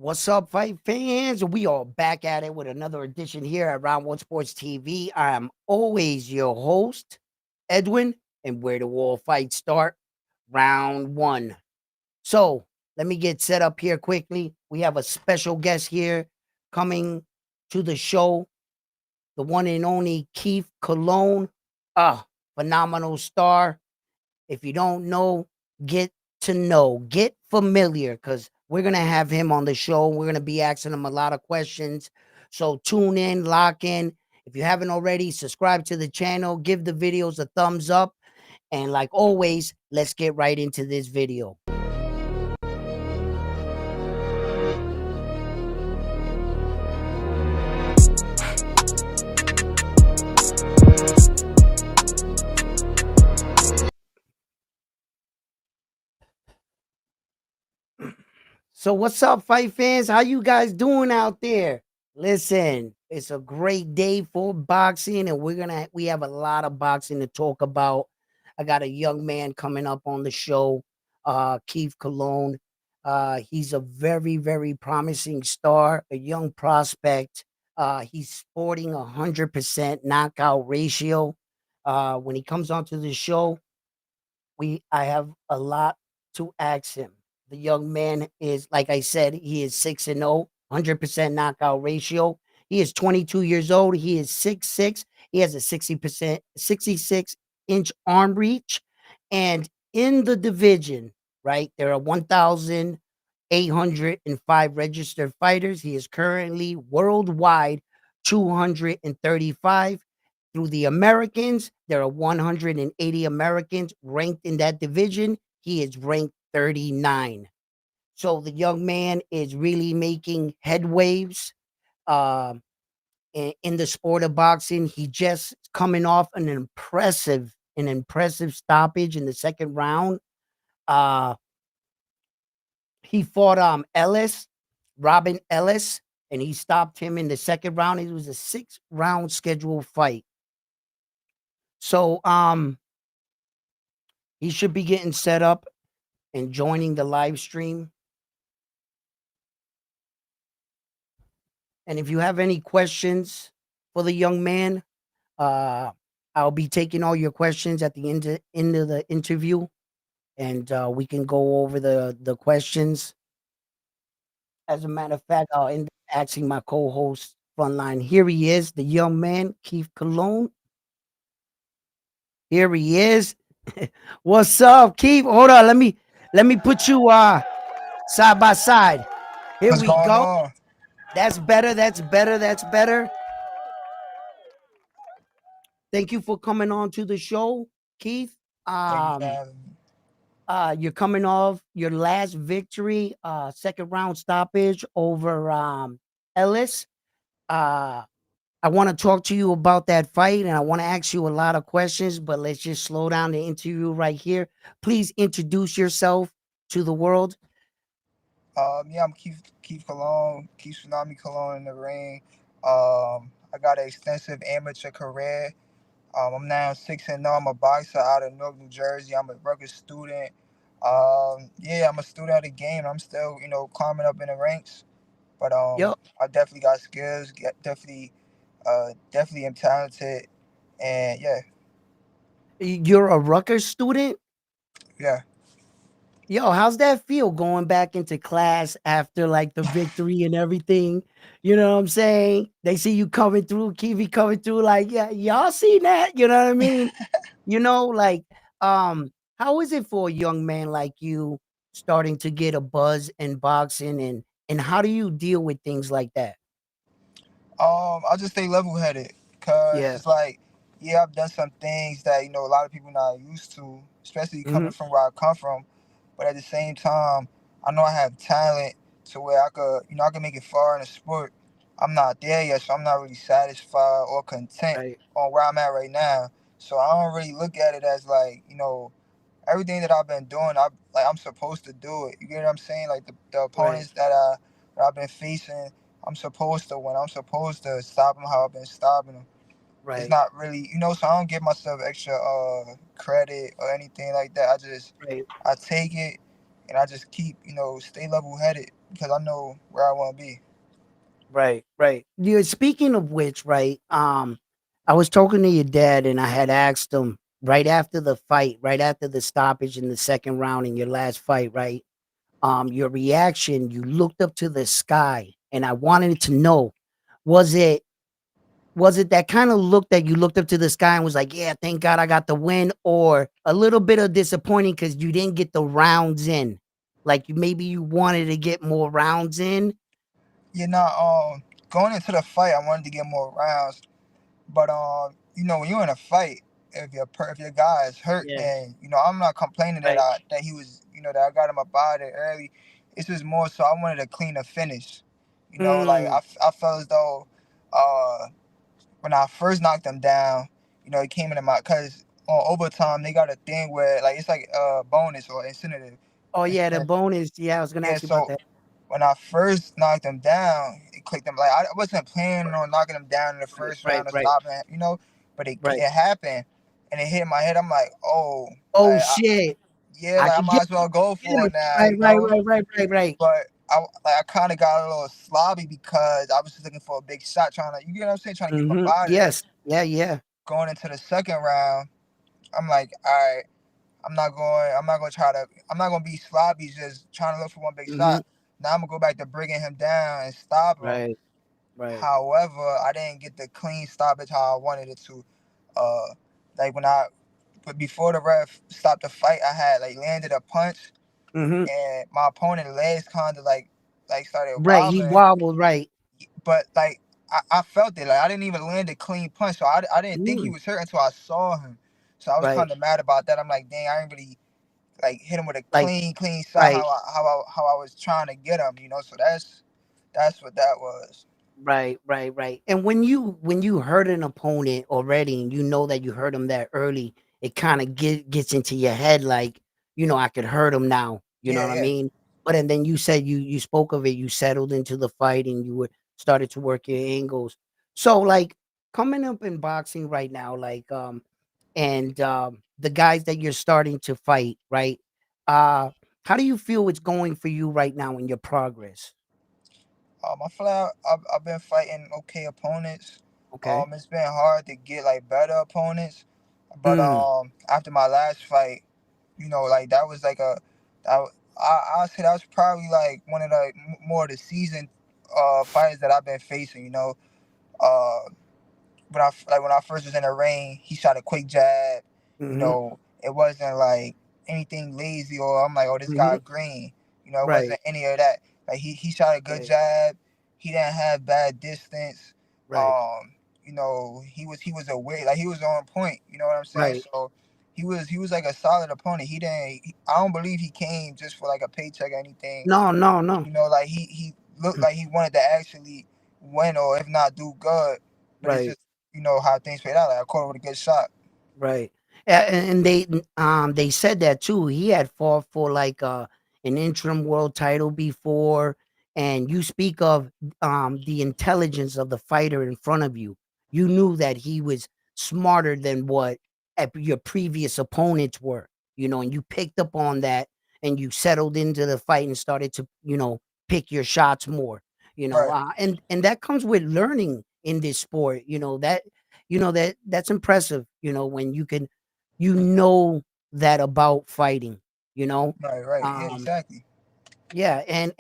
What's up, fight fans? We are back at it with another edition here at Round One Sports TV. I am always your host, Edwin, and where do all fights start? Round one. So let me get set up here quickly. We have a special guest here coming to the show, the one and only Keith Cologne, a phenomenal star. If you don't know, get to know, get familiar, because we're going to have him on the show. We're going to be asking him a lot of questions. So tune in, lock in. If you haven't already, subscribe to the channel, give the videos a thumbs up. And like always, let's get right into this video. So what's up, fight fans? How you guys doing out there? Listen, it's a great day for boxing, and we have a lot of boxing to talk about. I got a young man coming up on the show, Keith Cologne. He's a very, very promising star, a young prospect. He's sporting 100% knockout ratio. When he comes onto the show, I have a lot to ask him. The young man is, like I said, he is 6-0, 100% knockout ratio. He is 22 years old. He is 6'6". He has a 60%, 66-inch arm reach. And in the division, right, there are 1,805 registered fighters. He is currently worldwide 235. Through the Americans, there are 180 Americans ranked in that division. He is ranked 39. So the young man is really making headwaves uh, in the sport of boxing. He just coming off an impressive stoppage in the second round. Uh, he fought Robin Ellis, and he stopped him in the second round. It was a 6-round scheduled fight. So he should be getting set up and joining the live stream. And if you have any questions for the young man, uh, I'll be taking all your questions at the end of the interview, and we can go over the questions. As a matter of fact, I'll end up asking my co-host frontline. Here he is, the young man, Keith Cologne. Here he is. What's up, Keith? Hold on, let me put you side by side. Here What's we going go. on? That's better. That's better. That's better. Thank you for coming on to the show, Keith. Thank you for Um, having me. you're coming off your last victory, second round stoppage over Ellis. Uh, I want to talk to you about that fight, and I want to ask you a lot of questions. But let's just slow down the interview right here. Please introduce yourself to the world. Yeah, I'm Keith Cologne, Keith Tsunami Cologne in the ring. I got an extensive amateur career. I'm now 6-0. I'm a boxer out of Newark, New Jersey. I'm a Rutgers student. Yeah, I'm a student of the game. I'm still, climbing up in the ranks. But Yo, I definitely got skills. Definitely am talented. And yeah, you're a Rutgers student. yeah. Yo, how's that feel going back into class after like the victory and everything? You know what I'm saying? They see you coming through, Kiwi coming through, like, yeah, y'all seen that? You know what I mean? Like, how is it for a young man like you starting to get a buzz in boxing, and how do you deal with things like that? I just stay level headed because Yeah. it's like, yeah, I've done some things that a lot of people not used to, especially Hmm. coming from where I come from. But at the same time, I know I have talent to where I could make it far in the sport. I'm not there yet, so I'm not really satisfied or content Right. on where I'm at right now. So I don't really look at it as like, everything that I've been doing, I'm supposed to do it. You get what I'm saying? Like the Right. opponents that I've been facing, I'm supposed to win. I'm supposed to stop them how I've been stopping them. It's Right. not really, so I don't give myself extra credit or anything like that. Right. I take it and I just keep, stay level headed because I know where I want to be. Right, right. You speaking of which, right? I was talking to your dad, and I had asked him right after the fight, right after the stoppage in the second round in your last fight, right? Your reaction, you looked up to the sky, and I wanted to know, was it was it that kind of look that you looked up to the sky and was like, yeah, thank God I got the win, or a little bit of disappointing because you didn't get the rounds in, like maybe you wanted to get more rounds in. You know, going into the fight, I wanted to get more rounds, but when you're in a fight, if your guy is hurt, Yeah. then I'm not complaining Right. that he was, that I got him up out of it early. It's just more so I wanted a cleaner finish. Like Mm. I felt as though uh when I first knocked him down, he came into my because on overtime they got a thing where like it's like a bonus or incentive. Oh yeah, the bonus. Yeah, I was gonna Yeah, ask you about so that. when I first knocked him down, it clicked him. Like I wasn't planning on knocking him down in the Right, first right, round or right, stopping, but right. it happened, and it hit my head. I'm like, oh, Oh like shit. yeah, I like I could might get as well go for it. it now, Right, right, right, right, right, right. But I kind of got a little slobby because I was just looking for a big shot, trying to, you get what I'm saying, trying to get him up Mm-hmm. out of there. Yes. Yeah, yeah. Going into the second round, I'm like, all right, I'm not gonna be sloppy just trying to look for one big Mm-hmm. shot. Now I'm gonna go back to bringing him down and stop him. Right, right. However, I didn't get the clean stoppage how I wanted it to. Uh, like when I, but before the ref stopped the fight, I had like landed a punch, Mm-hmm. and my opponent's legs kind of like started Right. He wobbling. wobbled. Right. But like I felt it. Like I didn't even land a clean punch, so I didn't think he Mm. was hurt until I saw him. So I was Right. kind of mad about that. I'm like, dang, I didn't really like hit him with a Like. clean shot Right. how I was trying to get him. So that's what that was. Right, right, right. And when you hurt an opponent already and you know that you hurt him that early, it kind of gets into your head like, I could hurt him now. You know Yeah, what I yeah. mean? But and then you said you spoke of it, you settled into the fight and you would started to work your angles. So like coming up in boxing right now, like and the guys that you're starting to fight, right? Uh how do you feel it's going for you right now in your progress? I feel like I've been fighting okay opponents. Okay. It's been hard to get like better opponents, but Mm, after my last fight, like that was like that, I'll say that was probably like one of the more of the seasoned fighters that I've been facing. Uh, when I first was in the ring, he shot a quick jab. mhm. It wasn't like anything lazy or I'm like, oh, this guy Mhm. green. It Right, wasn't any of that. Like he shot a good right, jab. He didn't have bad distance. right, He was aware, like he was on point. You know what I'm saying? right. So he was like a solid opponent. He didn't. I don't believe he came just for like a paycheck or anything. No, no, no. Like he looked like he wanted to actually win or if not do good. But it's Right, just how things played out. Like I caught him with a good shot. right. And they said that too. He had fought for like an interim world title before, and you speak of the intelligence of the fighter in front of you. You knew that he was smarter than what your previous opponents were, and you picked up on that and you settled into the fight and started to, pick your shots more, Right, and that comes with learning in this sport, that's impressive, when that about fighting, you know. right. Yeah, Um, exactly. yeah, and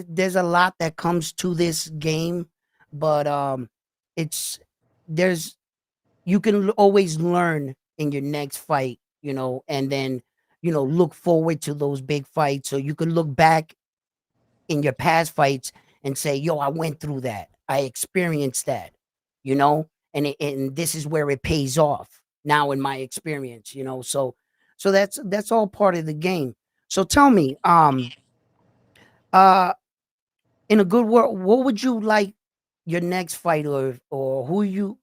there's a lot that comes to this game, but it's there's you can always learn in your next fight, and then look forward to those big fights, so you can look back in your past fights and say, "Yo, I went through that. I experienced that," and this is where it pays off now in my experience, So that's all part of the game. So tell me, uh, in a good world, what would you like your next fight, or who you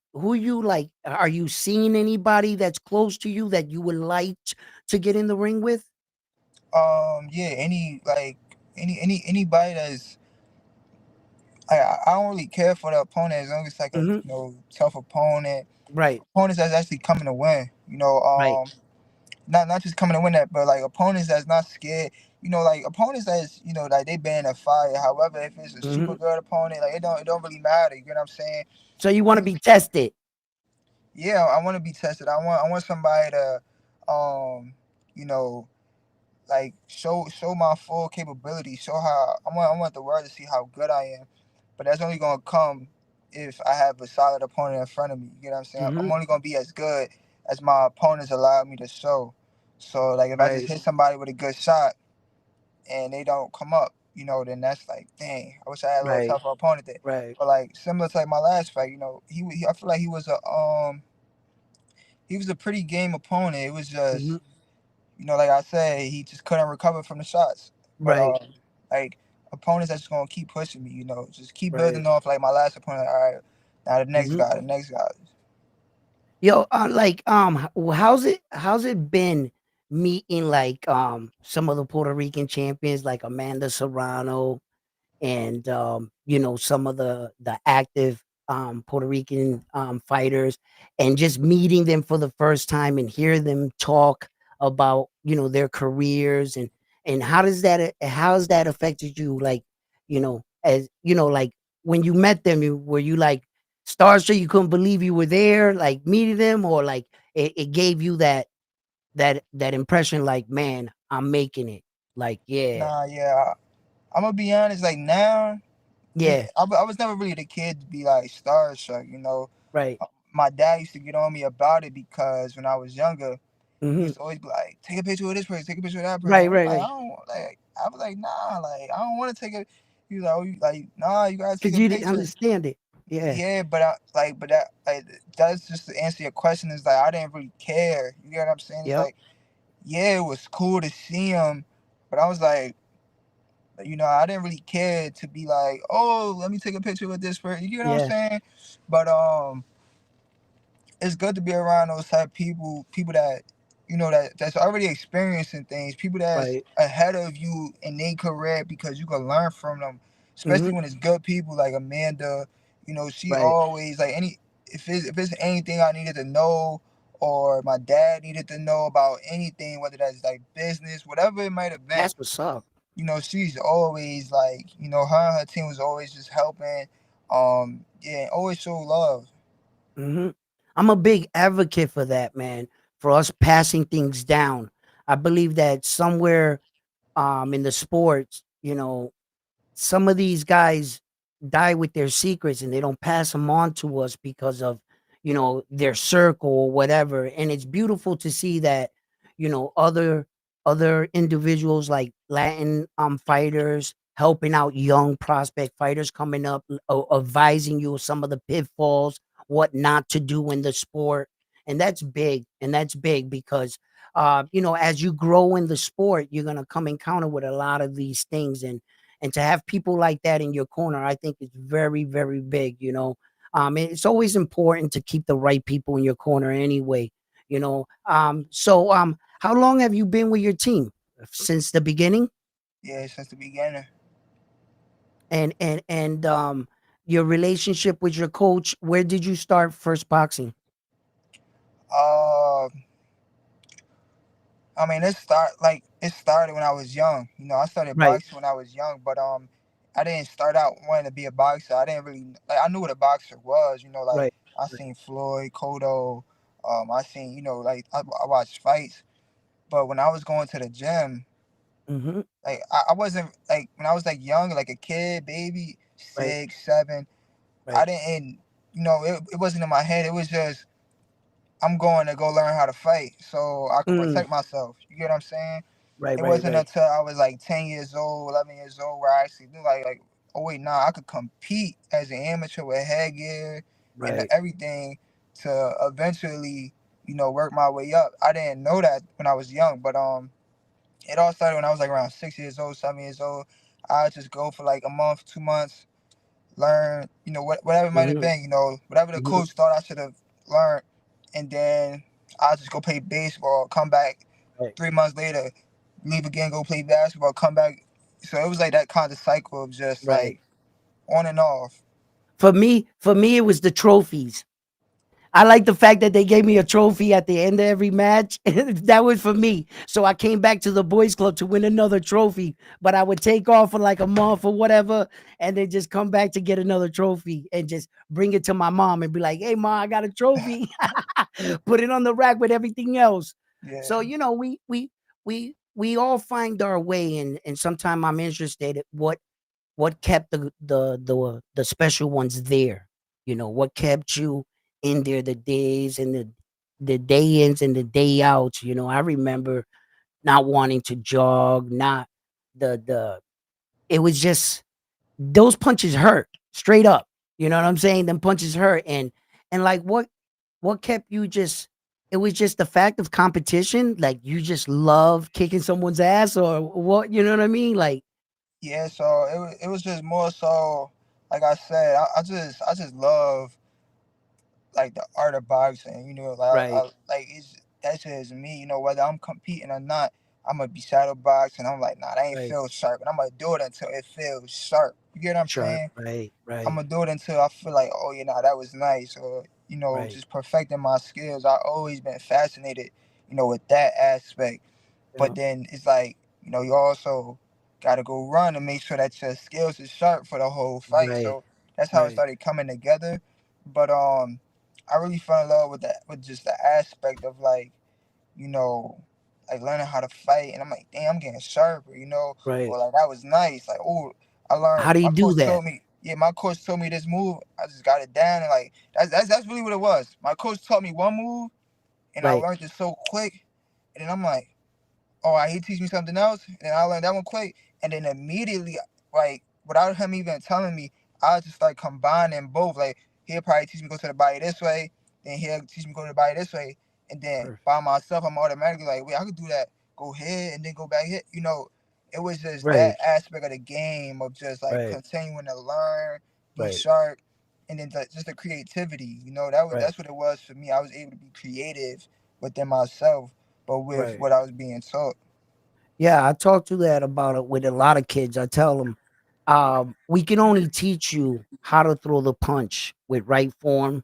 like? Are you seeing anybody that's close to you that you would like to get in the ring with? Yeah, anybody that's I don't really care for the opponent as long as it's like a Hmm. tough opponent, Right, opponents that's actually coming to win. right. not just coming to win that, but like opponents that's not scared. Like opponents that's like they been in a fire. However, if it's a super Mhm. good opponent, like it don't really matter. You get what I'm saying? So you wanna People, be tested. yeah, I want to be tested. I want somebody to, um, you know, like show my full capability. Show how I want the world to see how good I am. But that's only gonna come if I have a solid opponent in front of me. You know what I'm saying? I'm Mhm. only gonna be as good as my opponents allow me to show. So like if I just Right, hit somebody with a good shot and they don't come up, then that's like, dang, I wish I had a little right, tougher opponent there. right. But like similar to like my last fight, I feel like he was a pretty game opponent. It was just, Mhm. like I said, he just couldn't recover from the shots. But Right, like opponents that's just gonna keep pushing me, just keep right. building off like my last opponent. All right, now Mhm. the next guy. Yo, like, how's it been meeting like some of the Puerto Rican champions like Amanda Serrano and some of the active Puerto Rican fighters, and just meeting them for the first time and hear them talk about their careers, and how has that affected you, like, as like when you met them, were you like starstruck, you couldn't believe you were there, like meeting them, or like it gave you that impression, like, man, I'm making it, like, yeah, Nah, yeah, I'm gonna be honest. Like now, yeah, I was never really the kid to be like starstruck. right, My dad used to get on me about it because when I was younger, he hmm, used to always be like, "Take a picture with this person, take a picture with that person." right, I'm right, like, I right. don't like. I was like, nah, like I don't want to take it. He was like, oh, nah, you gotta take Because a you didn't picture. understand it. Yeah, Yeah, but that, like, that's just to answer your question. Is like I didn't really care. You get what I'm saying? It's yep, like, yeah, it was cool to see him, but I was like, I didn't really care to be like, oh, let me take a picture with this person. You get what I'm yeah, saying? But it's good to be around those type of people that that's already experiencing things, people that's right, ahead of you in their career because you can learn from them, especially mhm, when it's good people like Amanda. She right, always like if it's anything I needed to know or my dad needed to know about anything, whether that's like business, whatever it might have been. that's what's up. She's always like, her and her team was always just helping. Yeah, always show love. Mhm. I'm a big advocate for that, man, for us passing things down. I believe that somewhere, in the sports, some of these guys die with their secrets and they don't pass them on to us because of their circle or whatever, and it's beautiful to see that other individuals like Latin fighters helping out young prospect fighters coming up, advising you of some of the pitfalls, what not to do in the sport. And that's big because as you grow in the sport, you're going to come encounter with a lot of these things, and to have people like that in your corner, I think is very, very big. And it's always important to keep the right people in your corner anyway. So how long have you been with your team? Since the beginning? Yeah, since the beginning. And your relationship with your coach, where did you start first boxing? Uh, I mean, it started when I was young. I started Right, boxing when I was young, but I didn't start out wanting to be a boxer. I didn't really like. I knew what a boxer was. Like right, I right. seen Floyd, Cotto. I seen like I watched fights, but when I was going to the gym, Mm-hmm. like I wasn't like when I was like young, like a kid, baby, Right, 6, 7. I right. didn't. It wasn't in my head. It was just I'm going to go learn how to fight so I could Mm, protect myself. You get what I'm saying? right, It right, wasn't right, until I was like 10 years old, 11 years old, where I actually knew like, oh wait, nah, I could compete as an amateur with headgear and right. everything to eventually, work my way up. I didn't know that when I was young, but it all started when I was like around 6 years old, 7 years old. I would just go for like a month, 2 months, learn, whatever it might have Mm-hmm. been, whatever the Mm-hmm. coach thought I should have learned, and then I'll just go play baseball, come back Right, 3 months later, leave again, go play basketball, come back. So it was like that kind of cycle of just right. like on and off. For me, it was the trophies. I like the fact that they gave me a trophy at the end of every match. That was for me. So I came back to the boys club to win another trophy, but I would take off for like a month or whatever and then just come back to get another trophy and just bring it to my mom and be like, "Hey mom, I got a trophy." Put it on the rack with everything else. Yeah. So, we all find our way, and sometimes I'm interested at what kept the special ones there. What kept you in there, the days and the day ins and the day outs. I remember not wanting to jog, not the it was just those punches hurt straight up. You know what I'm saying? Them punches hurt. And like what kept you just it was just the fact of competition, like you just love kicking someone's ass or what, you know what I mean? Like, Yeah, so it was just more so, like I said, I just love like the art of boxing. right, Like it's that's just me. Whether I'm competing or not, I'm gonna be shadow boxing. I'm like, nah, that ain't right. feel sharp, and I'm gonna do it until it feels sharp. You get what I'm Sharp, saying? right, I'm right, gonna do it until I feel like, oh, that was nice, or right. just perfecting my skills. I always been fascinated, with that aspect. Yeah, But then it's like, you also gotta go run and make sure that your skills is sharp for the whole fight. right, So that's how it right, started coming together. But I really fell in love with that, with just the aspect of like, you know, like learning how to fight. And I'm like, damn, I'm getting sharper, right. or like that was nice. Like, oh, I learned. How do you My do coach that? told me, yeah, my coach told me this move. I just got it down, and like that's really what it was. My coach taught me one move, and I Right, learned it so quick, and then I'm like, oh, he teach me something else, and then I learned that one quick, and then immediately, like without him even telling me, I just start combining both. Like he'll probably teach me go to the body this way, then he'll teach me go to the body this way, and then perfect. by myself, I'm automatically like, wait, I could do that. Go ahead and then go back here. It was just that Right, aspect of the game of just like right, continuing to learn, be right, sharp, and then just the creativity. right, That's what it was for me. I was able to be creative within myself, but with right. what I was being taught. Yeah, I talk to that about it with a lot of kids. I tell them, we can only teach you how to throw the punch with right form.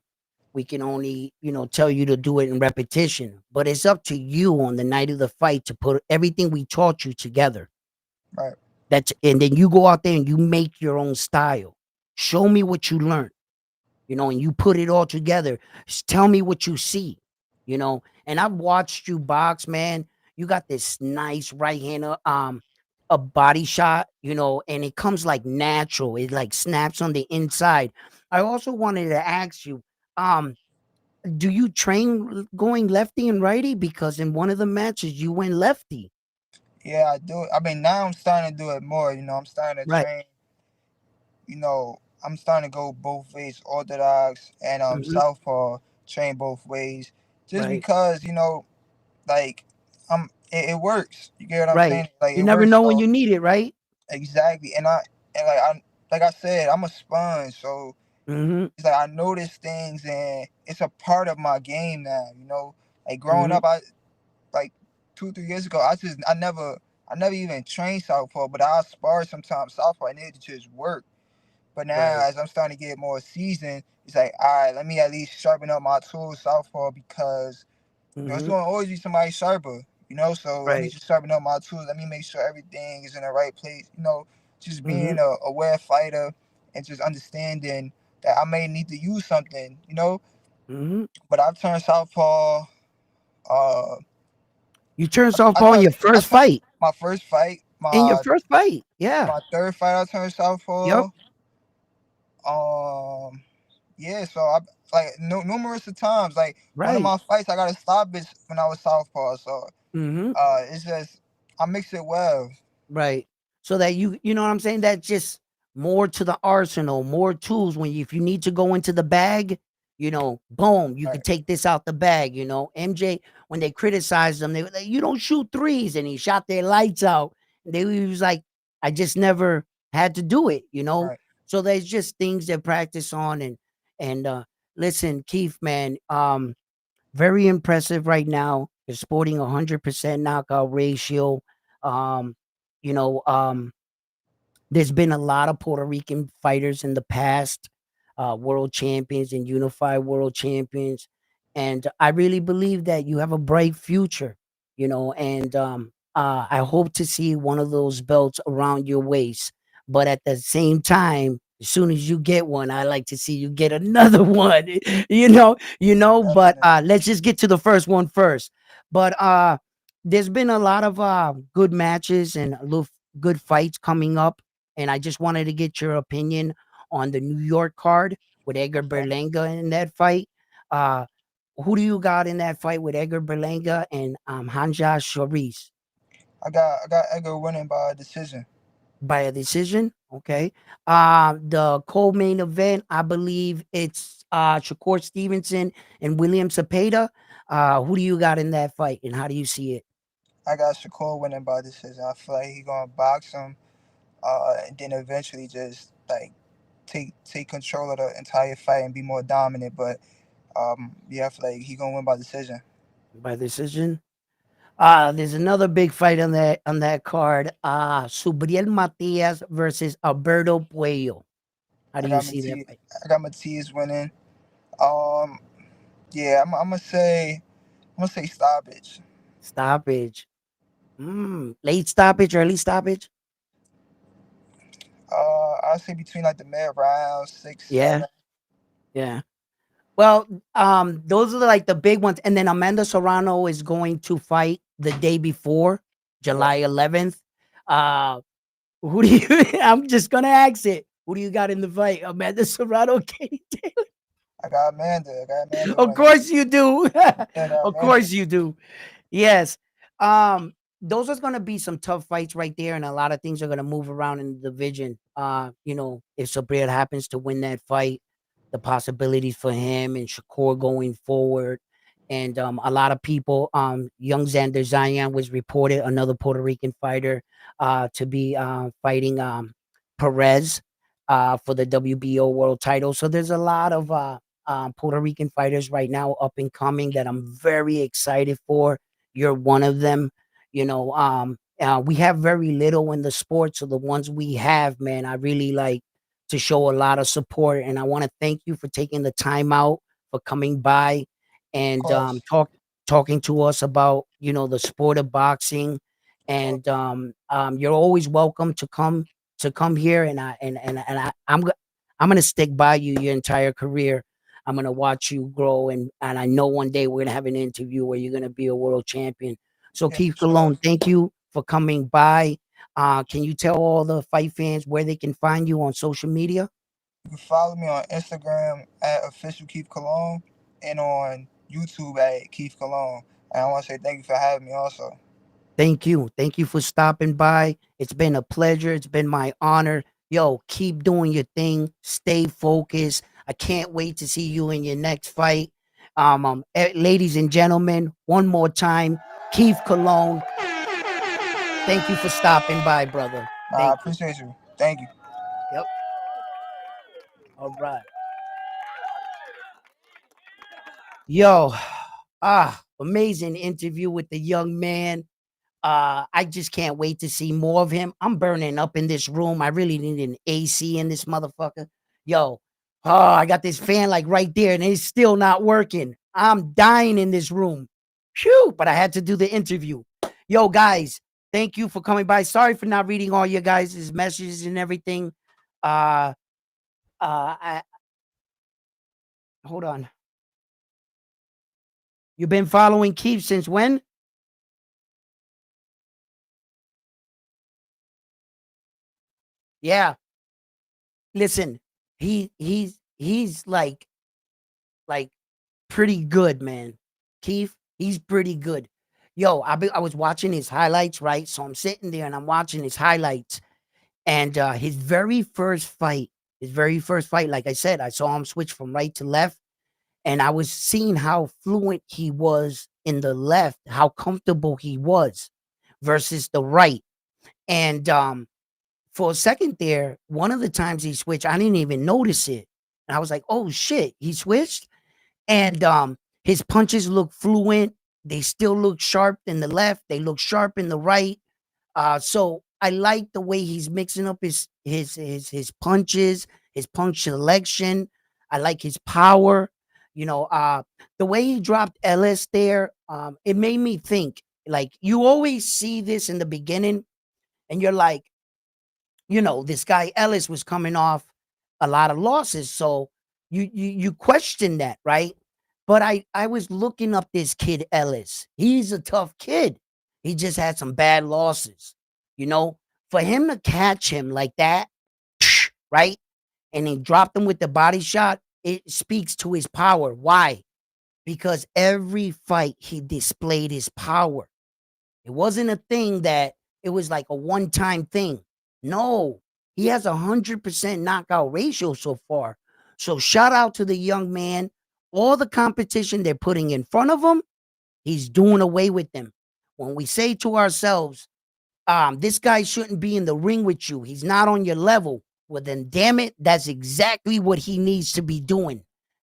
We can only, tell you to do it in repetition. But it's up to you on the night of the fight to put everything we taught you together. Right, And then you go out there and you make your own style. Show me what you learned, and you put it all together. Tell me what you see, And I've watched you box, man. You got this nice right hand, a body shot, and it comes like natural. It like snaps on the inside. I also wanted to ask you, um, do you train going lefty and righty? Because in one of the matches you went lefty. yeah, I do it. I mean, now I'm starting to do it more. I'm starting to Right. train. I'm starting to go both ways, orthodox and Hmm. southpaw. Train both ways, just Right. because like it works. You get what I'm Right. saying? Like You it never works. know when So you need it, right? exactly, and like I said, I'm a sponge. So Hmm. it's like I notice things, and it's a part of my game now. Like growing Hmm. up, like 2 3 years ago, I never even trained southpaw, but I sparred sometimes southpaw, and it just work. But now, Right. as I'm starting to get more seasoned, it's like, all right, let me at least sharpen up my tools southpaw, because it's Hmm. going to always be somebody sharper. So let me Right. just sharpen up my tools. Let me make sure everything is in the right place. Just Hmm. being a aware fighter, and just understanding that I may need to use something. Hmm. But I've turned southpaw. Uh, You turned I southpaw in turned your I first turned fight. my first fight, In your first fight. Yeah. my third fight. I turned Yep. southpaw. Um, yeah, so I like numerous of times. Like one of Right. my fights, I got to stop it when I was southpaw. So Hmm. it's just I mix it well. Right. So that you know what I'm saying? That's just more to the arsenal, more tools when if you need to go into the bag, boom, you Right, could take this out the bag. MJ, when they criticized him, they were like, you don't shoot threes, and he shot their lights out. And he was like, I just never had to do it. right. So there's just things that practice on and listen, Keith, man, very impressive right now. You're sporting 100% knockout ratio. Um, you know, um, there's been a lot of Puerto Rican fighters in the past, world champions and unified world champions. and I really believe that you have a bright future, and I hope to see one of those belts around your waist. But at the same time, as soon as you get one, I like to see you get another one. But Definitely. let's just get to the first one first. But there's been a lot of good matches and good fights coming up, and I just wanted to get your opinion on the New York card with Edgar Okay. Berlanga in that fight. Uh, who do you got in that fight with Edgar Berlanga and Hanja Sharice I got Edgar winning by decision. by a decision? Okay. The co-main event, I believe it's Shakur Stevenson and William Cepeda. Who do you got in that fight, and how do you see it? I got Shakur winning by decision. I feel like he gonna box him, and then eventually just like take control of the entire fight and be more dominant. But yeah, I feel like he gonna win by decision. By decision. There's another big fight on that card. Subriel Matias versus Alberto Puello. How I do you got see that Matias. fight? I got Matias winning. Um, yeah, I'm gonna say stoppage. Stoppage. Late stoppage, early stoppage. I'll say between like the mid rounds, six, Yeah, 7. yeah. Well, those are like the big ones, and then Amanda Serrano is going to fight the day before, Yeah, July 11th. Uh, who do you? I'm just gonna ask it. Who do you got in the fight? Amanda Serrano, Katie Taylor. I got Amanda. I got Amanda Of winning. course you do. Yeah, I got Of Amanda. course you do. Yes. Those are gonna be some tough fights right there, and a lot of things are gonna move around in the division. If Sabria happens to win that fight, the possibilities for him and Shakur going forward. And a lot of people, young Xander Zion was reported, another Puerto Rican fighter, to be fighting Perez for the WBO world title. So there's a lot of Puerto Rican fighters right now up and coming that I'm very excited for. You're one of them. We have very little in the sport, so the ones we have, man, I really like to show a lot of support. And I want to thank you for taking the time out for coming by Of and course, talking to us about the sport of boxing. of course. And you're always welcome to come here. I'm gonna stick by you your entire career. I'm gonna watch you grow, and I know one day we're gonna have an interview where you're gonna be a world champion. So Yeah, for Keith sure. Cologne, thank you for coming by. Can you tell all the fight fans where they can find you on social media? You can follow me on Instagram at official Keith Cologne and on YouTube at Keith Cologne. And I want to say thank you for having me also. Thank you. Thank you for stopping by. It's been a pleasure. It's been my honor. Yo, keep doing your thing. Stay focused. I can't wait to see you in your next fight. Ladies and gentlemen, one more time, Keith Cologne. Thank you for stopping by, brother. I Thank you. appreciate you. Thank you. Yep. All right. Yo, amazing interview with the young man. I just can't wait to see more of him. I'm burning up in this room. I really need an AC in this motherfucker. Yo, I got this fan like right there, and it's still not working. I'm dying in this room. Phew, but I had to do the interview. Yo, guys, thank you for coming by. Sorry for not reading all your guys' messages and everything. Uh I hold on. You've been following Keith since when? Yeah. Listen, he's like pretty good, man. Keith, he's pretty good. Yo, I was watching his highlights, right? So I'm sitting there and I'm watching his highlights. And his very first fight, like I said, I saw him switch from right to left. And I was seeing how fluent he was in the left, how comfortable he was versus the right. And for a second there, one of the times he switched, I didn't even notice it. And I was like, oh shit, he switched. And his punches look fluent. They still look sharp in the left. They look sharp in the right. So I like the way he's mixing up his punches, his punch selection. I like his power. You know, the way he dropped Ellis there, it made me think. Like you always see this in the beginning, and you're like, this guy Ellis was coming off a lot of losses, so you question that, right? But I was looking up this kid Ellis. He's a tough kid. He just had some bad losses, you know. For him to catch him like that, right, and he dropped him with the body shot, it speaks to his power. Why? Because every fight he displayed his power. It wasn't a thing that it was like a one-time thing. No, he has 100% knockout ratio so far. So shout out to the young man. All the competition they're putting in front of him, he's doing away with them. When we say to ourselves, this guy shouldn't be in the ring with you. He's not on your level. Well, then, damn it, that's exactly what he needs to be doing.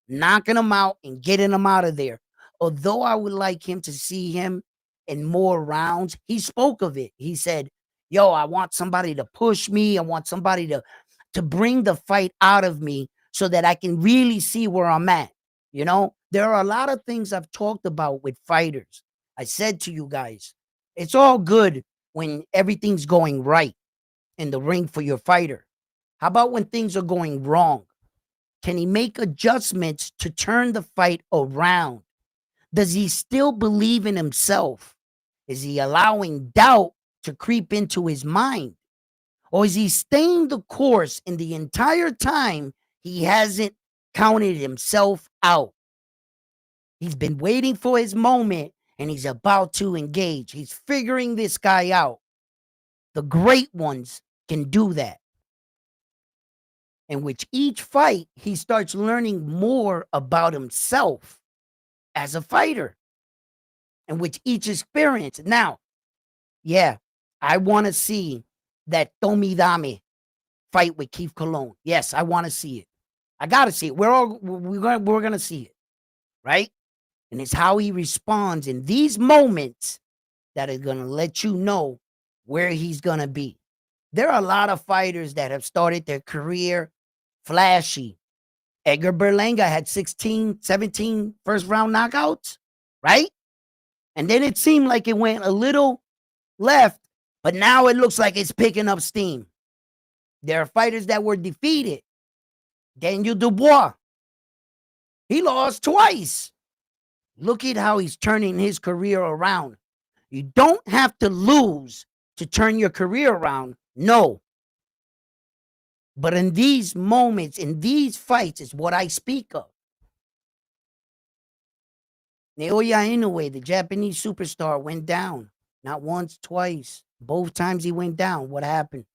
Knocking him out and getting him out of there. Although I would like him to see him in more rounds, he spoke of it. He said, yo, I want somebody to push me. I want somebody to bring the fight out of me so that I can really see where I'm at. There are a lot of things I've talked about with fighters. I said to you guys, it's all good when everything's going right in the ring for your fighter. How about when things are going wrong? Can he make adjustments to turn the fight around? Does he still believe in himself? Is he allowing doubt to creep into his mind? Or is he staying the course in the entire time he hasn't counted himself out? He's been waiting for his moment and he's about to engage. He's figuring this guy out. The great ones can do that. In which each fight, he starts learning more about himself as a fighter. In which each experience. Now, yeah, I want to see that Tommy Dame fight with Keith Colon. Yes, I want to see it. I got to see it. We're going to see it, right? And it's how he responds in these moments that is going to let you know where he's going to be. There are a lot of fighters that have started their career flashy. Edgar Berlanga had 16, 17 first round knockouts, right? And then it seemed like it went a little left, but now it looks like it's picking up steam. There are fighters that were defeated. Daniel Dubois, he lost twice. Look at how he's turning his career around. You don't have to lose to turn your career around. No. But in these moments, in these fights, is what I speak of. Naoya Inoue, the Japanese superstar, went down. Not once, twice. Both times he went down. What happened?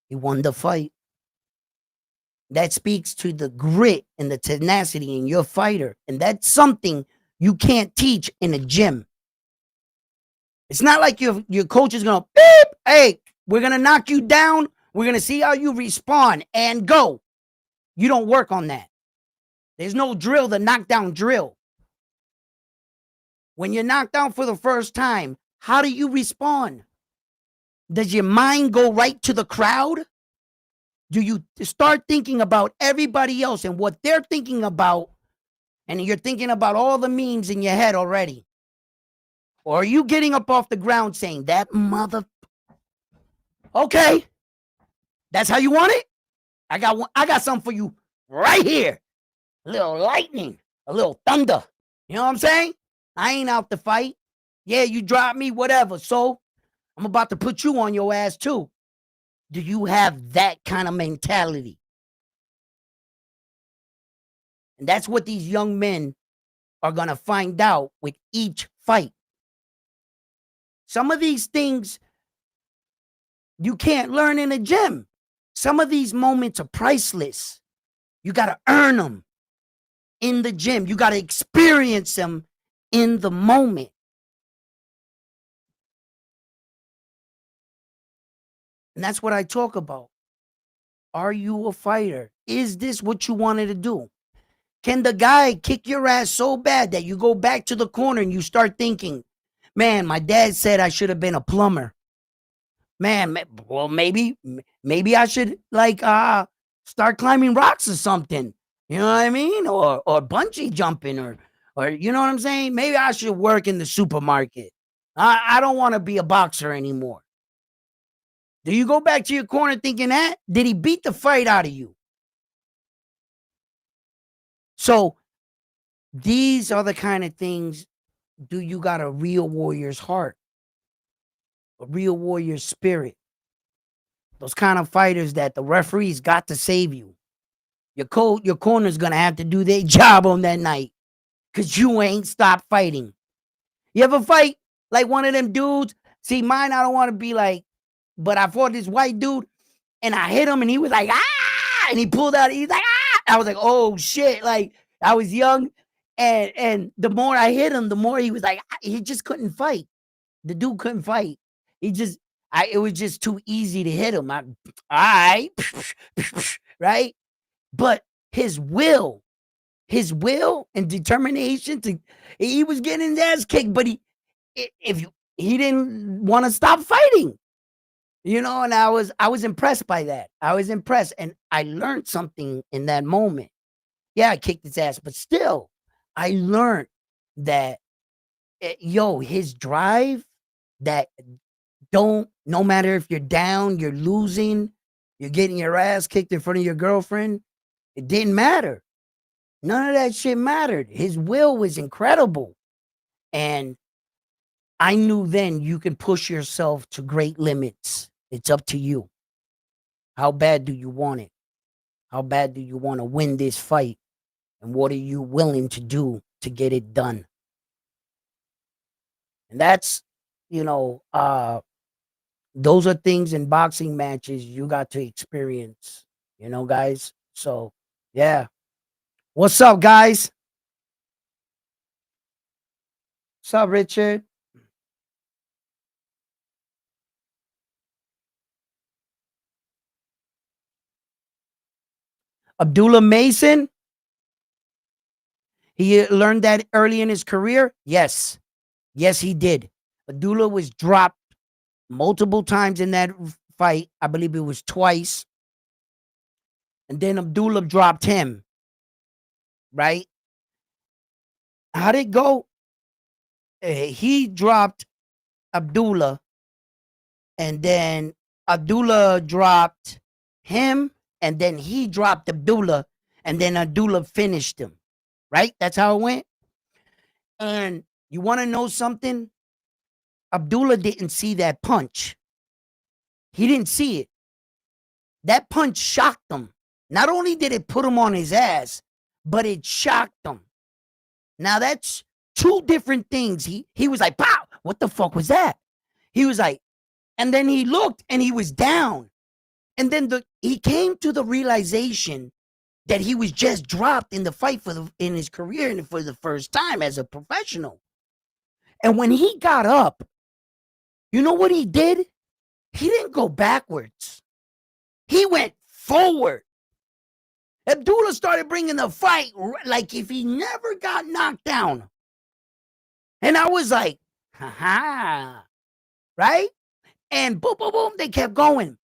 He won the fight. That speaks to the grit and the tenacity in your fighter. And that's something you can't teach in a gym. It's not like your coach is going to, beep, hey, we're going to knock you down. We're going to see how you respond and go. You don't work on that. There's no drill, the knockdown drill. When you're knocked down for the first time, how do you respond? Does your mind go right to the crowd? Do you start thinking about everybody else and what they're thinking about, and you're thinking about all the memes in your head already? Or are you getting up off the ground saying, that mother... Okay, that's how you want it? I got something for you right here. A little lightning, a little thunder. You know what I'm saying? I ain't out to fight. Yeah, you drop me, whatever. So I'm about to put you on your ass too. Do you have that kind of mentality? And that's what these young men are going to find out with each fight. Some of these things you can't learn in a gym. Some of these moments are priceless. You got to earn them in the gym. You got to experience them in the moment. And that's what I talk about. Are you a fighter? Is this what you wanted to do? Can the guy kick your ass so bad that you go back to the corner and you start thinking, man, my dad said I should have been a plumber. Man, well, maybe I should start climbing rocks or something. You know what I mean? Or bungee jumping or you know what I'm saying? Maybe I should work in the supermarket. I don't want to be a boxer anymore. Do you go back to your corner thinking that? Did he beat the fight out of you? So these are the kind of things. Do you got a real warrior's heart, a real warrior's spirit? Those kind of fighters that the referees got to save you. Your corner's gonna have to do their job on that night because you ain't stopped fighting. You ever fight like one of them dudes? See, mine, I don't want to be like, but I fought this white dude and I hit him and he was like, ah, and he pulled out, he's like, ah. I was like, oh shit. Like I was young. And the more I hit him, the more he was like, ah, he just couldn't fight. The dude couldn't fight. He just, it was just too easy to hit him. All right, right? But his will and determination to, he was getting his ass kicked, but if he didn't want to stop fighting, you know, and I was impressed by that. I was impressed, and I learned something in that moment. Yeah, I kicked his ass, but still, I learned that yo, his drive, that don't, no matter if you're down, you're losing, you're getting your ass kicked in front of your girlfriend, it didn't matter. None of that shit mattered. His will was incredible. And I knew then you can push yourself to great limits. It's up to you. How bad do you want it? How bad do you want to win this fight? And what are you willing to do to get it done? And that's, you know, those are things in boxing matches you got to experience, you know, guys. So, yeah. What's up, guys? What's up, Richard? Abdullah Mason, he learned that early in his career. Yes. Yes, he did. Abdullah was dropped multiple times in that fight. I believe it was twice. And then Abdullah dropped him, right? How'd it go? He dropped Abdullah, and then Abdullah dropped him, and then he dropped Abdullah, and then Abdullah finished him, right? That's how it went. And you want to know something? Abdullah didn't see that punch. He didn't see it. That punch shocked him. Not only did it put him on his ass, but it shocked him. Now that's two different things. He was like, pow, what the fuck was that? He was like, and then he looked and he was down. And then he came to the realization that he was just dropped in the fight in his career and for the first time as a professional. And when he got up, you know what he did? He didn't go backwards. He went forward. Abdullah started bringing the fight like if he never got knocked down. And I was like, ha, right? And boom, boom, boom, they kept going.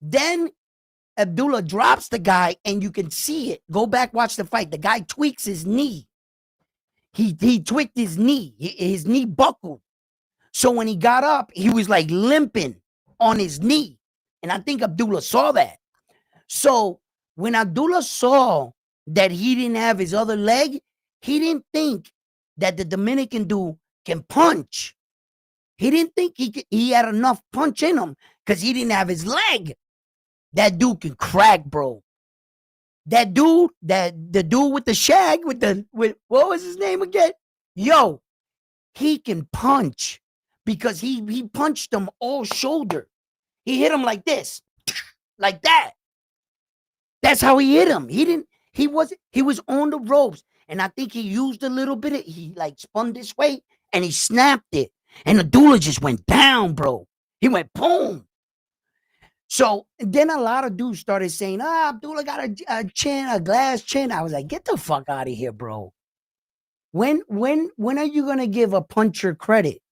Then Abdullah drops the guy, and you can see it. Go back, watch the fight. The guy tweaks his knee. He tweaked his knee. His knee buckled. So when he got up, he was like limping on his knee. And I think Abdullah saw that. So when Abdullah saw that he didn't have his other leg, he didn't think that the Dominican dude can punch. He didn't think he had enough punch in him because he didn't have his leg. That dude can crack, bro. That dude, the dude with the shag, with what was his name again? Yo, he can punch because he punched him all shoulder. He hit him like this, like that. That's how he hit him. He was on the ropes. And I think he used a little bit of, he like spun this way and he snapped it. And the doula just went down, bro. He went boom. So then a lot of dudes started saying, Abdullah got a chin, a glass chin. I was like, get the fuck out of here, bro. When are you gonna give a puncher credit?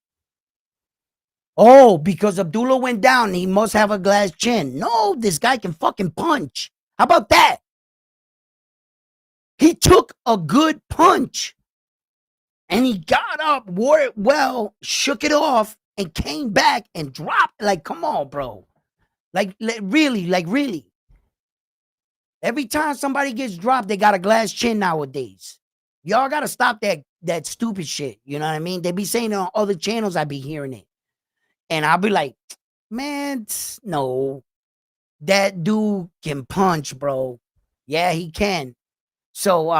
Oh, because Abdullah went down, he must have a glass chin. No, this guy can fucking punch. How about that? He took a good punch and he got up, wore it well, shook it off, and came back and dropped. Like, come on, bro. Really. Every time somebody gets dropped, they got a glass chin nowadays. Y'all gotta stop that stupid shit. You know what I mean? They be saying it on other channels, I be hearing it. And I'll be like, man, no. That dude can punch, bro. Yeah, he can. So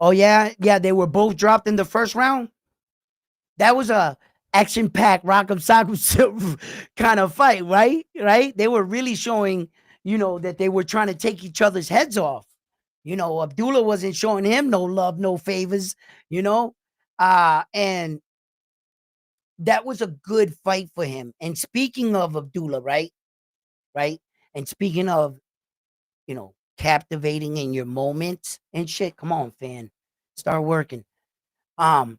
oh yeah, they were both dropped in the first round. That was a action-packed rock'em sock'em kind of fight, right? Right? They were really showing, that they were trying to take each other's heads off. Abdullah wasn't showing him no love, no favors, you know? And that was a good fight for him. And speaking of Abdullah, right? Right? And speaking of, captivating in your moments and shit, come on, fan. Start working. Um,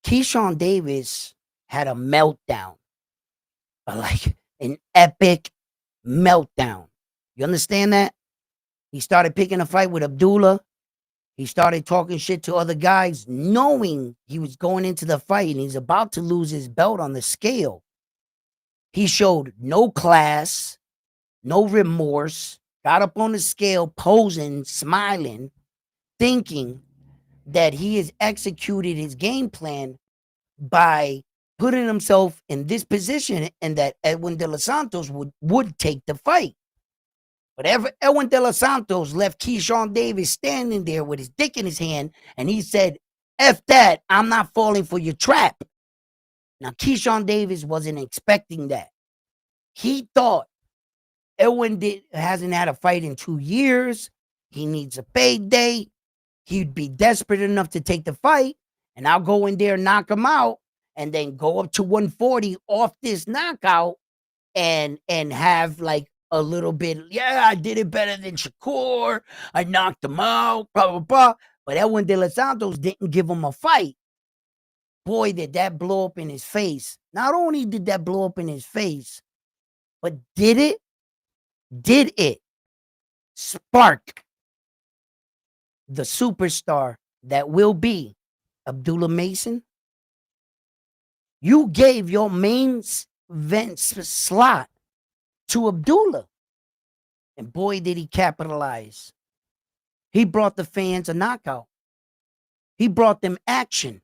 Keyshawn Davis had a meltdown, like an epic meltdown. You understand that? He started picking a fight with Abdullah. He started talking shit to other guys, knowing he was going into the fight and he's about to lose his belt on the scale. He showed no class, no remorse, got up on the scale, posing, smiling, thinking that he has executed his game plan by putting himself in this position and that Edwin De Los Santos would take the fight. But Edwin De Los Santos left Keyshawn Davis standing there with his dick in his hand, and he said, F that, I'm not falling for your trap. Now, Keyshawn Davis wasn't expecting that. He thought Edwin hasn't had a fight in 2 years. He needs a payday. He'd be desperate enough to take the fight, and I'll go in there, knock him out, and then go up to 140 off this knockout and have like a little bit, yeah, I did it better than Shakur. I knocked him out, blah, blah, blah. But Edwin De Los Santos didn't give him a fight. Boy, did that blow up in his face. Not only did that blow up in his face, but did it spark the superstar that will be Abdullah Mason? You gave your main event slot to Abdullah. And boy, did he capitalize. He brought the fans a knockout. He brought them action.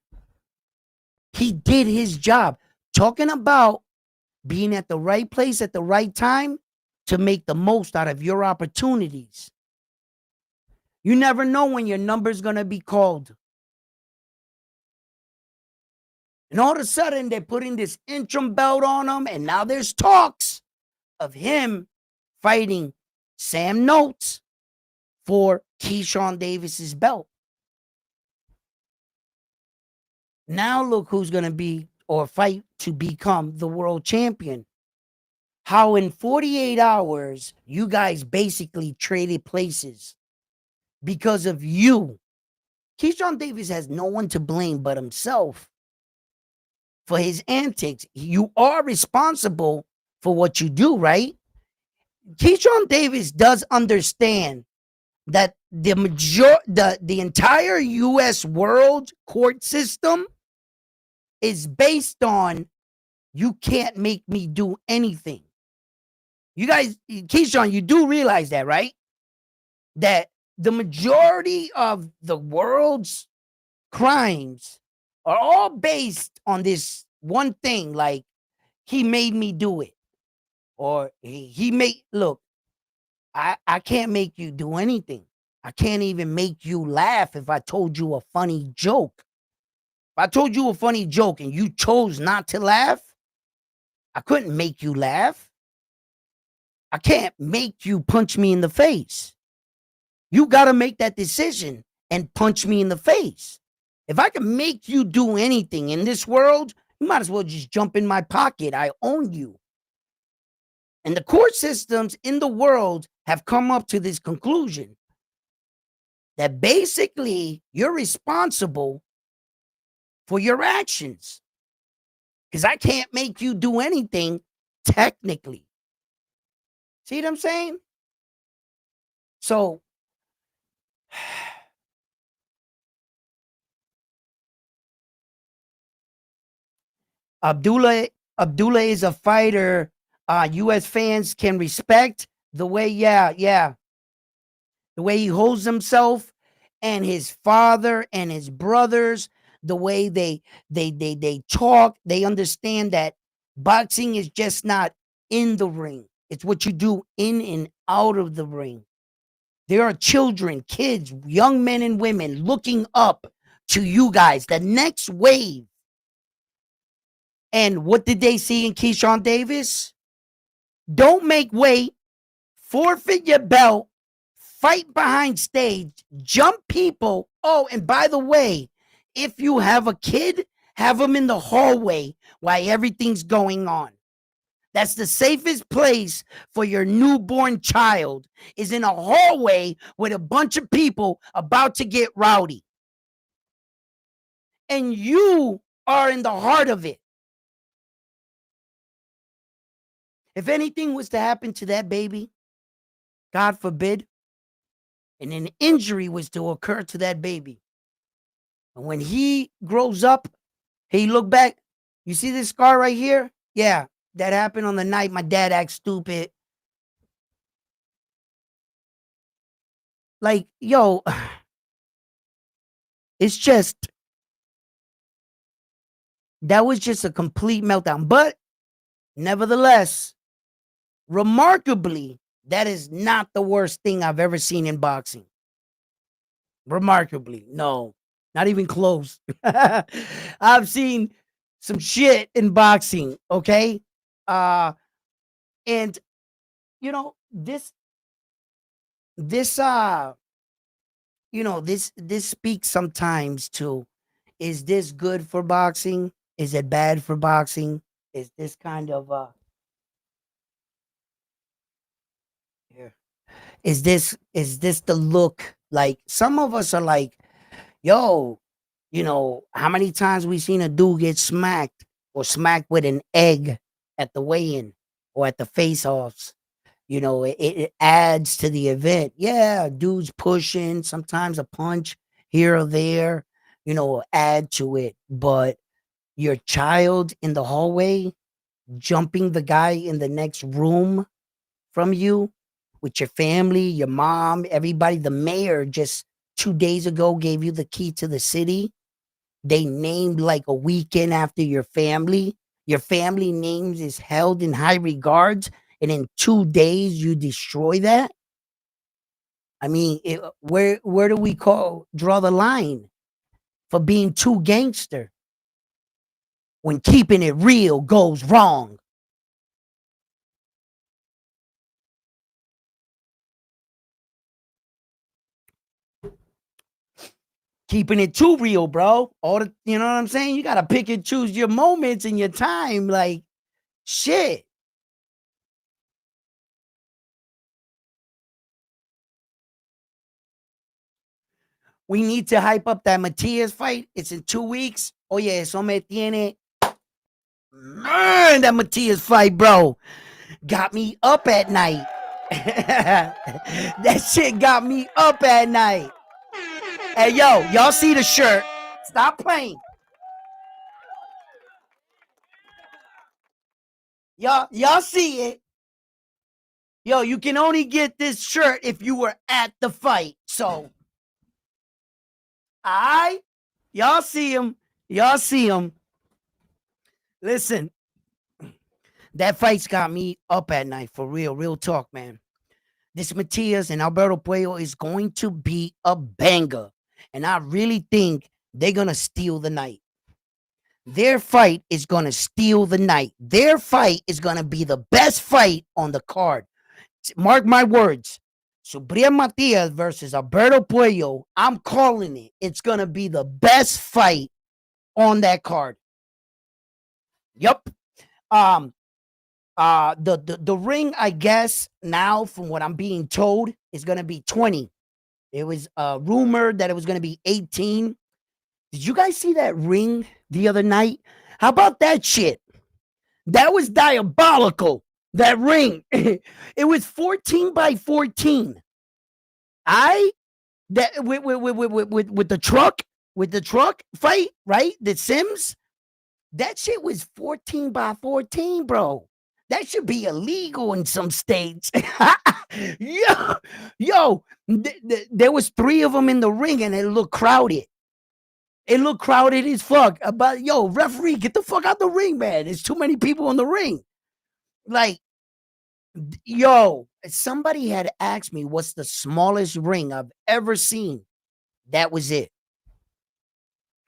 He did his job. Talking about being at the right place at the right time to make the most out of your opportunities. You never know when your number's going to be called. And all of a sudden, they're putting this interim belt on him, and now there's talks of him fighting Sam Notes for Keyshawn Davis's belt. Now look who's going to be or fight to become the world champion. How in 48 hours, you guys basically traded places because of you. Keyshawn Davis has no one to blame but himself for his antics. You are responsible for what you do, right? Keyshawn Davis does understand that the entire U.S. world court system is based on you can't make me do anything. You guys, Keyshawn, you do realize that, right? That the majority of the world's crimes are all based on this one thing, like he made me do it. Or he made, look, I can't make you do anything. I can't even make you laugh if I told you a funny joke. If I told you a funny joke and you chose not to laugh, I couldn't make you laugh. I can't make you punch me in the face. You got to make that decision and punch me in the face. If I can make you do anything in this world, you might as well just jump in my pocket. I own you. And the court systems in the world have come up to this conclusion that basically you're responsible for your actions. because I can't make you do anything technically. See what I'm saying? So Abdullah Abdullah is a fighter. U.S. fans can respect the way, yeah, the way he holds himself, and his father and his brothers, the way they talk. They understand that boxing is just not in the ring. It's what you do in and out of the ring. There are children, kids, young men and women looking up to you guys, the next wave. And what did they see in Keyshawn Davis? Don't make weight, forfeit your belt, fight behind stage, jump people. Oh, and by the way, if you have a kid, have them in the hallway while everything's going on. That's the safest place for your newborn child, is in a hallway with a bunch of people about to get rowdy. And you are in the heart of it. If anything was to happen to that baby, God forbid, and an injury was to occur to that baby, and when he grows up, he look back, you see this scar right here? Yeah, that happened on the night my dad acted stupid. Like, yo, it's just, that was just a complete meltdown. But nevertheless, remarkably, that is not the worst thing I've ever seen in boxing. Remarkably, no, not even close. I've seen some shit in boxing, okay? And you know, this this speaks sometimes to, is this good for boxing? Is it bad for boxing? Is this kind of here? Is this the look? Like, some of us are like, yo, how many times we seen a dude get smacked or smacked with an egg at the weigh-in or at the face-offs? It adds to the event. Yeah, dudes pushing, sometimes a punch here or there, add to it. But your child in the hallway jumping the guy in the next room from you with your family, your mom, everybody, the mayor just 2 days ago gave you the key to the city. They named like a weekend after your family. Your family names is held in high regards, and in 2 days you destroy that. I mean, where do we draw the line for being too gangster when keeping it real goes wrong? Keeping it too real, bro. You know what I'm saying? You gotta pick and choose your moments and your time. Like, shit. We need to hype up that Matias fight. It's in 2 weeks. Oye, eso me tiene. Man, that Matias fight, bro, got me up at night. That shit got me up at night. Hey, yo, y'all see the shirt? Stop playing. Y'all see it? Yo, you can only get this shirt if you were at the fight. So, y'all see him. Y'all see him. Listen, that fight's got me up at night for real talk, man. This Matias and Alberto Puello is going to be a banger. And I really think they're going to steal the night. Their fight is going to steal the night. Their fight is going to be the best fight on the card. Mark my words. Subriel Matias versus Alberto Puello. I'm calling it. It's going to be the best fight on that card. Yep. The ring, I guess, now from what I'm being told, is going to be 20. It was rumored that it was going to be 18. Did you guys see that ring the other night? How about that shit? That was diabolical. That ring. It was 14 by 14. I that with the truck, with the truck fight, right? The Sims, that shit was 14 by 14, bro. That should be illegal in some states. yo, there was three of them in the ring, and it looked crowded. It looked crowded as fuck. But yo, referee, get the fuck out the ring, man. There's too many people in the ring. Like, yo, somebody had asked me what's the smallest ring I've ever seen. That was it.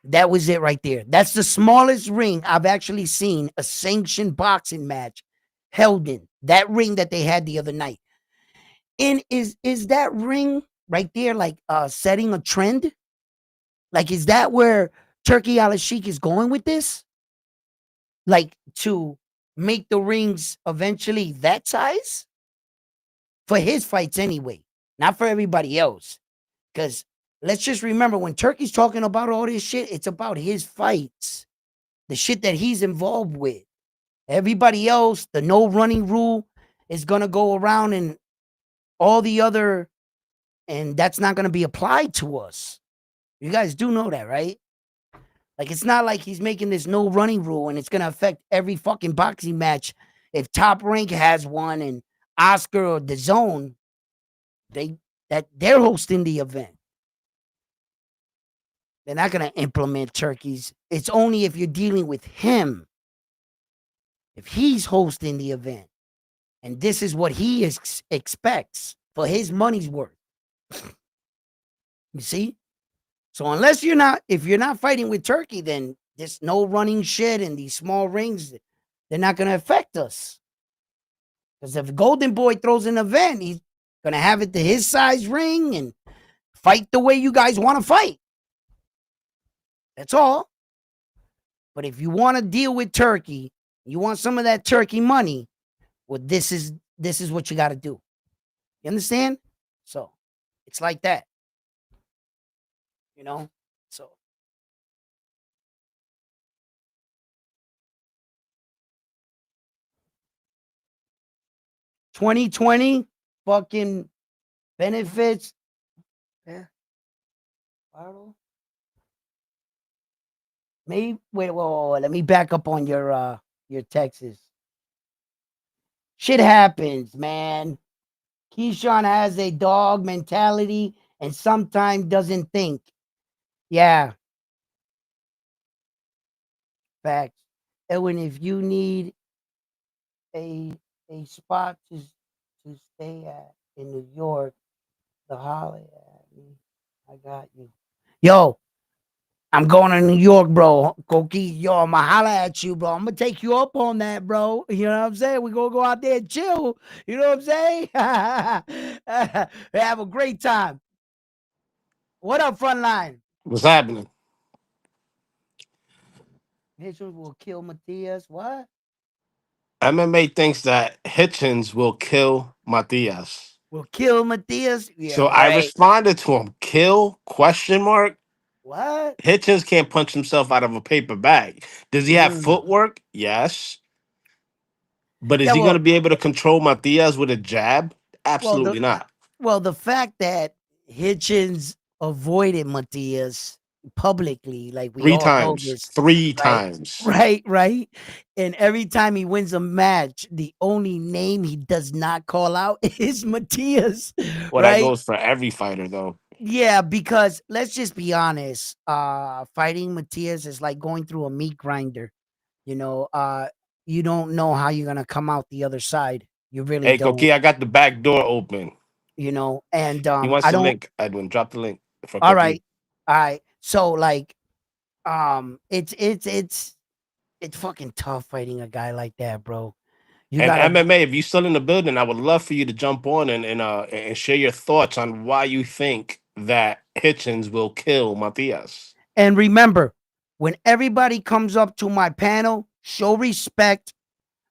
That was it right there. That's the smallest ring I've actually seen a sanctioned boxing match held in. That ring that they had the other night. And is that ring right there like setting a trend? Like, is that where Turkey Al Sheikh is going with this? Like, to make the rings eventually that size? For his fights anyway, not for everybody else. Because let's just remember, when Turkey's talking about all this shit, it's about his fights, the shit that he's involved with. Everybody else, the no running rule is going to go around, and all the other, and that's not going to be applied to us. You guys do know that, right? Like, it's not like he's making this no running rule and it's going to affect every fucking boxing match. If Top Rank has one and Oscar or the Zone, they're hosting the event. They're not going to implement turkeys. It's only if you're dealing with him, if he's hosting the event, and this is what he expects for his money's worth. You see? So unless if you're not fighting with Turkey, then this no running shit and these small rings, they're not going to affect us. Because if Golden Boy throws an event, he's going to have it to his size ring and fight the way you guys want to fight. That's all. But if you want to deal with Turkey, you want some of that Turkey money, well, this is what you got to do. You understand? So it's like that. You know? So 2020 fucking benefits. Yeah. Maybe wait, let me back up on your Texas. Shit happens, man. Keyshawn has a dog mentality and sometimes doesn't think. Yeah. Facts. Edwin, if you need a spot to stay at in New York, the holler at me. I got you. Yo, I'm going to New York, bro. Koki, yo, I'ma holler at you, bro. I'm gonna take you up on that, bro. You know what I'm saying? We gonna go out there and chill. You know what I'm saying? Have a great time. What up, Frontline? What's happening? Hitchens will kill Matias. What? MMA thinks that Hitchens will kill Matias. Will kill Matias? Yeah, So I right. responded to him, kill question mark. What? Hitchens can't punch himself out of a paper bag. Does he have Mm. footwork? Yes. But is Yeah, he going to well, be able to control Matias with a jab? well, the Absolutely not. the fact that Hitchens avoided Matias publicly, like we Three all know times. this, Three right? times. Right. And every time he wins a match, the only name he does not call out is Matias, Well, that right? goes for every fighter, though. Yeah, because let's just be honest, fighting Matias is like going through a meat grinder. You know, you don't know how you're gonna come out the other side. You really Hey, don't, Koki, I got the back door open. and He wants I the don't. link, Edwin. Drop the link for All right, Koki. all right. So like, it's fucking tough fighting a guy like that, bro. You And gotta. MMA, if you're still in the building, I would love for you to jump on and share your thoughts on why you think that Hitchens will kill Matias. And remember, when everybody comes up to my panel, show respect,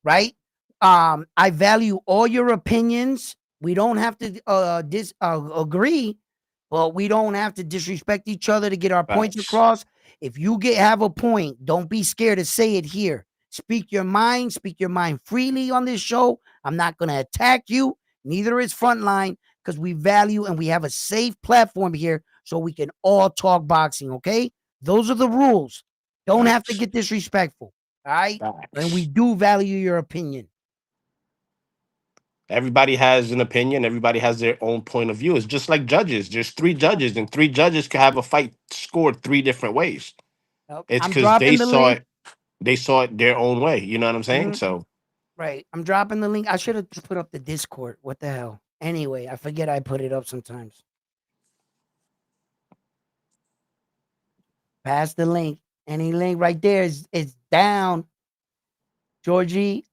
right? I value all your opinions. We don't have to agree, but we don't have to disrespect each other to get our points Facts. across. If you have a point, don't be scared to say it here. Speak your mind, freely on this show. I'm not going to attack you. Neither is Frontline, because we value and we have a safe platform here so we can all talk boxing, okay? Those are the rules. Don't have to Facts. get disrespectful, all right? And we Facts. do value your opinion. Everybody has an opinion. Everybody has their own point of view. It's just like judges. There's three Yeah. judges, and three judges can have a fight scored three different ways. It's I'm because dropping the link. they saw it their own way. You know what I'm saying? Mhm. So Right. I'm dropping the link. I should have just put up the Discord. What the hell? Anyway, I forget I put it up sometimes. Pass the link. Any link right there is down. Georgie,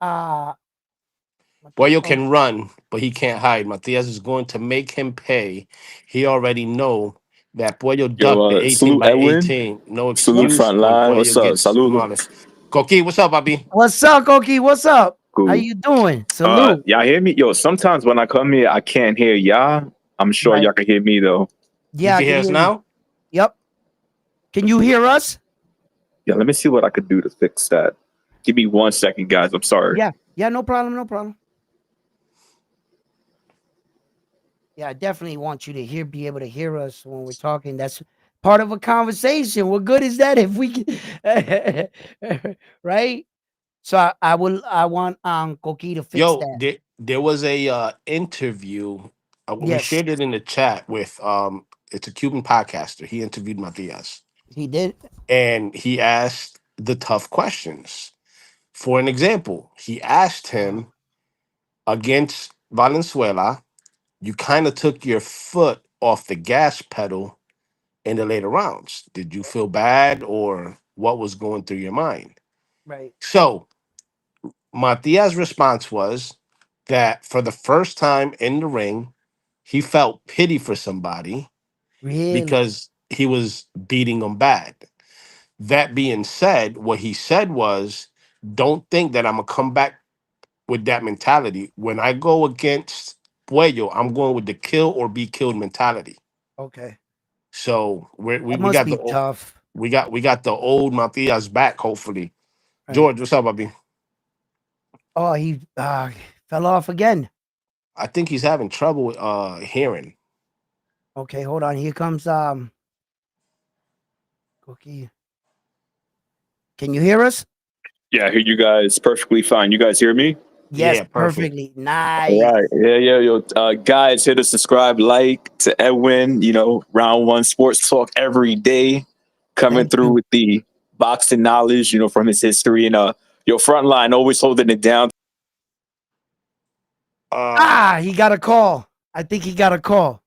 Boyo oh, can run, but he can't hide. Matias is going to make him pay. He already know that Boyo Yo, ducked the 18 salute by Edwin. 18. No Salute excuse when Frontline. Boyo What's up? gets Saludo. demolished. Koki, what's up, Bobby? what's up, Koki? What's up? How Cool. you doing? Salute. Y'all hear me? Yo, sometimes when I come here, I can't hear y'all. I'm sure Right. y'all can hear me though. You Yeah, I can can hear us hear you. now? Yep. Can you hear us? Yeah, let me see what I could do to fix that. Give me 1 second, guys. I'm sorry. Yeah. Yeah, no problem, no problem. Yeah, I definitely want you to be able to hear us when we're talking. That's part of a conversation. What good is that if we can, right? So I want Koki to fix Yo, that. there was a interview. We Yes, shared it in the chat with it's a Cuban podcaster. He interviewed Matias. he did. And he asked the tough questions. For an example, he asked Uh, him against Valenzuela, you kind of took your foot off the gas pedal in the later rounds. Did you feel bad or what was going through your mind? right. So Matias' response was that for the first time in the ring, he felt pity for somebody Really? because he was beating him bad. That being said, what he said was, don't think that I'm gonna come back with that mentality. When I go against Puello, I'm going with the kill or be killed mentality. Okay. So That we must got be tough. we got the old Matias back. Hopefully, Right. George, what's up, Bobby? Oh, he fell off again. I think he's having trouble with hearing. Okay, hold on. Here comes Cookie. Can you hear us? Yeah, I hear you guys perfectly fine. You guys hear me? Yes, Yeah, perfect. perfectly. All Nice. right. Yeah. Yo, guys, hit the subscribe, like to Edwin. You know, Round One Sports Talk every day, coming Thank through you. with the boxing knowledge. You know, from his history and your Frontline always holding it down. He got a call. I think he got a call.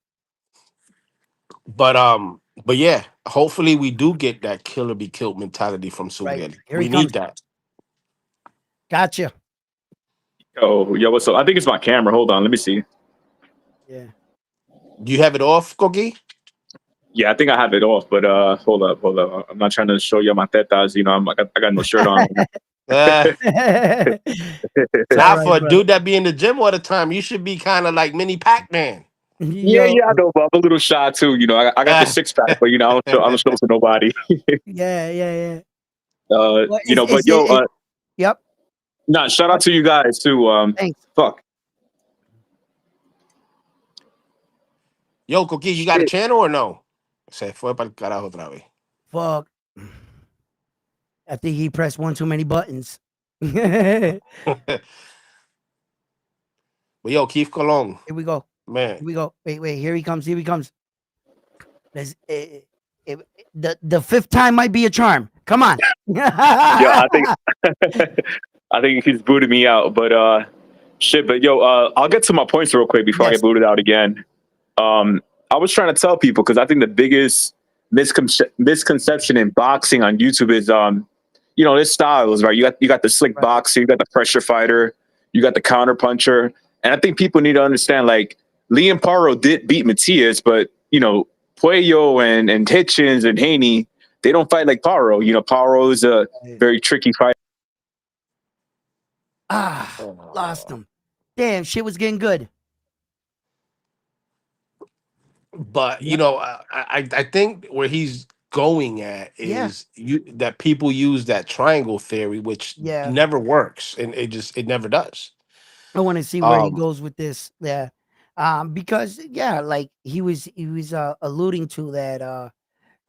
But yeah, hopefully we do get that kill or be killed mentality from Right. Suriel. Here he We need comes. that. Gotcha. Oh, yo, what's up? I think it's my camera. Hold on, let me see. Yeah. Do you have it off, Kogi? Yeah, I think I have it off, but hold up. I'm not trying to show you my tetas. You know, I got no shirt on. Uh, It's all Not for right, a brother. dude that be in the gym all the time. You should be kind of like mini Pac-Man. Yo, I know, but I'm a little shy too. You know, I got the Ah. 6 pack, but you know, I don't show to nobody. yeah. What You know, but is yo, it? Yep. nah, shout out What? to you guys too. Thanks. Fuck, Yo, Kogi, you got a shit. channel or no? Se fue para el carajo otra vez. Fuck. I think he pressed one too many buttons. Here But yo, Keith Colon, we go. man. Here we go. Wait. Here he comes. Here he comes. Let's, the fifth time might be a charm. Come on. Yeah, I think I think he's booted me out, but shit. But yo, I'll get to my points real quick before I get Yes. booted out again. I was trying to tell people because I think the biggest misconception in boxing on YouTube is you know, there's styles, right? You got the slick Right. boxer, you got the pressure fighter, you got the counter puncher, and I think people need to understand like Liam Paro did beat Matias, but you know, Puello and Hitchens and Haney, they don't fight like Paro. You know, Paro is a very tricky fighter. Lost him. Damn, shit was getting good. But Yep. I think where he's going at Yeah. is that people use that triangle theory, which Yeah. never works, and it never does. I want to see where he Um, goes with this. Yeah. Because yeah, like he was alluding to that.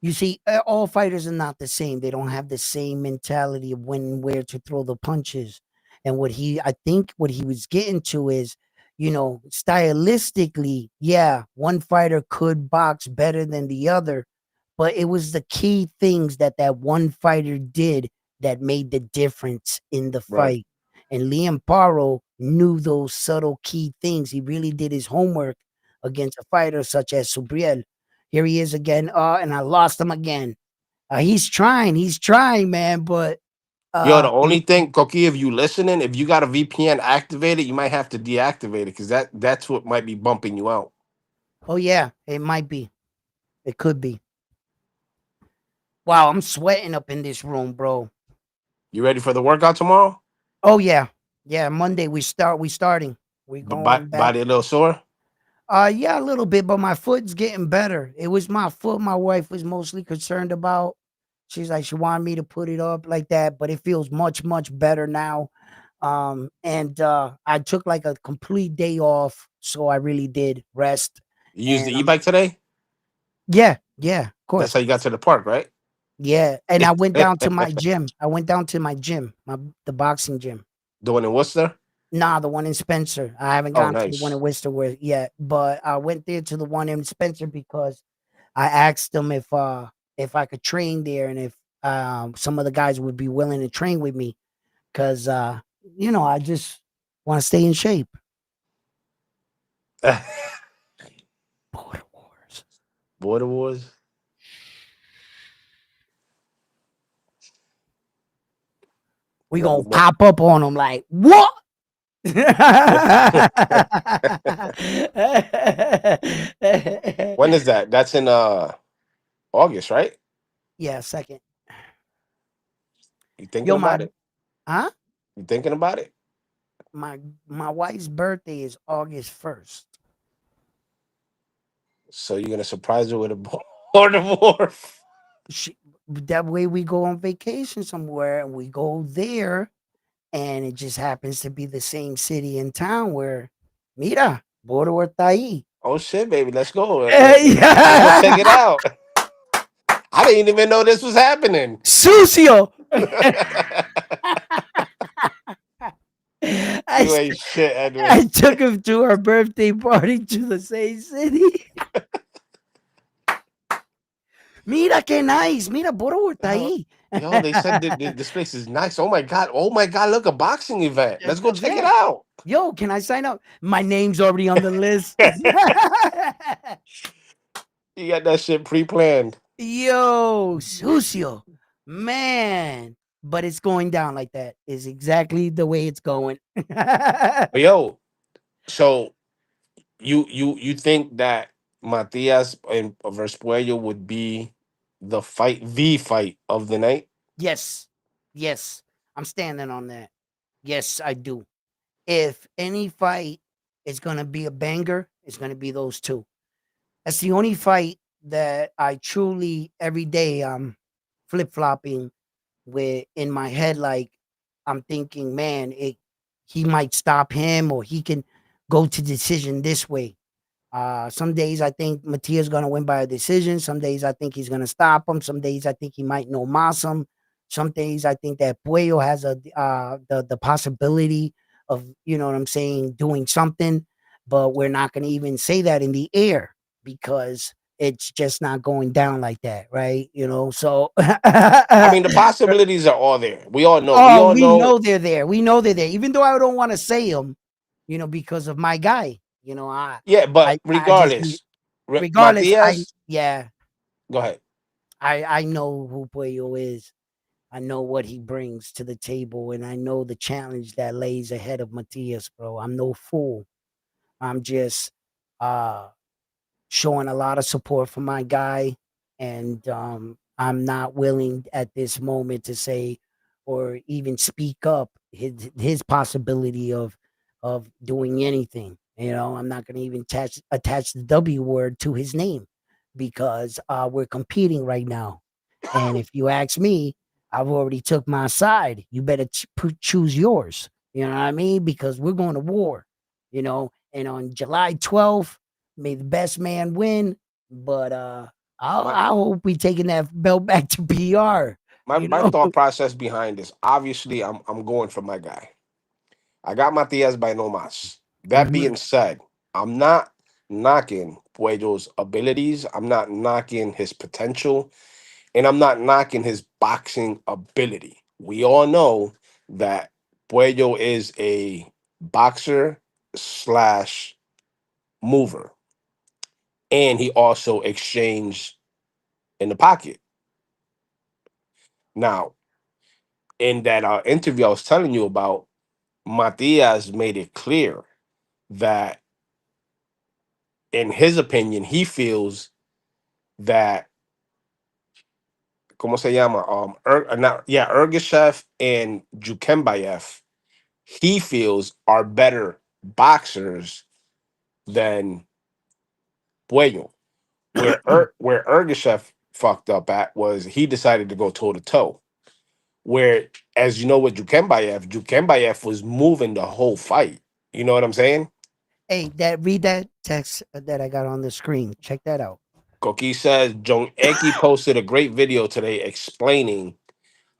You see, all fighters are not the same. They don't have the same mentality of when and where to throw the punches. And I think what he was getting to is, stylistically, yeah, one fighter could box better than the other, but it was the key things that one fighter did that made the difference in the right. fight. And Liam Paro knew those subtle key things. He really did his homework against a fighter such as Subriel. Here he is again. And I lost him again. He's trying, man. But Yo, the uh, only thing, Koki, if you listening, if you got a VPN activated, you might have to deactivate it because that's what might be bumping you out. oh yeah, it might be. It could be. Wow, I'm sweating up in this room, bro. You ready for the workout tomorrow? Oh yeah, yeah. Monday we start. We starting. We But going back. body a little sore. Yeah, a little bit, but my foot's getting better. It was my foot my wife was mostly concerned about. She's like, she wanted me to put it up like that, but it feels much, much better now. And I took like a complete day off, so I really did rest. You used And the e-bike today. yeah, yeah, of That's course. how you got to the park, right? Yeah. And I went down to The my gym. I went down to my gym, the boxing gym. one in Worcester. Nah, the one in Spencer. I haven't Oh, gone to the one in nice. Worcester yet, but I went there to the one in Spencer because I asked them if I could train there and if some of the guys would be willing to train with me because I just want to stay in shape. Border Wars. Border Wars. We Yo, gonna pop up on them like what? when is that? That's in August, right? Yeah, second. You thinking Yo, my about it? huh? You thinking about it? My my wife's birthday is August 1st. So you're gonna surprise her with a border war? That way we go on vacation somewhere and we go there and it just happens to be the same city and town where mira, Border está ahí. Oh shit, baby, let's go. Let's go check it Yeah. out. I didn't even know this was happening. Sucio. I, You ain't shit, I Edwin. took him to our birthday party to the same city. Mira qué nice. Mira, Border está Hell, ahí. yo, they said this place is nice. Oh my god. Oh my god. Look, a boxing event. Let's go check it Yeah. out. Yo, can I sign up? My name's already on the list. You got that shit pre-planned. Yo, Sucio. Man. But it's going down like that. Is exactly the way it's going. But yo, so you think that Matias and versus Puello would be the fight of the night? Yes. Yes. I'm standing on that. Yes, I do. If any fight is going to be a banger, it's going to be those two. That's the only fight that I truly every day I'm flip flopping with in my head. Like I'm thinking, man, he might stop him or he can go to decision this way. Some days I think Matia's gonna win by a decision. Some days I think he's gonna stop him. Some days I think he might no mas him. Some days I think that Puello has the possibility of what I'm saying doing something, but we're not gonna even say that in the air because it's just not going down like that, right? So I mean, the possibilities are all there. We all know. We oh, all we know. know they're there. We know they're there, even though I don't want to say them, because of my guy. Yeah, but I just regardless, regardless, Matias, yeah, go ahead. I know who Puello is. I know what he brings to the table, and I know the challenge that lays ahead of Matias, bro. I'm no fool. I'm just uh showing a lot of support for my guy, and I'm not willing at this moment to say or even speak up his possibility of doing anything. I'm not going to even attach the W word to his name because we're competing right now. And if you ask me, I've already took my side. You better choose yours. You know what I mean? Because we're going to war. And on July 12th, may the best man win. But My I hope we taking that belt back to PR. You my know? thought process behind this. Obviously, I'm going for my guy. I got Matias by no mas. That Mhm. being said, I'm not knocking Puello's abilities. I'm not knocking his potential, and I'm not knocking his boxing ability. We all know that Puello is a boxer slash mover, and he also exchanged in the pocket. Now, in that interview I was telling you about, Matias made it clear that, in his opinion, he feels that, ¿cómo se llama? Ergashev and Jukembayev, he feels are better boxers than Puello. Where Ergashev fucked up at was he decided to go toe to toe. Where, as you know, with Jukembayev was moving the whole fight. You know what I'm saying? Hey, read that text that I got on the screen. Check that out. Koki says John Eki posted a great video today explaining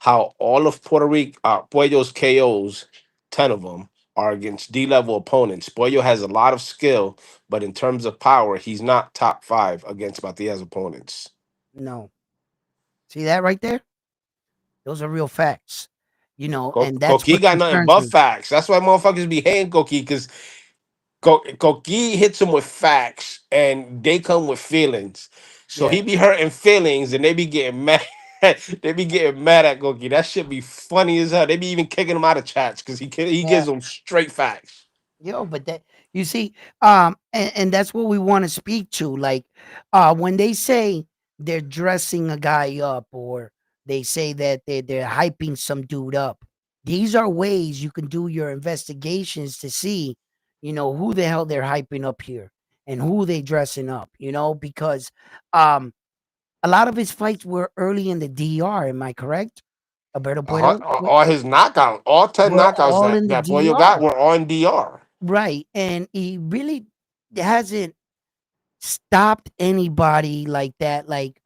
how all of Puerto Rico, Puello's KOs, 10 of them, are against D level opponents. Puello has a lot of skill, but in terms of power, he's not top five against Matias opponents. No. See that right there? Those are real facts. And that's Koki what got nothing concerns but me. facts. That's why motherfuckers be hating Koki, because Koki hits him with facts and they come with feelings. So Yeah. he be hurting feelings and they be getting mad. They be getting mad at Koki. That shit be funny as hell. They be even kicking him out of chats because he Yeah. gives them straight facts. But that you see, and that's what we want to speak to. Like, when they say they're dressing a guy up, or they say that they're hyping some dude up, these are ways you can do your investigations to see, who the hell they're hyping up here and who they dressing up. Because a lot of his fights were early in the DR. Am I correct? Alberto All, Puerto all his knockouts, all 10 were knockouts all that, in the that Pollo got DR. were on DR. Right. And he really hasn't stopped anybody like that. Like,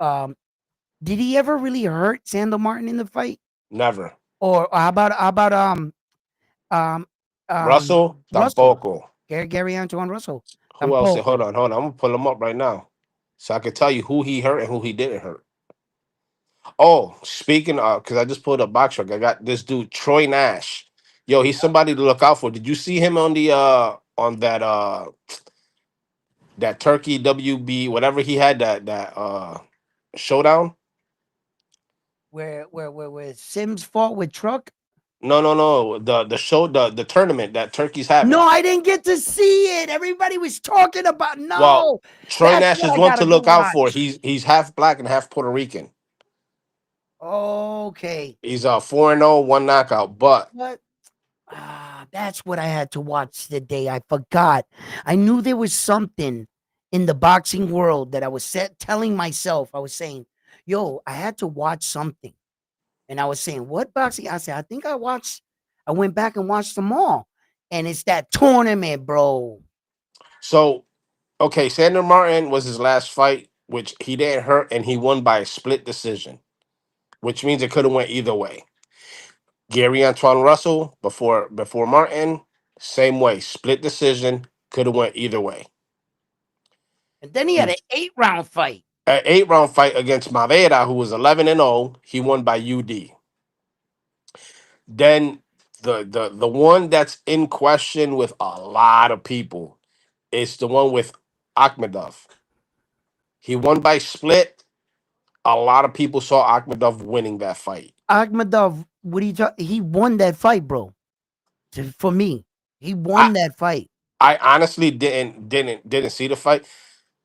did he ever really hurt Sandor Martin in the fight? Never. Or how about um um Russell, Russell? tampoco. Gary Antoine Russell. Who else? Hold Tampoco. on, hold on. I'm gonna pull him up right now, so I can tell you who he hurt and who he didn't hurt. Oh, speaking of, because I just pulled up box truck. I got this dude Troy Nash. Yo, he's somebody to look out for. Did you see him on the on that Turkey WB whatever he had that showdown? Where Sims fought with Truck? No. The tournament that Turkey's No, having. I didn't get to see it. Everybody was talking about Well, no. Troy That's Nash what is I one to gotta go look out for. watch. He's half black and half Puerto Rican. Okay. He's 4-0, one knockout. But What? That's what I had to watch today. I forgot. I knew there was something in the boxing world that I was telling myself. I was saying, yo, I had to watch something. And I was saying, what boxing? I said, I think I went back and watched them all. And it's that tournament, bro. so okay, Sandor Martin was his last fight, which he didn't hurt, and he won by a split decision, which means it could have went either way. Gary Antoine Russell before Martin, same way, split decision, could have went either way. And then he had an 8-round fight. An 8 round fight against Mavera, who was 11-0, he won by UD. Then the one that's in question with a lot of people is the one with Akhmedov. He won by split. A lot of people saw Akhmedov winning that fight. Akhmedov, what are you talking? He won that fight, bro. For me, he I won that fight. I honestly didn't see the fight.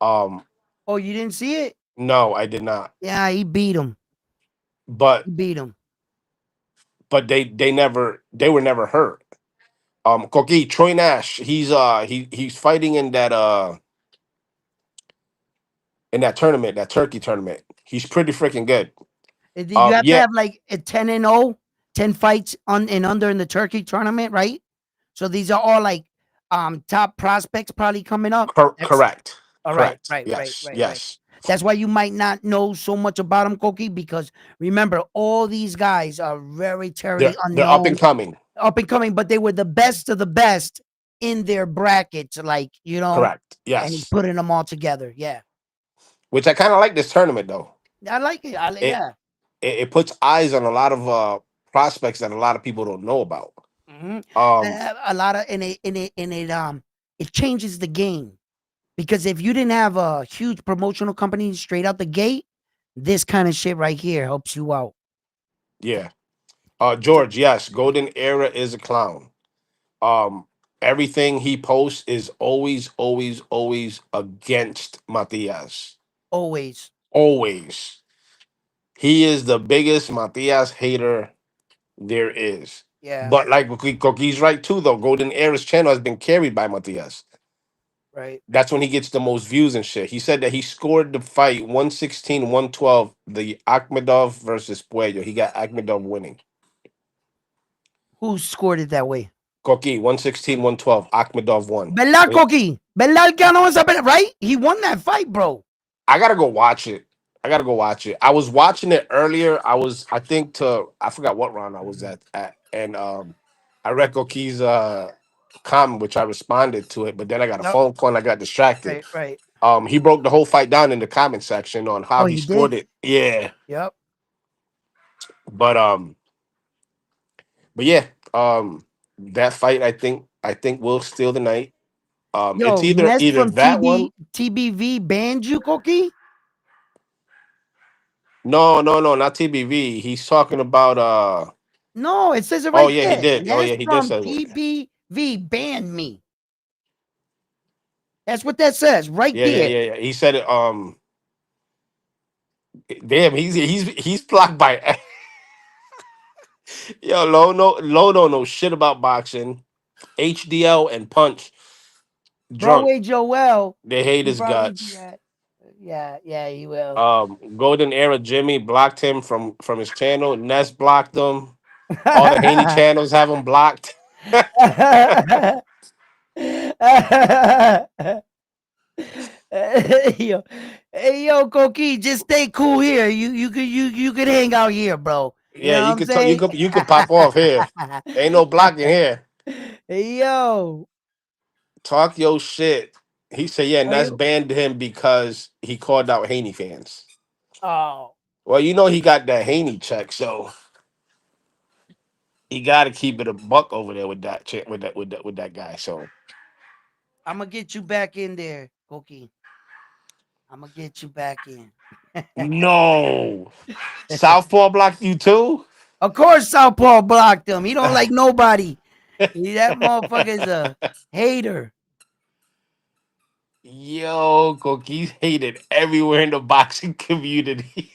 Um, Oh, you didn't see it? no, I did not. Yeah, he beat him. But He beat him. they were never hurt. Koki Troy Nash. He's fighting in that tournament, that Turkey tournament. He's pretty freaking good. You have to Yeah, have like a 10-0, 10 fights on and under in the Turkey tournament, right? So these are all like top prospects probably coming up. That's correct, all right, correct. right, right, Yes, right, right. yes. That's why you might not know so much about them, Koki, because remember, all these guys are very terribly They're up and unknown, coming. up and coming, but they were the best of the best in their brackets, like, Correct. and he's Yes. putting them all together. Yeah. Which I kind of like this tournament though. I like it. It, Yeah. it puts eyes on a lot of prospects that a lot of people don't know about. Hmm. Um, A lot of, it changes the game. Because if you didn't have a huge promotional company straight out the gate, this kind of shit right here helps you out. yeah. George, yes, Golden Era is a clown. Um, Everything he posts is always, always, always against Matias. Always. Always. He is the biggest Matias hater there is. Yeah. But like Cookie's right too, though. Golden Era's channel has been carried by Matias. Right. That's when he gets the most views and shit. He said that he scored the fight 116, 112, the Akhmedov versus Puello. He got Akhmedov winning. Who scored it that way? Koki, 116, 112. Akhmedov won. Bella Koki. Bella ganó esa right? He won that fight, bro. I gotta go watch it. I gotta go watch it. I was watching it earlier. I think I forgot what round I was at and I read Koki's comment, which I responded to it, but then I got a Yep. phone call and I got distracted. Right, right. He broke the whole fight down in the comment section on how Oh, he he scored did? it. Yeah. Yep. But yeah, that fight I think will steal the night. It's Yo, Ness either from that one. TBV banned you, Koki? No, no, no, not TBV. He's talking about No, it says it oh right yeah, he there. did. Oh Ness yeah, he did from say TBV banned me. That's what that says right yeah, yeah, there. yeah, yeah. He said it damn, he's blocked by yo, Lo don't know shit about boxing. HDL and Punch drunk. Broadway Joel, They hate he his probably do guts. that. Yeah, yeah, he will. Golden Era Jimmy blocked him from his channel. Ness blocked him. All the Haney channels have him blocked. yo, hey, yo, Koki, just stay cool here. You could hang out here, bro. You Yeah, know what you I'm could talk, you saying? could you could pop off here. Ain't no blocking here. Hey, yo, Talk your shit. He said, yeah, are Ness you? banned him because he called out Haney fans. Oh, Well, he got that Haney check, so he got to keep it a buck over there with that chick, with that guy. So I'm gonna get you back in there, Koki. I'm gonna get you back in. no, Southpaw blocked you too. Of course, Southpaw blocked him. He don't like nobody. That motherfucker's a hater. Yo, Cookie's hated everywhere in the boxing community.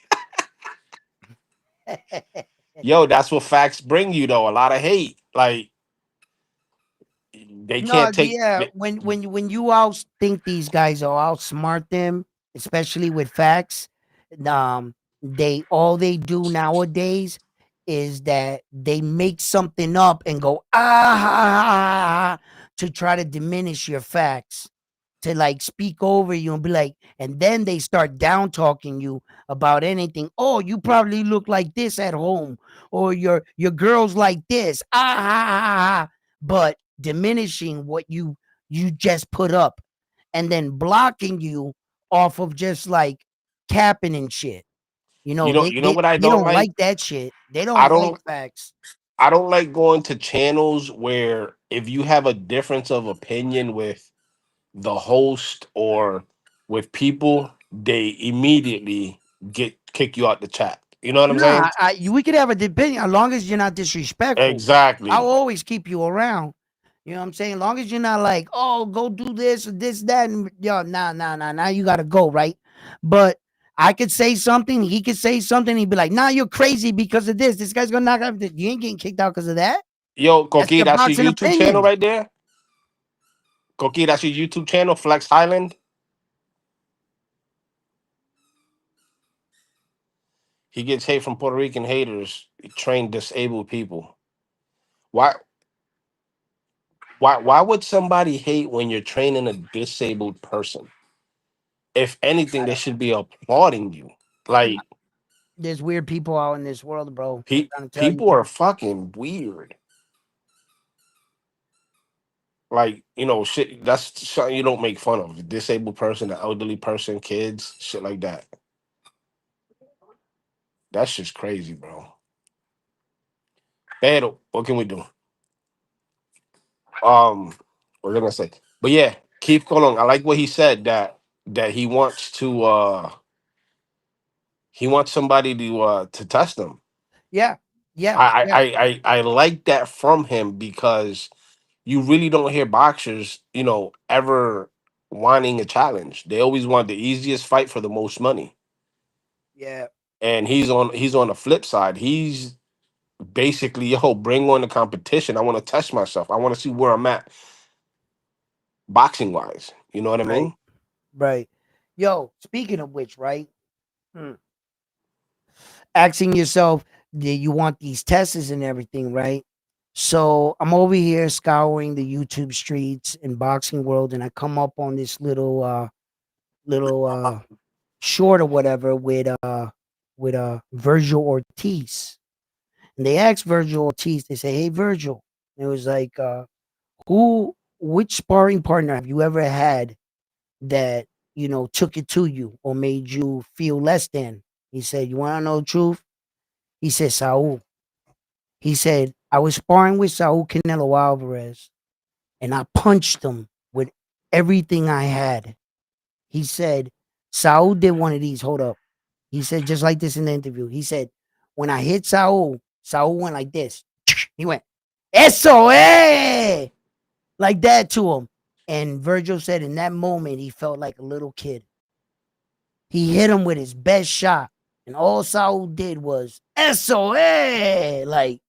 Yo, that's what facts bring you though. A lot of hate. Like they No, can't take. yeah. When you out think these guys are outsmart them, especially with facts, they all they do nowadays is that they make something up and go to try to diminish your facts, to like speak over you and be like, and then they start down talking you about anything. Oh, you probably look like this at home, or your girl's like this. But diminishing what you just put up, and then blocking you off of just like capping and shit. They You know they what I they don't don't like. like that shit. They I don't like don't. facts. I don't like going to channels where if you have a difference of opinion with the host or with people, they immediately kick you out the chat. You know what I'm Nah, saying? we could have a debate as long as you're not disrespectful. I'll Exactly. always keep you around. You know what I'm saying? As long as you're not like, oh, go do this or this, that, and yo, nah. Now you gotta go, right? But I could say something, he could say something, he'd be like, nah, you're crazy because of this. This guy's gonna knock out. You ain't getting kicked out because of that. Yo, That's Koki, their that's your boxing YouTube channel opinion. right there. Koki, that's your YouTube channel, Flex Highland. He gets hate from Puerto Rican haters. He trained disabled people. Why? Why would somebody hate when you're training a disabled person? If anything, they should be applauding you. Like There's weird people out in this world, bro. I'm trying to tell you. people are fucking weird. Like, shit. That's something you don't make fun of. A disabled person, an elderly person, kids, shit like that. That's just crazy, bro. Pero, what can we do? What was I gonna say? But yeah, Keith Colon. I like what he said that he wants somebody to test him. Yeah, yeah, I I yeah, I I I like that from him because you really don't hear boxers, ever wanting a challenge. They always want the easiest fight for the most money. yeah. And he's on the flip side. He's basically, yo, bring on the competition. I want to test myself. I want to see where I'm at boxing wise. You know what I Right, mean? right. Yo, speaking of which, right? Hmm. Asking yourself, do you want these tests and everything, right? So I'm over here scouring the YouTube streets and boxing world, and I come up on this little short or whatever with Virgil Ortiz. And they asked Virgil Ortiz, they say, "Hey Virgil," and it was like, which sparring partner have you ever had that took it to you or made you feel less than? He said, "You want to know the truth?" He said, "Saul." He said, "I was sparring with Saul Canelo Alvarez, and I punched him with everything I had." He said, "Saul did one of these. Hold up." He said, just like this in the interview. He said, "When I hit Saul, Saul went like this. He went, Eso, eh!" Like that to him. And Virgil said in that moment, he felt like a little kid. He hit him with his best shot. And all Saul did was, Eso, eh! Like,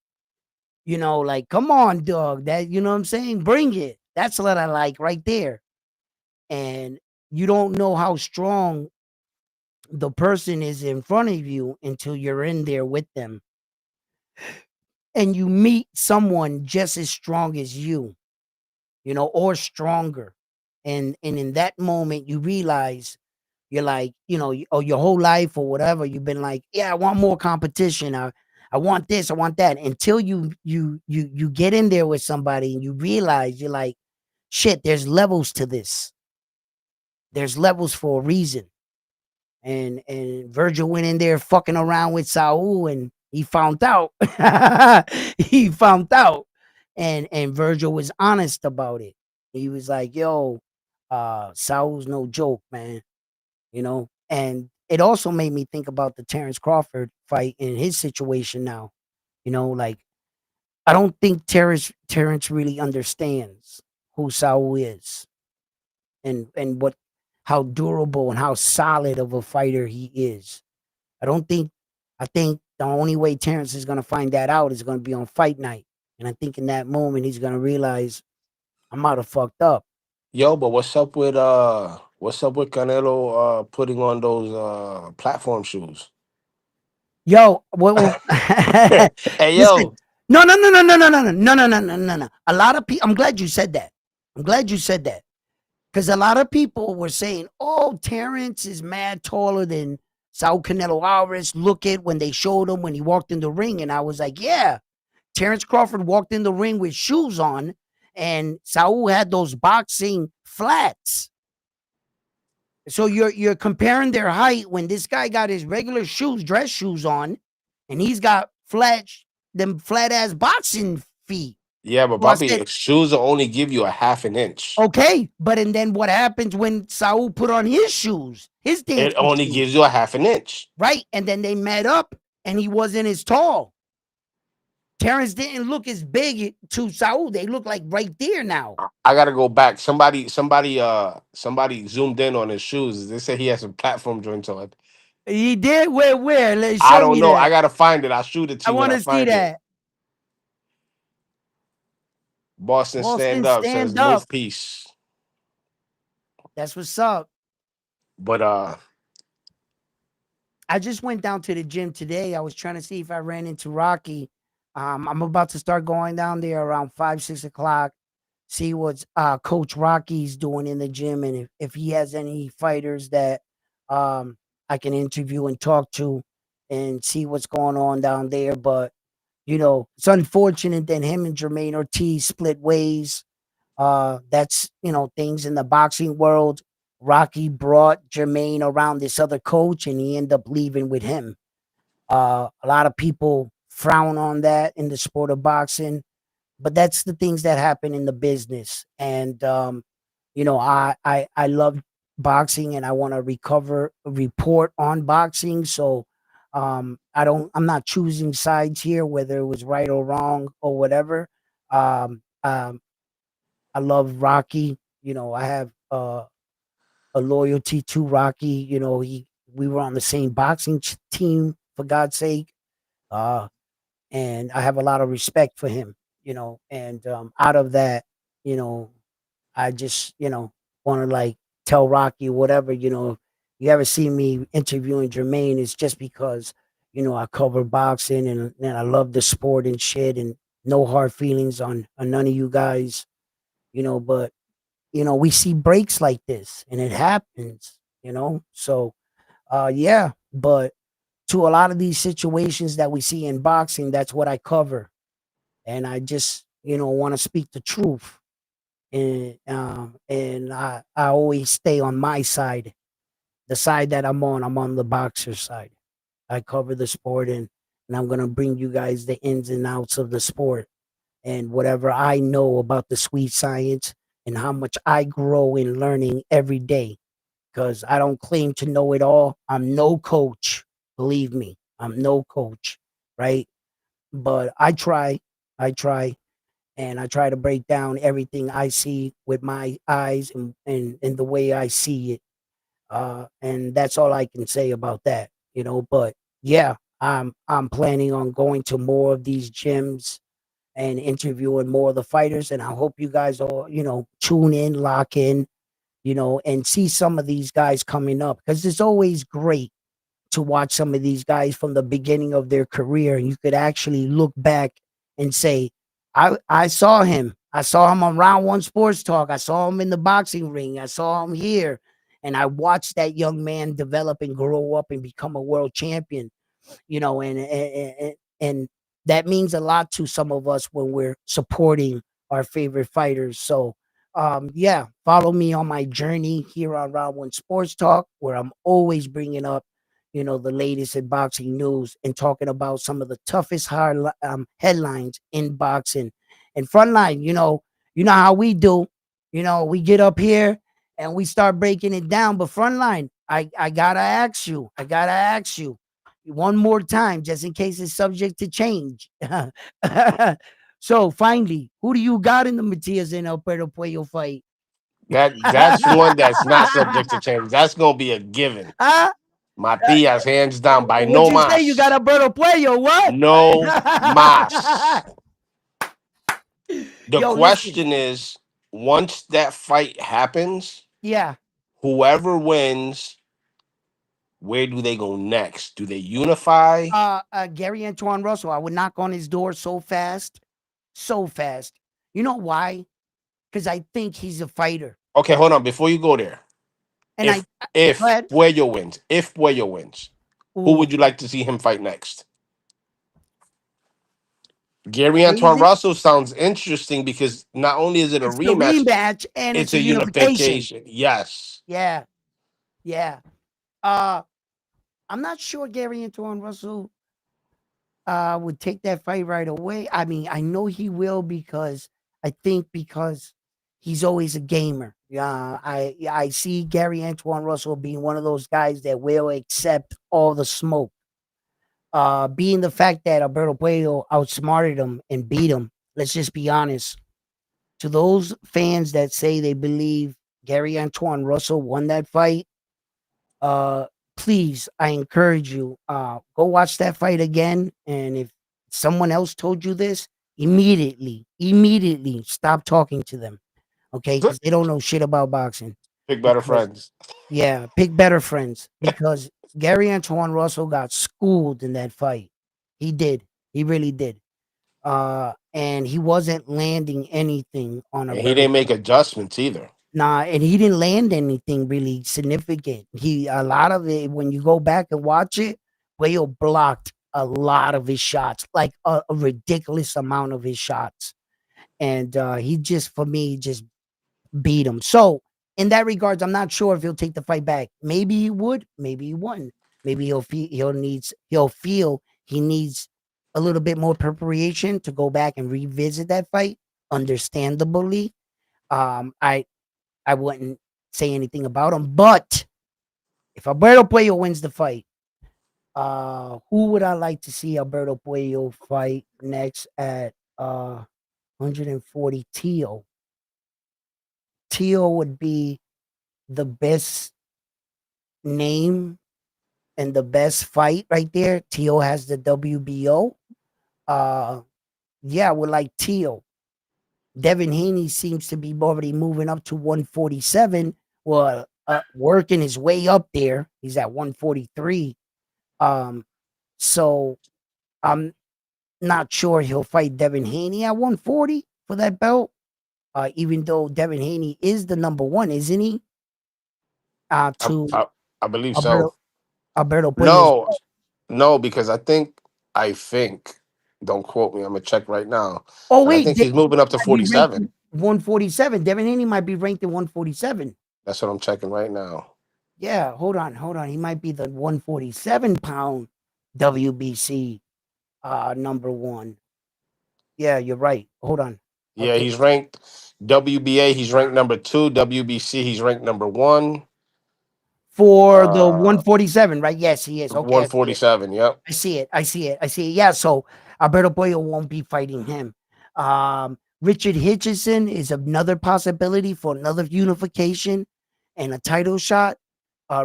come on, dog. That, you know what I'm saying? Bring it. That's what I like right there. And you don't know how strong the person is in front of you until you're in there with them and you meet someone just as strong as you, or stronger. And in that moment you realize you're like, or your whole life or whatever, you've been like, yeah, I want more competition. I want this, I want that. Until you get in there with somebody and you realize you're like, shit, there's levels to this. There's levels for a reason. And Virgil went in there fucking around with Saul and he found out. He found out. And Virgil was honest about it. He was like, yo, Saul's no joke, man. And it also made me think about the Terrence Crawford fight in his situation now. Like, I don't think Terrence really understands who Saul is and what how durable and how solid of a fighter he is. I think the only way Terrence is gonna find that out is gonna be on fight night. And I think in that moment he's gonna realize I might have fucked up. Yo, but what's up with Canelo putting on those platform shoes? Yo, what Hey listen. yo, No, no, no, no, no, no, no, no, no, no, no, no, no, no. A lot of people, I'm glad you said that. I'm glad you said that. Because a lot of people were saying, oh, Terrence is mad taller than Saul Canelo Alvarez. Look at when they showed him when he walked in the ring. And I was like, yeah, Terrence Crawford walked in the ring with shoes on, and Saul had those boxing flats. So you're comparing their height when this guy got his regular shoes, dress shoes on, and he's got them flat ass boxing feet. yeah, but So I Bobby, said, shoes will only give you a half an inch. okay, but and then what happens when Saul put on his shoes, his It dancing only shoes, gives you a half an inch. right? And then they met up, and he wasn't as tall. Terrence didn't look as big to Saul. They look like right there now. I gotta go back. Somebody zoomed in on his shoes. They said he has some platform joints on. He did. Where? Let I show don't me know. that. I gotta find it. I'll shoot it to I you when want I to see find it. that. Boston stand Boston, up says stand up. mouthpiece. That's what's up. But I just went down to the gym today. I was trying to see if I ran into Rocky. I'm about to start going down there around 5, 6 o'clock. See what Coach Rocky's doing in the gym, and if he has any fighters that um, I can interview and talk to, and see what's going on down there. But it's unfortunate that him and Jermaine Ortiz split ways. That's things in the boxing world. Rocky brought Jermaine around this other coach, and he ended up leaving with him. A lot of people frown on that in the sport of boxing, but that's the things that happen in the business. And I love boxing, and I want to report on boxing. So I'm not choosing sides here, whether it was right or wrong or whatever. Um, um, I love Rocky. I have a loyalty to Rocky. We were on the same boxing team, for God's sake. Uh, and I have a lot of respect for him. And out of that, you know, I just want to like tell Rocky whatever. You ever see me interviewing Jermaine? It's just because I cover boxing, and I love the sport and shit, and no hard feelings on none of you guys. But we see breaks like this, and it happens. So yeah, but to a lot of these situations that we see in boxing, that's what I cover, and I just want to speak the truth, and I always stay on my side, the side that I'm on. I'm on the boxer side. I cover the sport, and I'm gonna bring you guys the ins and outs of the sport, and whatever I know about the sweet science, and how much I grow in learning every day. Because I don't claim to know it all. I'm no coach. Believe me, I'm no coach, right? But I try, and I try to break down everything I see with my eyes, and the way I see it. And that's all I can say about that. But yeah, I'm planning on going to more of these gyms and interviewing more of the fighters. And I hope you guys all, tune in, lock in, and see some of these guys coming up, because it's always great to watch some of these guys from the beginning of their career, and you could actually look back and say, I saw him. I saw him on Round One Sports Talk. I saw him in the boxing ring. I saw him here. And I watched that young man develop and grow up and become a world champion. And that means a lot to some of us when we're supporting our favorite fighters. So yeah, follow me on my journey here on Round One Sports Talk, where I'm always bringing up the latest in boxing news, and talking about some of the toughest headlines in boxing. And Frontline, you know how we do. We get up here and we start breaking it down. But Frontline, I gotta ask you. I gotta ask you one more time, just in case it's subject to change. So finally, who do you got in the Matias and Alberto Puello fight? that's one that's not subject to change. That's gonna be a given. Huh? Matias, hands down, by What'd no you say? You got mas. Alberto Puello? What? No mas. The Yo, listen. question is, once that fight happens, Yeah. whoever wins, where do they go next? Do they unify? Gary Antoine Russell, I would knock on his door so fast, so fast. You know why? Because I think he's a fighter, Okay, hold on. Before you go there, and if go ahead. If Puello wins, who Ooh, would you like to see him fight next? Gary Antoine crazy. Russell sounds interesting because not only is it a It's the rematch, rematch, and it's it's a a unification. unification. Yes. Yeah, yeah. Uh, I'm not sure Gary Antoine Russell would take that fight right away. I mean, I know he will, because I think because he's always a gamer. Yeah, I see Gary Antoine Russell being one of those guys that will accept all the smoke. Being the fact that Alberto Puello outsmarted him and beat him. Let's just be honest. To those fans that say they believe Gary Antoine Russell won that fight, uh, please, I encourage you, go watch that fight again. And if someone else told you this, Immediately stop talking to them, okay? Because they don't know shit about boxing. Pick better Because friends. yeah, pick better friends because Gary Antoine Russell got schooled in that fight. He did. He really did. And he wasn't landing anything on And he Alberto. didn't make adjustments either. Nah, and he didn't land anything really significant. He a lot of it when you go back and watch it, Whale blocked a lot of his shots, like a ridiculous amount of his shots. And he just for me just beat him. So in that regards, I'm not sure if he'll take the fight back. Maybe he would, maybe he wouldn't. Maybe he'll feel he needs a little bit more preparation to go back and revisit that fight. Understandably, um, I I wouldn't say anything about him. But if Alberto Puello wins the fight, who would I like to see Alberto Puello fight next at 140? Teal. Teal would be the best name and the best fight right there. Teal has the WBO. Uh, yeah, I would like Teal. Devin Haney seems to be already moving up to 147. Well, working his way up there. He's at 143. Um, so I'm not sure he'll fight Devin Haney at 140 for that belt. Even though Devin Haney is the number one, isn't he? I, To I, I believe so. Alberto Alberto Puello's No, no, because I think, don't quote me. I'm gonna check right now, Oh but I wait, think he's moving up to might be ranked 47. 147. Devin Haney might be ranked at 147. That's what I'm checking right now. Yeah, hold on. He might be the 147-pound WBC number one. Yeah, you're right. Hold on. Yeah, Okay. he's ranked WBA. He's ranked number two. WBC. He's ranked number one. For the Uh, 147, right? Yes, he is. Okay, I see it. 147. Yep. I see it. I see it. I see it. Yeah, so Alberto Boyo won't be fighting him. Richard Hitchison is another possibility for another unification and a title shot.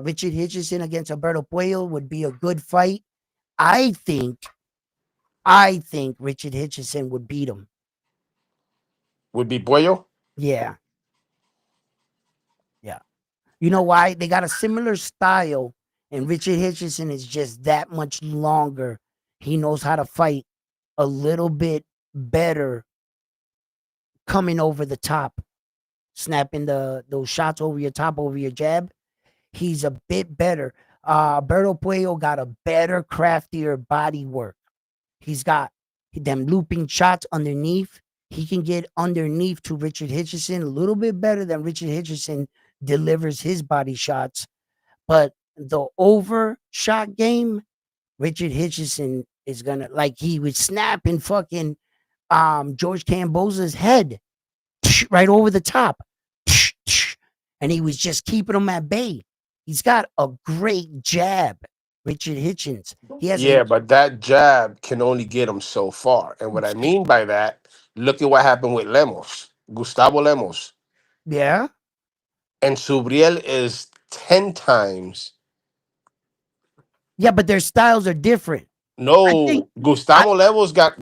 Richard Hitchison against Alberto Puello would be a good fight. I think, I think Richard Hitchison would beat him. Would be Boyo. Yeah, yeah. You know why? They got a similar style, and Richard Hitchison is just that much longer. He knows how to fight a little bit better coming over the top, snapping those shots over your top, over your jab. He's a bit better. Alberto Puello got a better, craftier body work. He's got them looping shots underneath. He can get underneath to Richard Hitchison a little bit better than Richard Hitchison delivers his body shots. But the over shot game, Richard Hitchison is gonna like he would snap in fucking George Camboza's head right over the top. And he was just keeping him at bay. He's got a great jab, Richard Hitchens. He has a Yeah, but that jab can only get him so far. And what I mean by that, look at what happened with Lemos, Gustavo Lemos, yeah. and Subriel is 10 times. Yeah, but their styles are different. I think No, I Gustavo Lemos got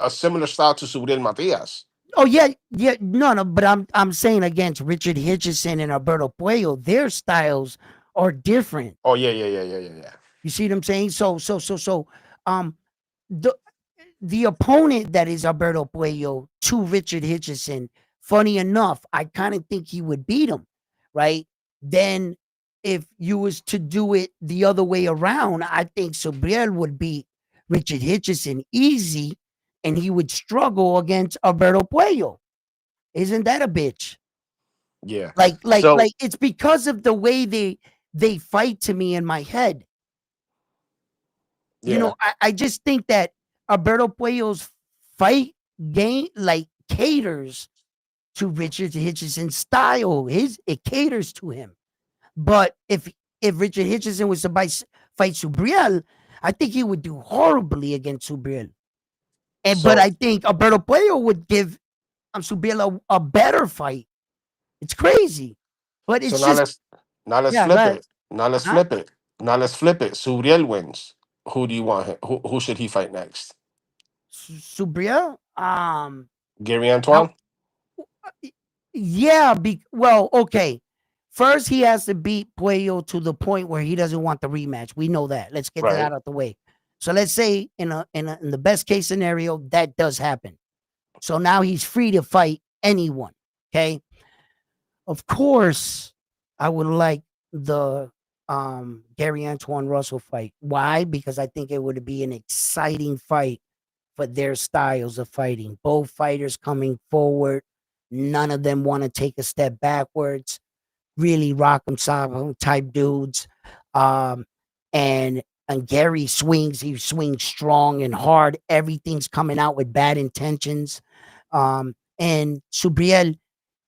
a similar style to Subriel Matias. oh yeah, yeah, no, but I'm saying against Richard Hitchison and Alberto Puello, their styles are different. Oh yeah, yeah, yeah, yeah, yeah, yeah. You see what I'm saying? So um the the opponent that is Alberto Puello to Richard Hitchison, funny enough, I kind of think he would beat him, right? Then if you was to do it the other way around, I think Sobriel would beat Richard Hitchison easy and he would struggle against Alberto Puello. Isn't that a bitch? Yeah. Like So it's because of the way they fight to me in my head. You yeah, know, I just think that Alberto Puello's fight game like caters to Richard Hitchison's style. It caters to him. But if Richard Hitchison was to fight Subriel, I think he would do horribly against Subriel. And but so I think Alberto Puello would give Subriel a better fight. It's crazy. But so it's just now let's yeah, flip but it. Now let's huh? flip it. Now let's flip it. Suriel wins. Who do you want? Who should he fight next? Subriel, Um, Gary I, Antoine? yeah, well, okay. First, he has to beat Puello to the point where he doesn't want the rematch. We know that. Let's get that Right. out of the way. So let's say in the best case scenario that does happen. So now he's free to fight anyone. Okay. Of course, I would like the Gary Antoine Russell fight. Why? Because I think it would be an exciting fight for their styles of fighting. Both fighters coming forward. None of them want to take a step backwards. Really rock 'em sock 'em type dudes. Um, and Gary swings. He swings strong and hard. Everything's coming out with bad intentions. And Subriel,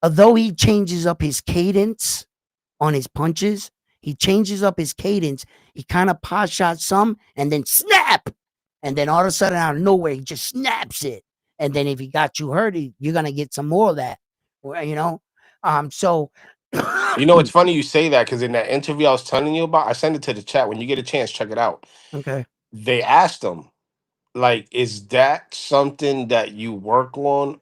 although he changes up his cadence on his punches, he changes up his cadence. He kind of pot shots some and then snap. And then all of a sudden, out of nowhere, he just snaps it. And then if he got you hurt, you're gonna get some more of that. You know? So You know, it's funny you say that because in that interview I was telling you about, I sent it to the chat. When you get a chance, check it out. okay. They asked him, like, is that something that you work on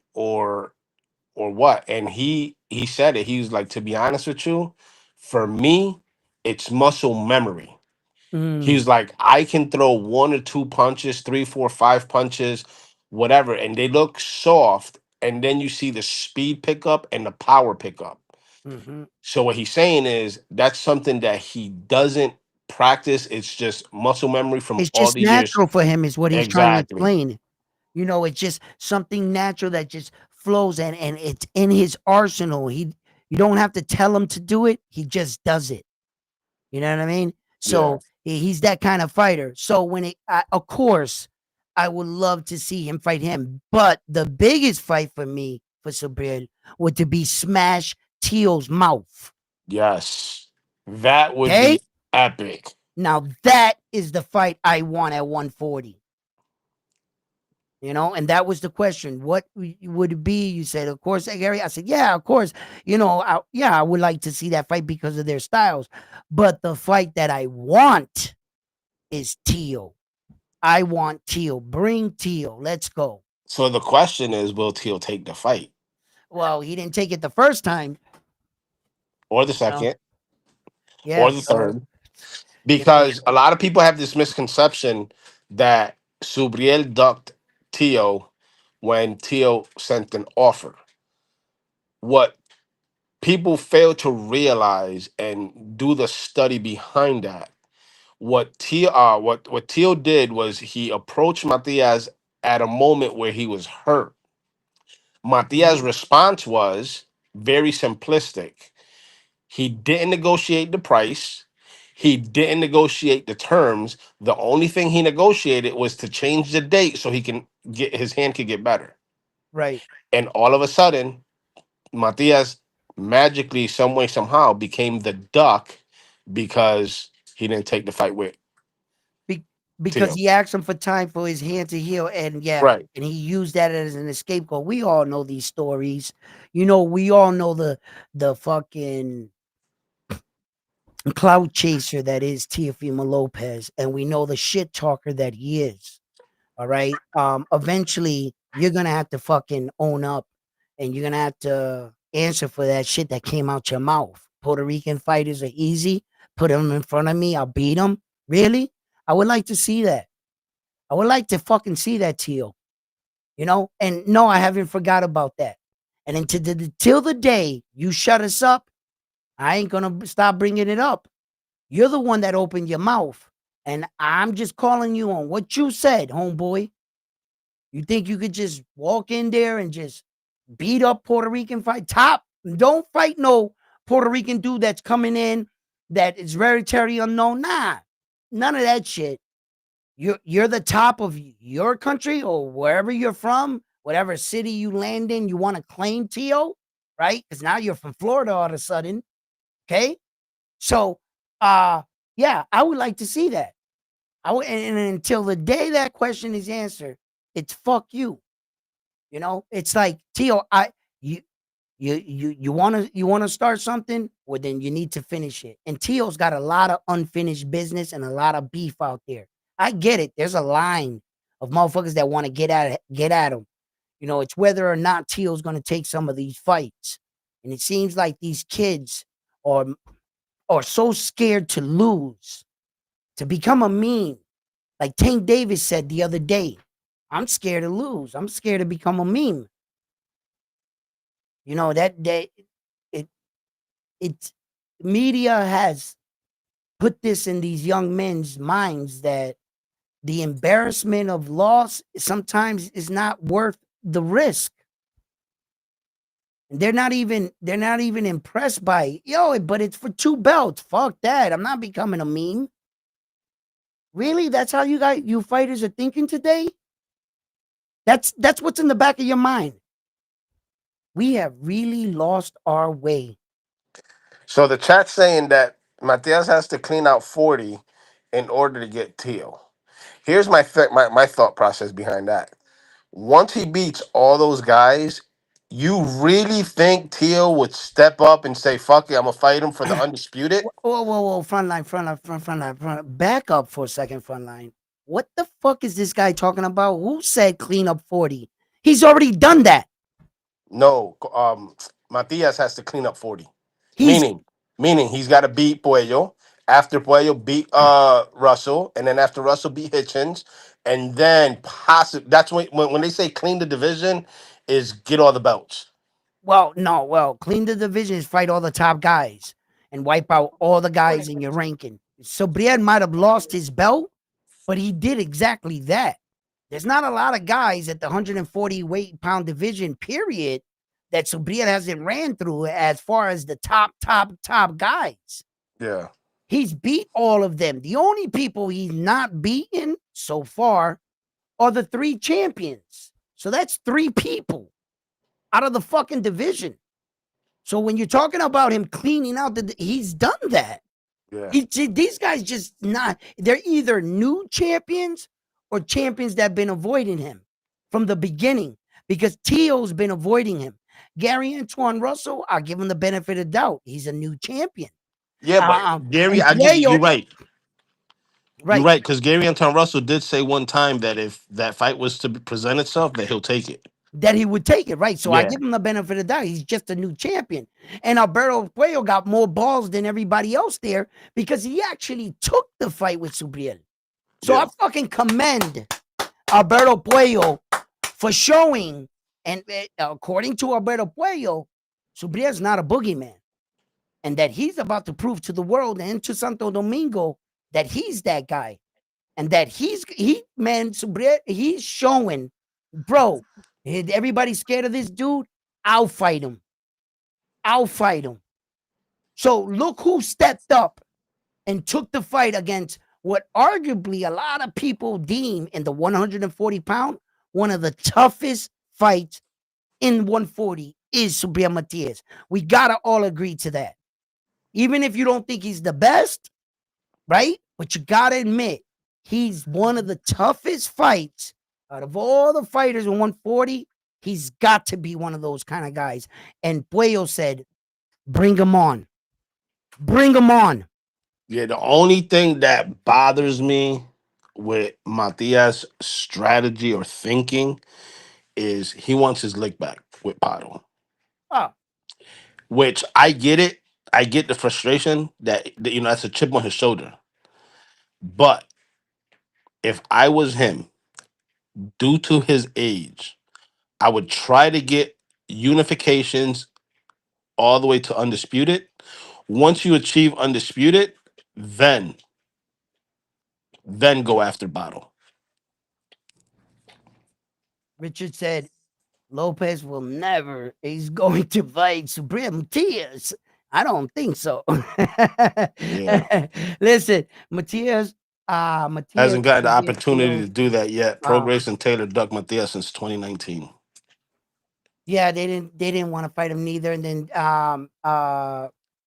or what? And he said it. He was like, to be honest with you, for me, it's muscle memory. Mm, He's like, I can throw one or two punches, three, four, five punches, whatever, and they look soft. And then you see the speed pickup and the power pickup. hmm. So what he's saying is that's something that he doesn't practice. It's just muscle memory from It's all just the years. natural for him, is what he's trying to Exactly. explain. It's just something natural that just flows and it's in his arsenal. You don't have to tell him to do it. He just does it. You know what I mean? Yeah. So he's that kind of fighter. So of course, I would love to see him fight him. But the biggest fight for me for Sabril would to be smash Teal's mouth. Yes. That would Okay, be epic. now that is the fight I want at 140. And that was the question. What would it be? You said, of course, Gary. I said, yeah, of course. I would like to see that fight because of their styles. But the fight that I want is Teal. I want Teal. Bring Teal. Let's go. So the question is, will Teal take the fight Well, he didn't take it the first time, or the you know. second or Yeah. the So, third? you know, Because a lot of people have this misconception that Subriel ducked Tio when Tio sent an offer. What people fail to realize and do the study behind that, what Tio did was he approached Matias at a moment where he was hurt. Matias' mhm, response was very simplistic. He didn't negotiate the price. He didn't negotiate the terms. The only thing he negotiated was to change the date so he can get his hand could get better. right. And all of a sudden, Matias magically, some way, somehow, became the duck because he didn't take the fight with Be- because Tio. he asked him for time for his hand to heal. And yeah, Right. and he used that as an scapegoat. We all know these stories. We all know the fucking cloud chaser that is Teofimo Lopez, and we know the shit talker that he is. All right. Eventually you're gonna have to fucking own up and you're gonna have to answer for that shit that came out your mouth. Puerto Rican fighters are easy. Put them in front of me, I'll beat them. Really? I would like to see that. I would like to fucking see that, Teal. And no, I haven't forgot about that. And until till the day you shut us up, I ain't gonna stop bringing it up. You're the one that opened your mouth. And I'm just calling you on what you said, homeboy. You think you could just walk in there and just beat up Puerto Rican fight? Top, don't fight no Puerto Rican dude that's coming in that is hereditary unknown. Nah, none of that shit. You're the top of your country or wherever you're from, whatever city you land in, you want to claim Tio, right? Because now you're from Florida all of a sudden. Okay. So yeah, I would like to see that. And until the day that question is answered, it's fuck you. It's like Tio, you you want to start something, well then you need to finish it. And Tio's got a lot of unfinished business and a lot of beef out there. I get it. There's a line of motherfuckers that want to get at him. It's whether or not Teal's going to take some of these fights. And it seems like these kids are are so scared to lose, to become a meme. Like Tank Davis said the other day, I'm scared to lose. I'm scared to become a meme. That it it media has put this in these young men's minds that the embarrassment of loss sometimes is not worth the risk. And they're not even impressed by it. Yo, but it's for two belts. Fuck that. I'm not becoming a meme. Really? That's how you fighters are thinking today? That's what's in the back of your mind. We have really lost our way. So the chat's saying that Matias has to clean out 40 in order to get Teal. Here's my thought process behind that. Once he beats all those guys, you really think Teal would step up and say, fuck it, I'm gonna fight him for the undisputed? Whoa, whoa, whoa! Front line. Back up for a second, front line. What the fuck is this guy talking about? Who said clean up 40? He's already done that. No, Matias has to clean up 40. He's Meaning, meaning he's got to beat Puello. After Puello beat Russell, and then after Russell beat Hitchens, and then possibly that's when they say clean the division is get all the belts. Well, no, clean the divisions, fight all the top guys, and wipe out all the guys in your ranking. So Brienne might have lost his belt, but he did exactly that. There's not a lot of guys at the 140 weight pound division, period, that Subriel hasn't ran through as far as the top guys. Yeah, He's beat all of them. The only people he's not beaten so far are the three champions. So that's three people out of the fucking division. So when you're talking about him cleaning out he's done that. yeah, These guys just not, they're either new champions or champions that have been avoiding him from the beginning because Teal's been avoiding him. Gary Antoine Russell, I'll give him the benefit of doubt. He's a new champion. yeah. But Gary, And I give you, Puello, you're right. You're right, right because Gary Anton Russell did say one time that if that fight was to present itself, that he'll take it. that he would take it, right? So I Yeah, give him the benefit of the doubt. He's just a new champion. And Alberto Puello got more balls than everybody else there because he actually took the fight with Subriel. So I yeah, fucking commend Alberto Puello for showing, and according to Alberto Puello, Subriel is not a boogeyman. And that he's about to prove to the world and to Santo Domingo that he's that guy. And that Subriel, he's showing, bro, everybody's scared of this dude. I'll fight him. I'll fight him. So look who stepped up and took the fight against what arguably a lot of people deem in the 140-pound one of the toughest fights in 140 is Subriel Matias. We gotta all agree to that. Even if you don't think he's the best, right? But you gotta admit he's one of the toughest fights out of all the fighters in 140. He's got to be one of those kind of guys. And Puello said, "Bring him on, bring him on." yeah. The only thing that bothers me with Matias' strategy or thinking is he wants his lick back with Paddle, Oh, which I get it. I get the frustration that that's a chip on his shoulder. But if I was him, due to his age, I would try to get unifications all the way to undisputed. Once you achieve undisputed, then go after Battle. Richard said Lopez will never. He's going to fight Subriel Matias. I don't think so. Yeah, Listen, Matias, Matias hasn't gotten the opportunity Subriel. to do that yet. Um, Progress and Taylor ducked Matias since 2019. yeah, they didn't want to fight him neither. And then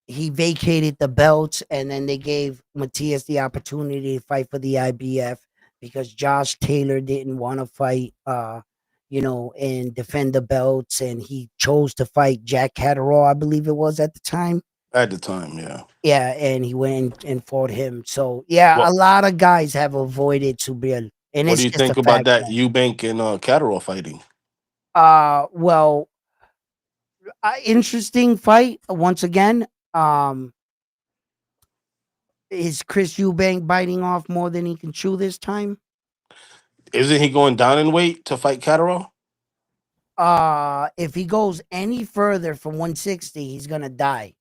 he vacated the belts, and then they gave Matias the opportunity to fight for the IBF because Josh Taylor didn't want to fight and defend the belts, and he chose to fight Jack Catterall, I believe it was at the time. At the time, yeah. Yeah, and he went and fought him. So yeah, a What lot of guys have avoided Subriel, and What do it's you just a think about fact, that man. Eubank and Catterall fighting? Well, interesting fight once again. Um, is Chris Eubank biting off more than he can chew this time? Isn't he going down in weight to fight Catterall? If he goes any further from 160, he's gonna die.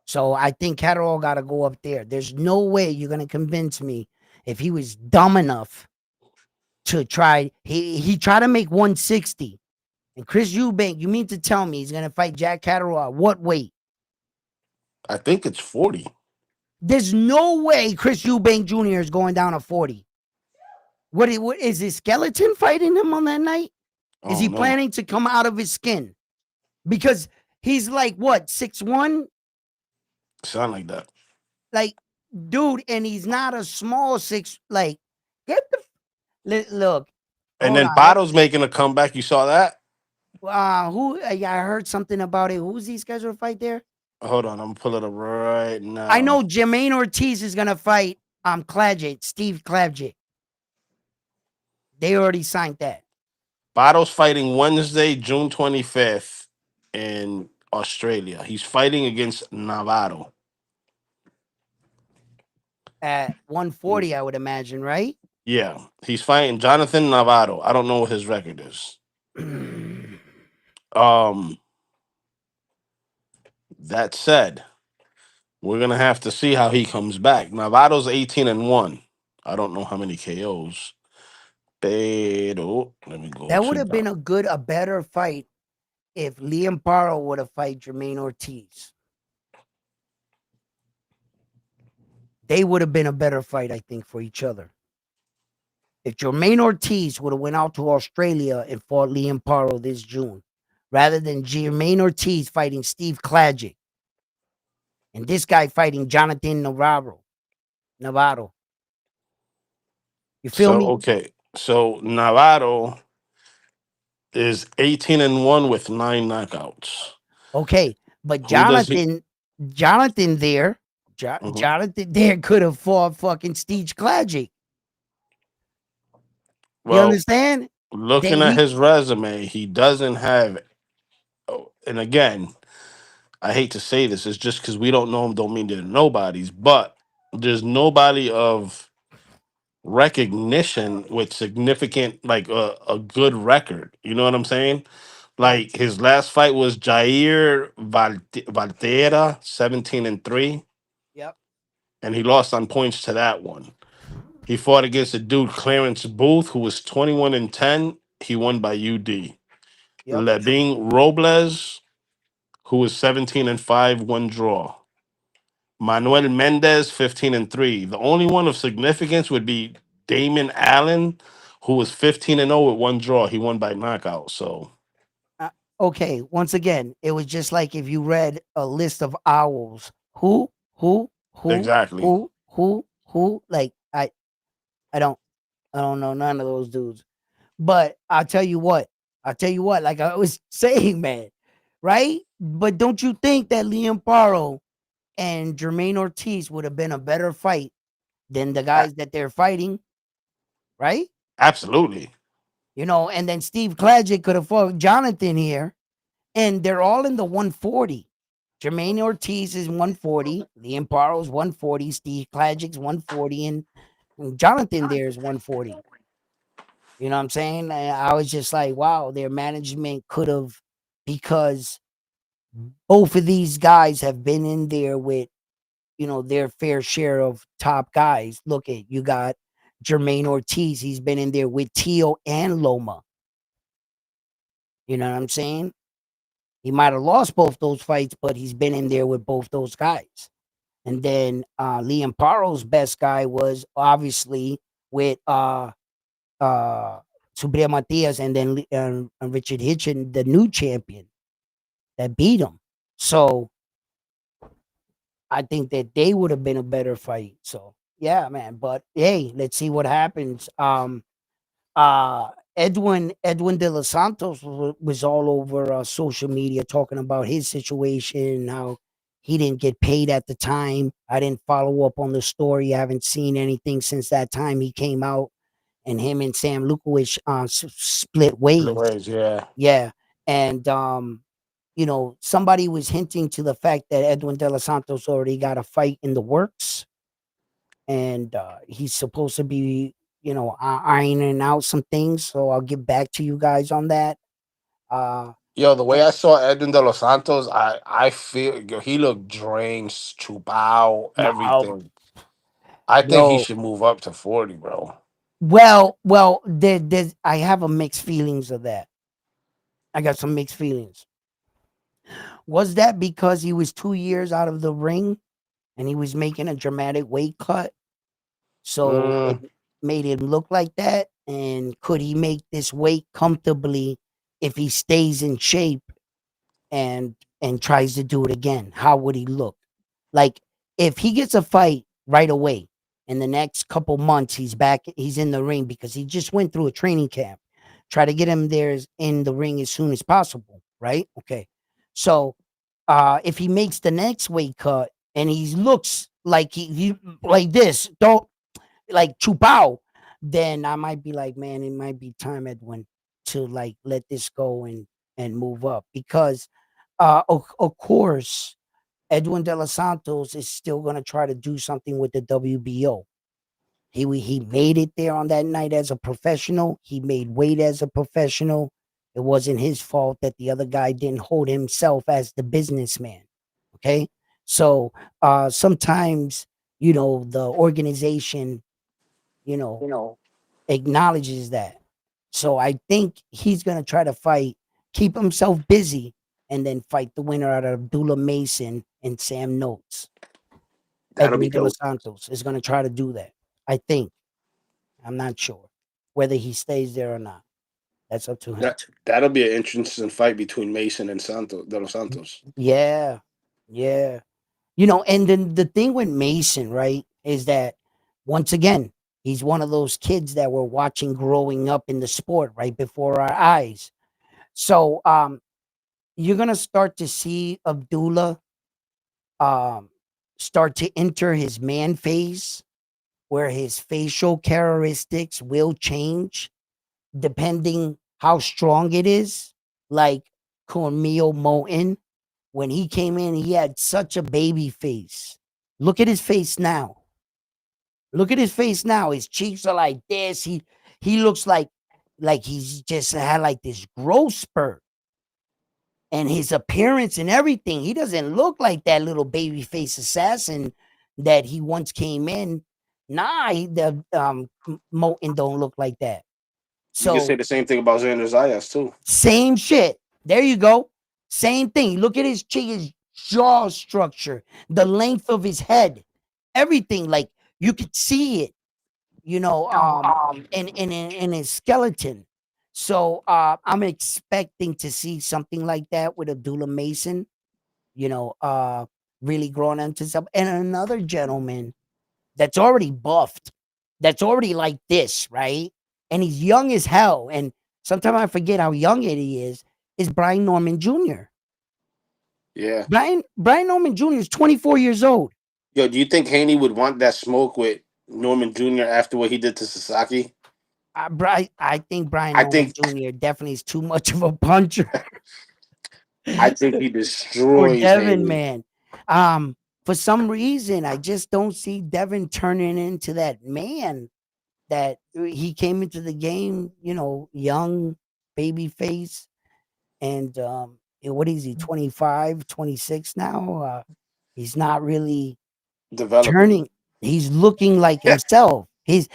So I think Catterall got to go up there. There's no way you're gonna convince me if he was dumb enough to try. He tried to make 160, and Chris Eubank. You mean to tell me he's gonna fight Jack Catterall at what weight? I think it's 40. There's no way Chris Eubank Jr. is going down to 40. What is his skeleton fighting him on that night? Is Oh he no. planning to come out of his skin? Because he's like what 6'1", Sound like that. like dude, and he's not a small six. Like get the look. And Hold then on. Bado's making a comeback. You saw that? Who? Yeah, I heard something about it. Who's he scheduled to fight there? Hold on, I'm gonna pull it up right I now. know Jermaine Ortiz is gonna fight Clagett, Steve Clagett. They already signed that Bado's fighting Wednesday, June 25th in Australia. He's fighting against Navarro. at 140, I would imagine, right? Yeah, he's fighting Jonathan Navarro. I don't know what his record is. Um, that said, we're gonna have to see how he comes back. Navarro's 18-1. I don't know how many KOs. Pero let me go That would to have that. been a better fight if Liam Paro would have fight Jermaine Ortiz. They would have been a better fight, I think, for each other. If Jermaine Ortiz would have went out to Australia and fought Liam Paro this June, rather than Jermaine Ortiz fighting Steve Clagett and this guy fighting Jonathan Navarro. You feel So me? okay, so Navarro is 18-1 with 9 knockouts. Okay, but Who does he? Jonathan there, Mhm. Jonathan there could have fought fucking Steve Clagett. You Well, understand? That looking at he his resume, he doesn't have. Oh, and again, I hate to say this, it's just because we don't know him, don't mean they're nobodies, but there's nobody of recognition with significant, like a good record. You know what I'm saying? right. Like his last fight was Valtera, 17-3, Yep. and he lost on points to that one. He fought against a dude, Clarence Booth, who was 21-10. He won by UD. Yep. Lebing Robles, who was 17-5, one draw. Manuel Mendez, 15-3. The only one of significance would be Damon Allen, who was 15-0 with one draw. He won by knockout. So Uh, okay, once again, it was just like if you read a list of owls. Who, who, exactly. who. Like I don't, I don't know none of those dudes. But I'll tell you what. Like I was saying, man, right? But don't you think that Liam Paro and Jermaine Ortiz would have been a better fight than the A- guys that they're fighting, right? absolutely. And then Steve Clagett could have fought Jonathan here, and they're all in the 140. Jermaine Ortiz is 140, Liam Paro's 140, Steve Klagick's 140, and Jonathan there is 140. You know what I'm saying? And I was just like, wow, their management could have, because both of these guys have been in there with, their fair share of top guys. Look at you got Jermaine Ortiz. He's been in there with Teo and Loma. You know what I'm saying? He might have lost both those fights, but he's been in there with both those guys. And then Liam Paro's best guy was obviously with uh Subriya Matias and then Richard Hitchin, the new champion that beat him. So I think that they would have been a better fight. So yeah, man. But hey, let's see what happens. Uh Edwin de los Santos was all over social media talking about his situation, how he didn't get paid at the time. I didn't follow up on the story. I haven't seen anything since that time he came out and him and Sam Lukowicz split ways. Anyways, yeah. Yeah, and somebody was hinting to the fact that Edwin De Los Santos already got a fight in the works, and he's supposed to be, ironing out some things. So I'll get back to you guys on that. Uh, Yo, the way and I saw Edwin De Los Santos, I feel yo, he looked drained, Chupao, no, everything. I think he yo, should move up to 40, bro. well, I have a mixed feelings of that. I got some mixed feelings. Was that because he was 2 years out of the ring and he was making a dramatic weight cut? So it Mm, made him look like that. And could he make this weight comfortably if he stays in shape and tries to do it again? How would he look? Like if he gets a fight right away, in the next couple months he's in the ring because he just went through a training camp. Try to get him there in the ring as soon as possible, right? Okay. So if he makes the next weight cut and he looks like he like this, don't like Chupao, then I might be like, man, it might be time, Edwin, to like let this go and move up because of course Edwin De Los Santos is still going to try to do something with the WBO. He made it there on that night as a professional. He made weight as a professional. It wasn't his fault that the other guy didn't hold himself as the businessman. Okay, so sometimes the organization you know you know, acknowledges that. So I think he's going to try to fight, keep himself busy, and then fight the winner out of Abdullah Mason and Sam Notes. that'll be Edwin De dope. Los Santos is going to try to do that. I think. I'm not sure whether he stays there or not. That's up to him. That'll be an interesting fight between Mason and Santos De Los Santos. Yeah. Yeah. And then the thing with Mason, right, is that once again, he's one of those kids that we're watching growing up in the sport right before our eyes. So you're gonna start to see Abdullah um start to enter his man phase where his facial characteristics will change depending how strong it is. Like Cornmeal Moten, when he came in, he had such a baby face. Look at his face now. Look at his face now. His cheeks are like this. He looks like he's just had like this growth spurt. And his appearance and everything, he doesn't look like that little baby face assassin that he once came in. Nah, the Moten don't look like that. You can say So the same thing about Xander Zayas too. same shit. There you go. Same thing. Look at his cheek, his jaw structure, the length of his head, everything. Like you could see it, in his skeleton. So I'm expecting to see something like that with Abdullah Mason, you know, uh, really growing into some. And another gentleman that's already buffed, that's already like this, right? And he's young as hell. And sometimes I forget how young it he is Brian Norman Jr. Yeah. Brian Norman Jr. is 24 years old. Yo, do you think Haney would want that smoke with Norman Jr. after what he did to Sasaki? I think Brian I Norman think Jr. definitely is too much of a puncher I think he for destroys Devin, Haney. man. For some reason, I just don't see Devin turning into that man that he came into the game, young, baby face. And what is he, 25, 26 now? He's not really Developing. turning. He's looking like himself. His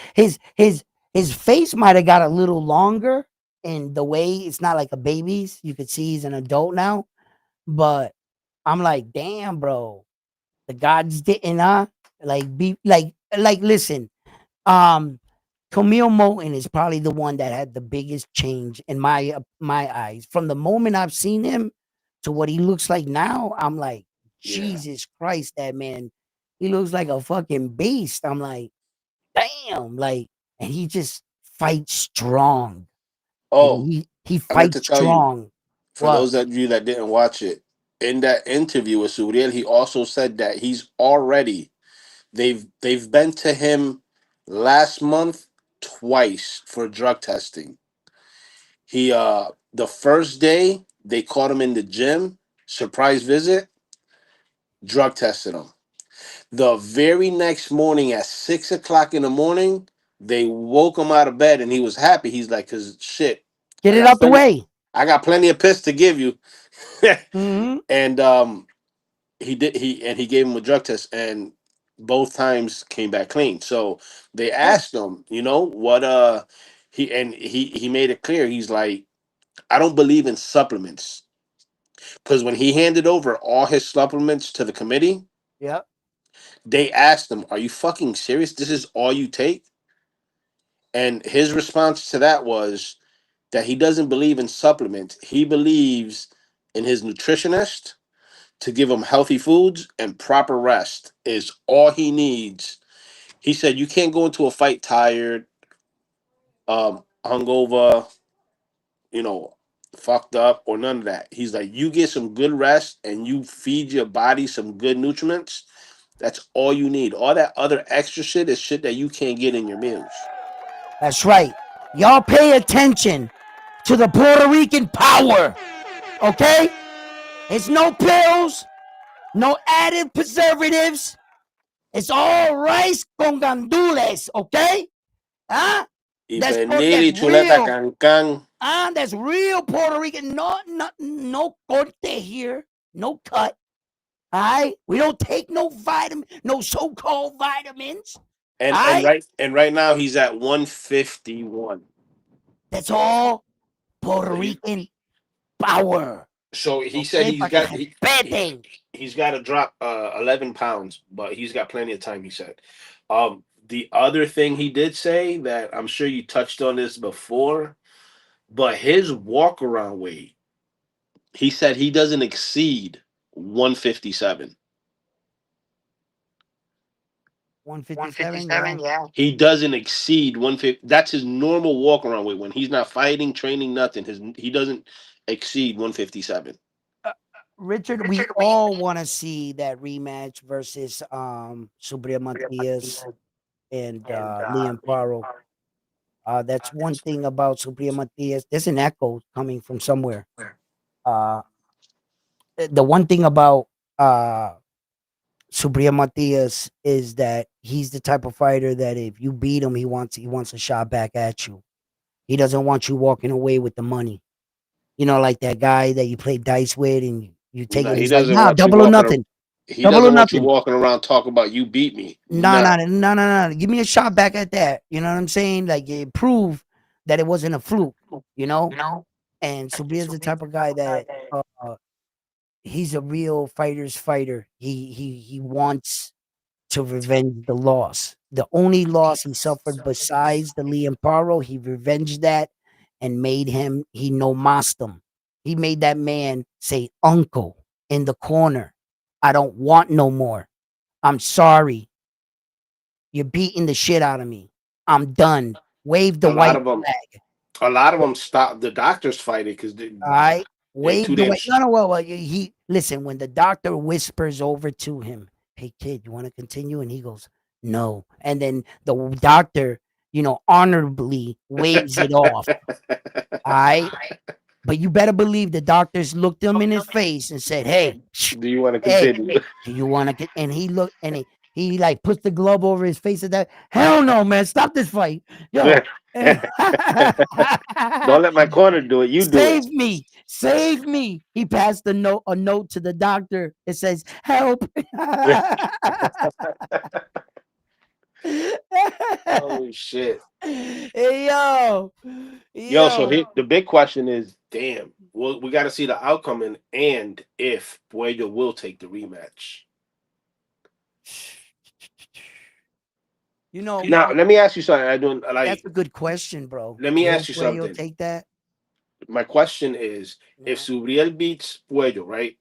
face might have got a little longer in the way it's not like a baby's. You could see he's an adult now. But I'm like, damn, bro. The gods didn't like be like listen, um Camille Moten is probably the one that had the biggest change in my eyes. From the moment I've seen him to what he looks like now, I'm like, Yeah. Jesus Christ, that man, he looks like a fucking beast. I'm like, damn, like, and he just fights strong. Oh, He I meant fights to tell you, strong. for What? those of you that didn't watch it, in that interview with Suriel, he also said that, they've been to him last month. They've been to him last month twice for drug testing. He the first day they caught him in the gym, surprise visit, drug tested him. The very next morning at 6 o'clock in the morning, they woke him out of bed and he was happy. He's like, "Cause shit, Get I it got out the plenty, way. I got plenty of piss to give you." Hmm. And he gave him a drug test and both times came back clean. So they Yeah, asked him, what he made it clear. He's like, I don't believe in supplements. Because when he handed over all his supplements to the committee, yeah. they asked him, "Are you fucking serious? This is all you take?" And his response to that was that he doesn't believe in supplements. He believes in his nutritionist to give him healthy foods and proper rest is all he needs. He said you can't go into a fight tired, hungover, you know, fucked up or none of that. He's like, you get some good rest and you feed your body some good nutriments. That's all you need. All that other extra shit is shit that you can't get in your meals. That's right. Y'all pay attention to the Puerto Rican power. Okay? It's no pills, no added preservatives. It's all rice con gandules. Okay? Huh? Y That's pernil y chuleta real. cancan. That's real Puerto Rican. No corte here. No cut. All right? We don't take no vitamin, no so-called vitamins. And All and right? right and right now he's at 151. That's all Puerto So he Rican power. so he said Okay? he's Para que got he respeten. he's got to drop 11 pounds, but he's got plenty of time. He said. The other thing he did say that I'm sure you touched on this before, but his walk around weight, he said he doesn't exceed 157. 157, yeah. He doesn't exceed 150. That's his normal walk around weight when he's not fighting, training, nothing. He doesn't exceed 157. Uh, Richard, we all want to see that rematch versus Subria Matias and Liam Paro. That's one thing about Subria Matias. There's an echo coming from somewhere. Uh, the one thing about uh, Subria Matias is that he's the type of fighter that if you beat him, he wants a shot back at you. He doesn't want you walking away with the money. Like that guy that you play dice with and you take No, it. he He's like, doesn't nah, want you double or walking. nothing. He Double or doesn't want you nothing. walking around talking about you beat me. No, no, Nah. no, no, no, no. Give me a shot back at that. You know what I'm saying? Like it prove that it wasn't a fluke. You know. And Subria's the type of guy that he's a real fighter's fighter. He wants to revenge the loss. The only loss he suffered besides the Liam Paro, he revenged that and made him he no masked him. He made that man say uncle in the corner. I don't want no more. I'm sorry. You're beating the shit out of me. I'm done. Wave the A lot white of them, flag. a lot of them stop the doctors fighting because All right. they're too Wave the damn. white. No, no, well, he listen when the doctor whispers over to him, "Hey kid, you want to continue?" And he goes, "No." And then the doctor, honorably waves it off. All right. But you better believe the doctors looked him in his face and said, "Hey, Do you want to hey, continue? do you want to get?" And he looked and he like puts the glove over his face and that. Hell no, man! Stop this fight, yo. Don't let my corner do it. You do it. Save me, save me. He passed a note to the doctor. It says, "Help." Oh shit. Hey, yo, Yo, so yo. the big question is, damn, well, we got to see the outcome and if Puello will take the rematch. You know, Now, let me ask you something. I don't that's like. a good question, bro. Let me Will ask you Puello something. take that? My question is, if Yeah. Subriel beats Puello, right?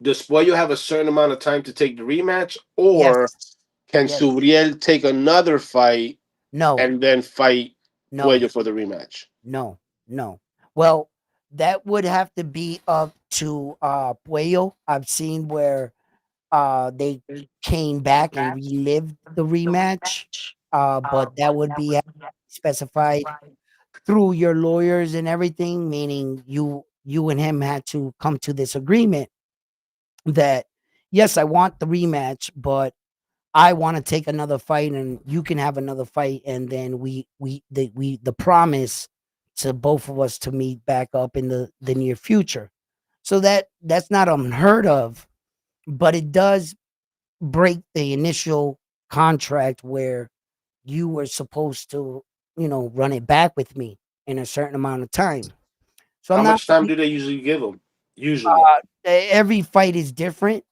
Does Puello have a certain amount of time to take the rematch, or Yes. can Yes. Subriel take another fight No. and then fight No. Puello for the rematch? No. No. Well, that would have to be up to Puello. I've seen where they came back and relived the rematch. but that would be specified through your lawyers and everything, meaning you and him had to come to this agreement that yes, I want the rematch, but I want to take another fight and you can have another fight, and then the promise to both of us to meet back up in the near future. So that's not unheard of, but it does break the initial contract where you were supposed to, run it back with me in a certain amount of time. So I'm How not much time really, do they usually give them? Usually. every fight is different.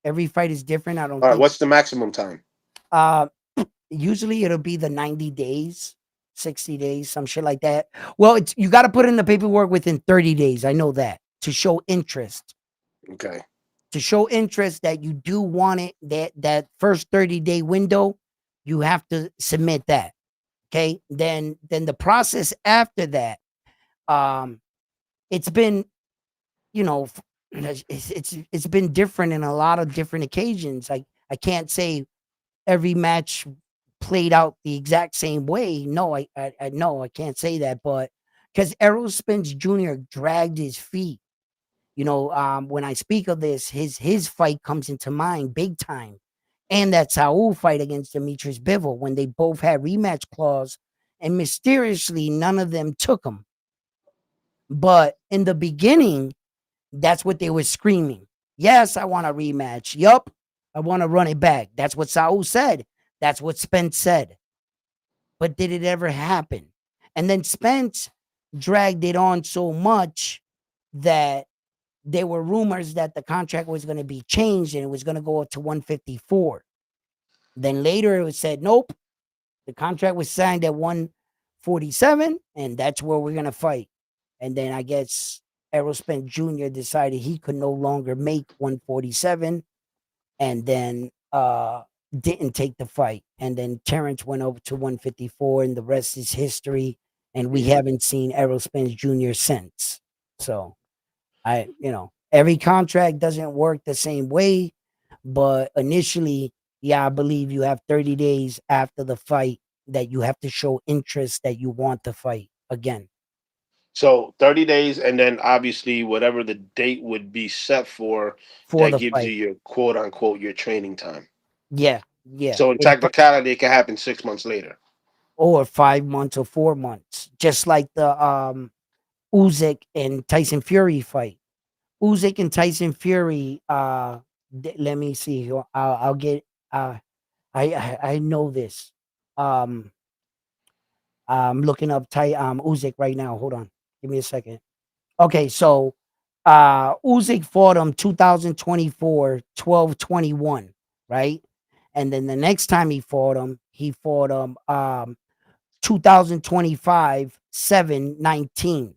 Every fight is different. I don't All right. think What's the maximum time? uh usually it'll be the 90 days, 60 days, some shit like that. Well, it's you got to put in the paperwork within 30 days. I know that to show interest. Okay. To show interest that you do want it, that first 30-day window, you have to submit that. Okay? Then the process after that, um it's been, you know, it's been different in a lot of different occasions. I can't say every match played out the exact same way. No, I no, I can't say that, but because Errol Spence Jr. dragged his feet. When I speak of this, his fight comes into mind big time, and that Saul fight against Demetrius Bivol when they both had rematch clause, and mysteriously none of them took them. But in the beginning, that's what they were screaming. Yes, I want a rematch. Yup, I want to run it back. That's what Saul said. That's what Spence said. But did it ever happen? And then Spence dragged it on so much that there were rumors that the contract was going to be changed and it was going to go up to 154. Then later it was said, nope, the contract was signed at 147, and that's where we're going to fight. And then I guess Errol Spence Jr. decided he could no longer make 147, and then didn't take the fight. And then Terrence went over to 154, and the rest is history. And we Mhm. haven't seen Errol Spence Jr. since. So every contract doesn't work the same way, but initially, yeah, I believe you have 30 days after the fight that you have to show interest that you want to fight again So 30 days, and then obviously whatever the date would be set for, for that the gives you fight. your quote unquote your training time. Yeah, yeah. So in technicality, it can happen 6 months later. Or 5 months or 4 months, just like the Usyk and Tyson Fury fight. Usyk and Tyson Fury. Let me see here. I'll get. I know this. Um, I'm looking up Usyk right now. Hold on. Give me a second. Okay, so Usyk fought him 2024 12/21, right? And then the next time he fought him 2025 7/19.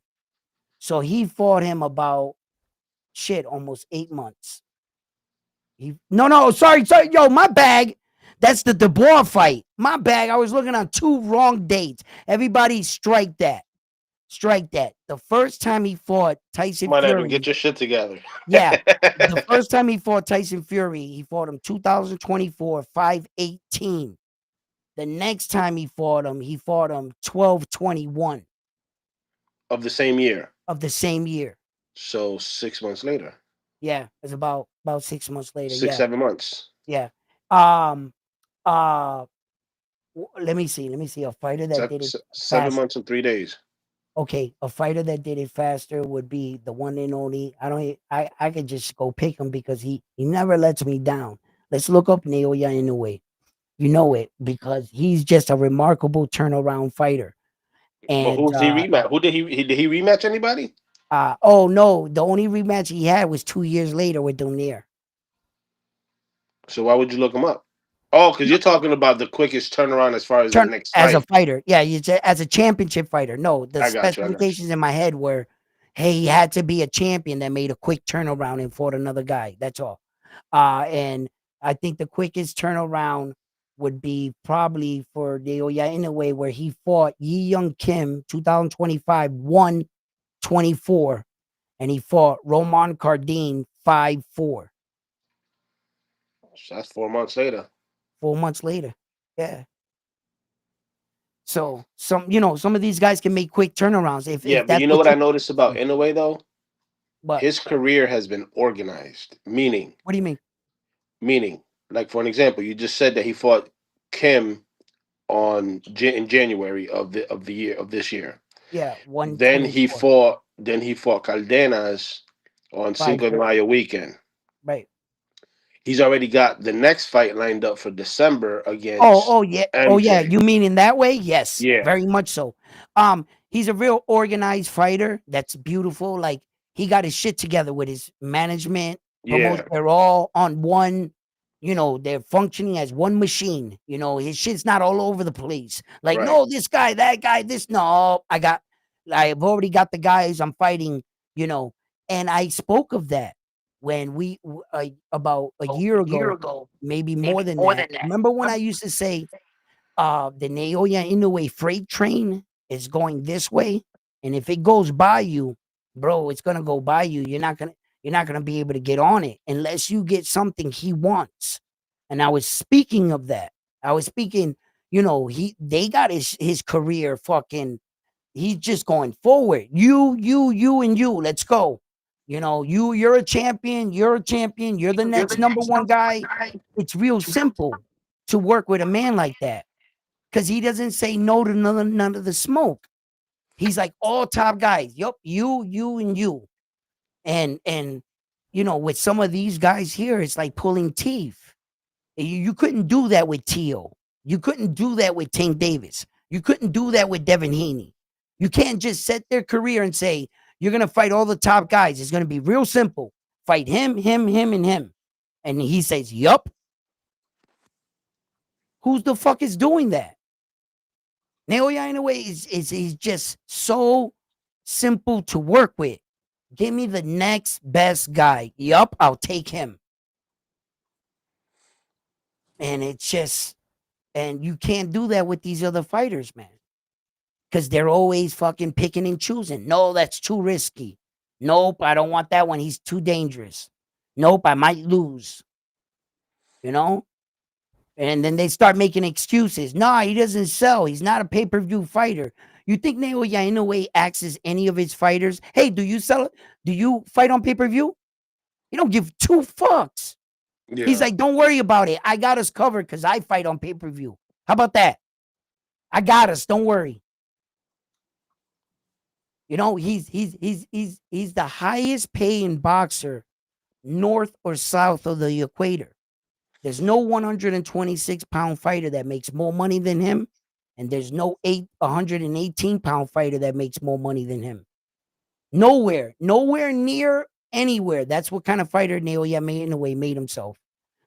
So he fought him about shit almost 8 months. No, sorry, yo, my bag. That's the Dubois fight. My bag. I was looking on two wrong dates. Everybody strike that. Strike that. The first time he fought Tyson Come on, Evan, get Fury, your shit together. yeah, the first time he fought Tyson Fury, he fought him 2024 5/18. The next time he fought him 12/21 Of the same year. of the same year. So 6 months later, Yeah, it's about 6 months later. six, Yeah, 7 months. yeah. Um, uh, let me see. Let me see. A fighter that did it 7 months faster. and 3 days. Okay, a fighter that did it faster would be the one and only. I don't. I could just go pick him because he never lets me down. Let's look up Naoya Inoue. You know it because he's just a remarkable turnaround fighter. But And who's he rematch? Who did he rematch anybody? oh no, the only rematch he had was 2 years later with Donaire. So why would you look him up? Oh, because you're talking about the quickest turnaround as far as the Turn next as a fight. fighter. Yeah, as a championship fighter. No, the I got you. I got you. specifications in my head were, hey, he had to be a champion that made a quick turnaround and fought another guy. That's all. And I think the quickest turnaround would be probably for Naoya Inoue, where he fought Yi Young Kim 2025 124, and he fought Roman Cardine 5-4. So that's 4 months later. 4 months later. Yeah. So some of these guys can make quick turnarounds Yeah, if but that's you know what what I you. noticed about Inoue though? But His career has been organized. what do you mean? Meaning, like for an example, you just said that he fought Kim in January of the year of this year. Yeah, Then he 124, fought Caldenas on Cinco de 530. Mayo weekend. Right. He's already got the next fight lined up for December Oh, against yeah. Oh, yeah. MJ. You mean in that way? Yes, Yeah, very much so. He's a real organized fighter. That's beautiful. Like he got his shit together with his management, promote. yeah, They're all on one. They're functioning as one machine. His shit's not all over the place. Like, right. no, this guy, that guy, this. No, I've already got the guys I'm fighting. You know, and I spoke of that when about a year ago, maybe more than that. Remember when I used to say, the Naoya Inoue freight train is going this way, and if it goes by you, bro, it's gonna go by you. You're not gonna be able to get on it unless you get something he wants. And I was speaking of that. I was speaking. They got his career fucking. He's just going forward. You, and you. Let's go. You're a champion. You're a champion. You're the next number one guy. It's real simple to work with a man like that because he doesn't say no to none of the smoke. He's like all top guys. Yup, you, and you. And with some of these guys here, it's like pulling teeth. You couldn't do that with Teal. You couldn't do that with Tank Davis. You couldn't do that with Devin Haney. You can't just set their career and say you're gonna fight all the top guys. It's gonna be real simple. Fight him, and him. And he says, yup. Who's the fuck is doing that? Naoya Inoue is just so simple to work with. Give me the next best guy. Yup, I'll take him. And it's just, and you can't do that with these other fighters, man. Because they're always fucking picking and choosing. No, that's too risky. Nope, I don't want that one. He's too dangerous. Nope, I might lose. You know? And then they start making excuses. Nah, he doesn't sell. He's not a pay per view fighter. You think Naoya Inoue axes any of his fighters? Hey, do you sell it? Do you fight on pay per view? He don't give two fucks. He's Yeah. like, don't worry about it. I got us covered because I fight on pay per view. How about that? I got us. Don't worry. He's the highest paying boxer north or south of the equator. There's no 126-pound fighter that makes more money than him, and there's no 118-pound fighter that makes more money than him. Nowhere near anywhere. That's what kind of fighter Naoya Inoue made himself.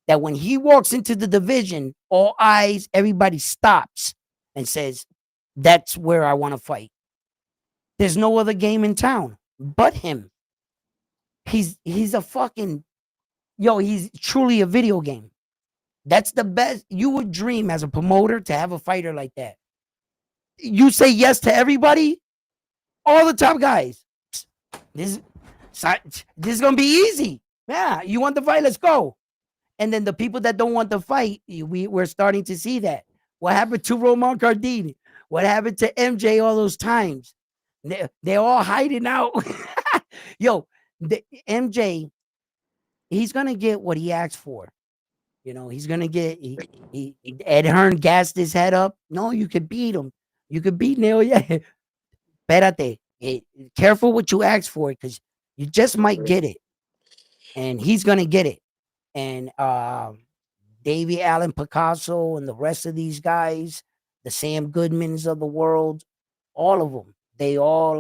That when he walks into the division, all eyes, everybody stops and says, "That's where I want to fight." There's no other game in town but him. He's a fucking he's truly a video game. That's the best. You would dream as a promoter to have a fighter like that. You say yes to everybody, all the top guys. This, this is gonna be easy. Yeah, you want the fight? Let's go. And then the people that don't want the fight, we're starting to see that. What happened to Roman Cardini? What happened to MJ all those times? They're all hiding out. Yo, the MJ, he's gonna get what he asked for. He's gonna get Ed Hearn gassed his head up. No, you could beat him. You could beat Neil. Yeah. Espérate. Careful what you ask for because you just might get it. And he's gonna get it. And Davey Allen Picasso and the rest of these guys, the Sam Goodmans of the world, all of them, they all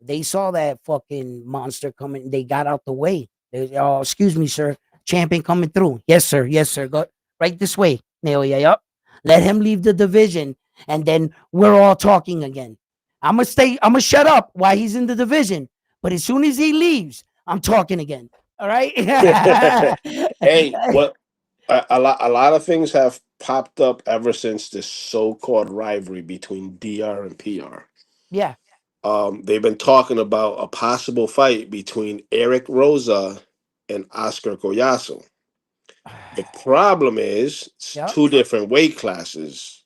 they saw that fucking monster coming. They got out the way. Oh, excuse me, sir. Champion coming through. Yes, sir. Yes, sir. Go right this way. Naoya, yup. Let him leave the division, and then we're all talking again. I'm gonna shut up while he's in the division. But as soon as he leaves, I'm talking again. All right. Hey, what a lot of things have popped up ever since this so-called rivalry between DR and PR. Yeah. They've been talking about a possible fight between Eric Rosa and Oscar Collazo. The problem is it's Yep. two different weight classes.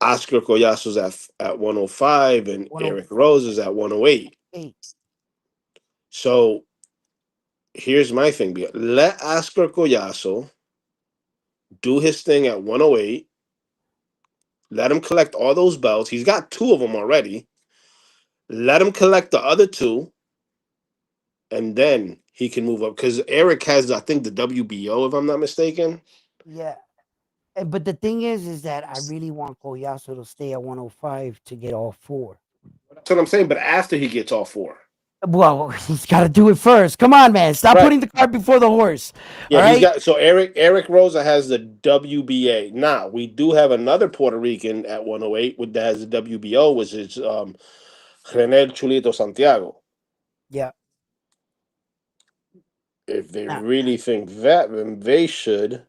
Oscar Collazo's at 105, and Eric Rose is at 108. 108. So here's my thing: let Oscar Collazo do his thing at 108. Let him collect all those belts. He's got two of them already. Let him collect the other two, and then he can move up. Because Eric has, I think, the WBO, if I'm not mistaken. Yeah. But the thing is that I really want Koyasu to stay at 105 to get all four. That's what I'm saying. But after he gets all four, Well, he's got to do it first. Come on, man. Stop right? putting the cart before the horse. All Yeah, he's right. got. So Eric Rosa has the WBA. Now we do have another Puerto Rican at 108 that has the WBO, which is René Chulito Santiago. Yeah. If they Now, really think that, then they should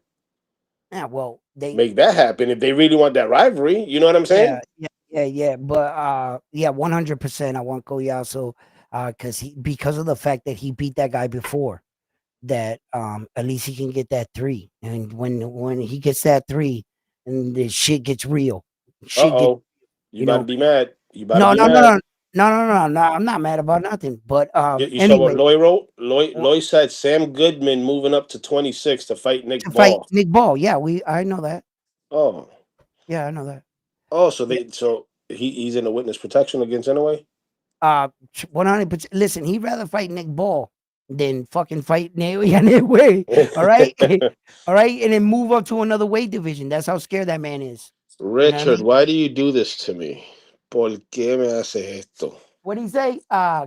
yeah. Well, they. make that happen. If they really want that rivalry, you know what I'm saying? Yeah. Yeah. Yeah. Yeah. But yeah, 100%. I want Koyasu, because of the fact that he beat that guy before. That at least he can get that three, and when he gets that three, and the shit gets real. Uh Shit gets oh, you you about to know. be mad. You about to No, be no, no, mad. no, no, no, no, no. I'm not mad about nothing. But You saw what anyway, Loy wrote? Loy wh- Loy said Sam Goodman moving up to 26 to fight Nick to fight Ball. Nick Ball. Yeah, I know that. Oh, Yeah, I know that. so he's in the witness protection against anyway. 100%. Listen, he'd rather fight Nick Ball than fucking fight Nick Way. All right, all right, and then move up to another weight division. That's how scared that man is. You know what I Richard, mean? why do you do this to me? ¿Por qué me hace esto? What do you say?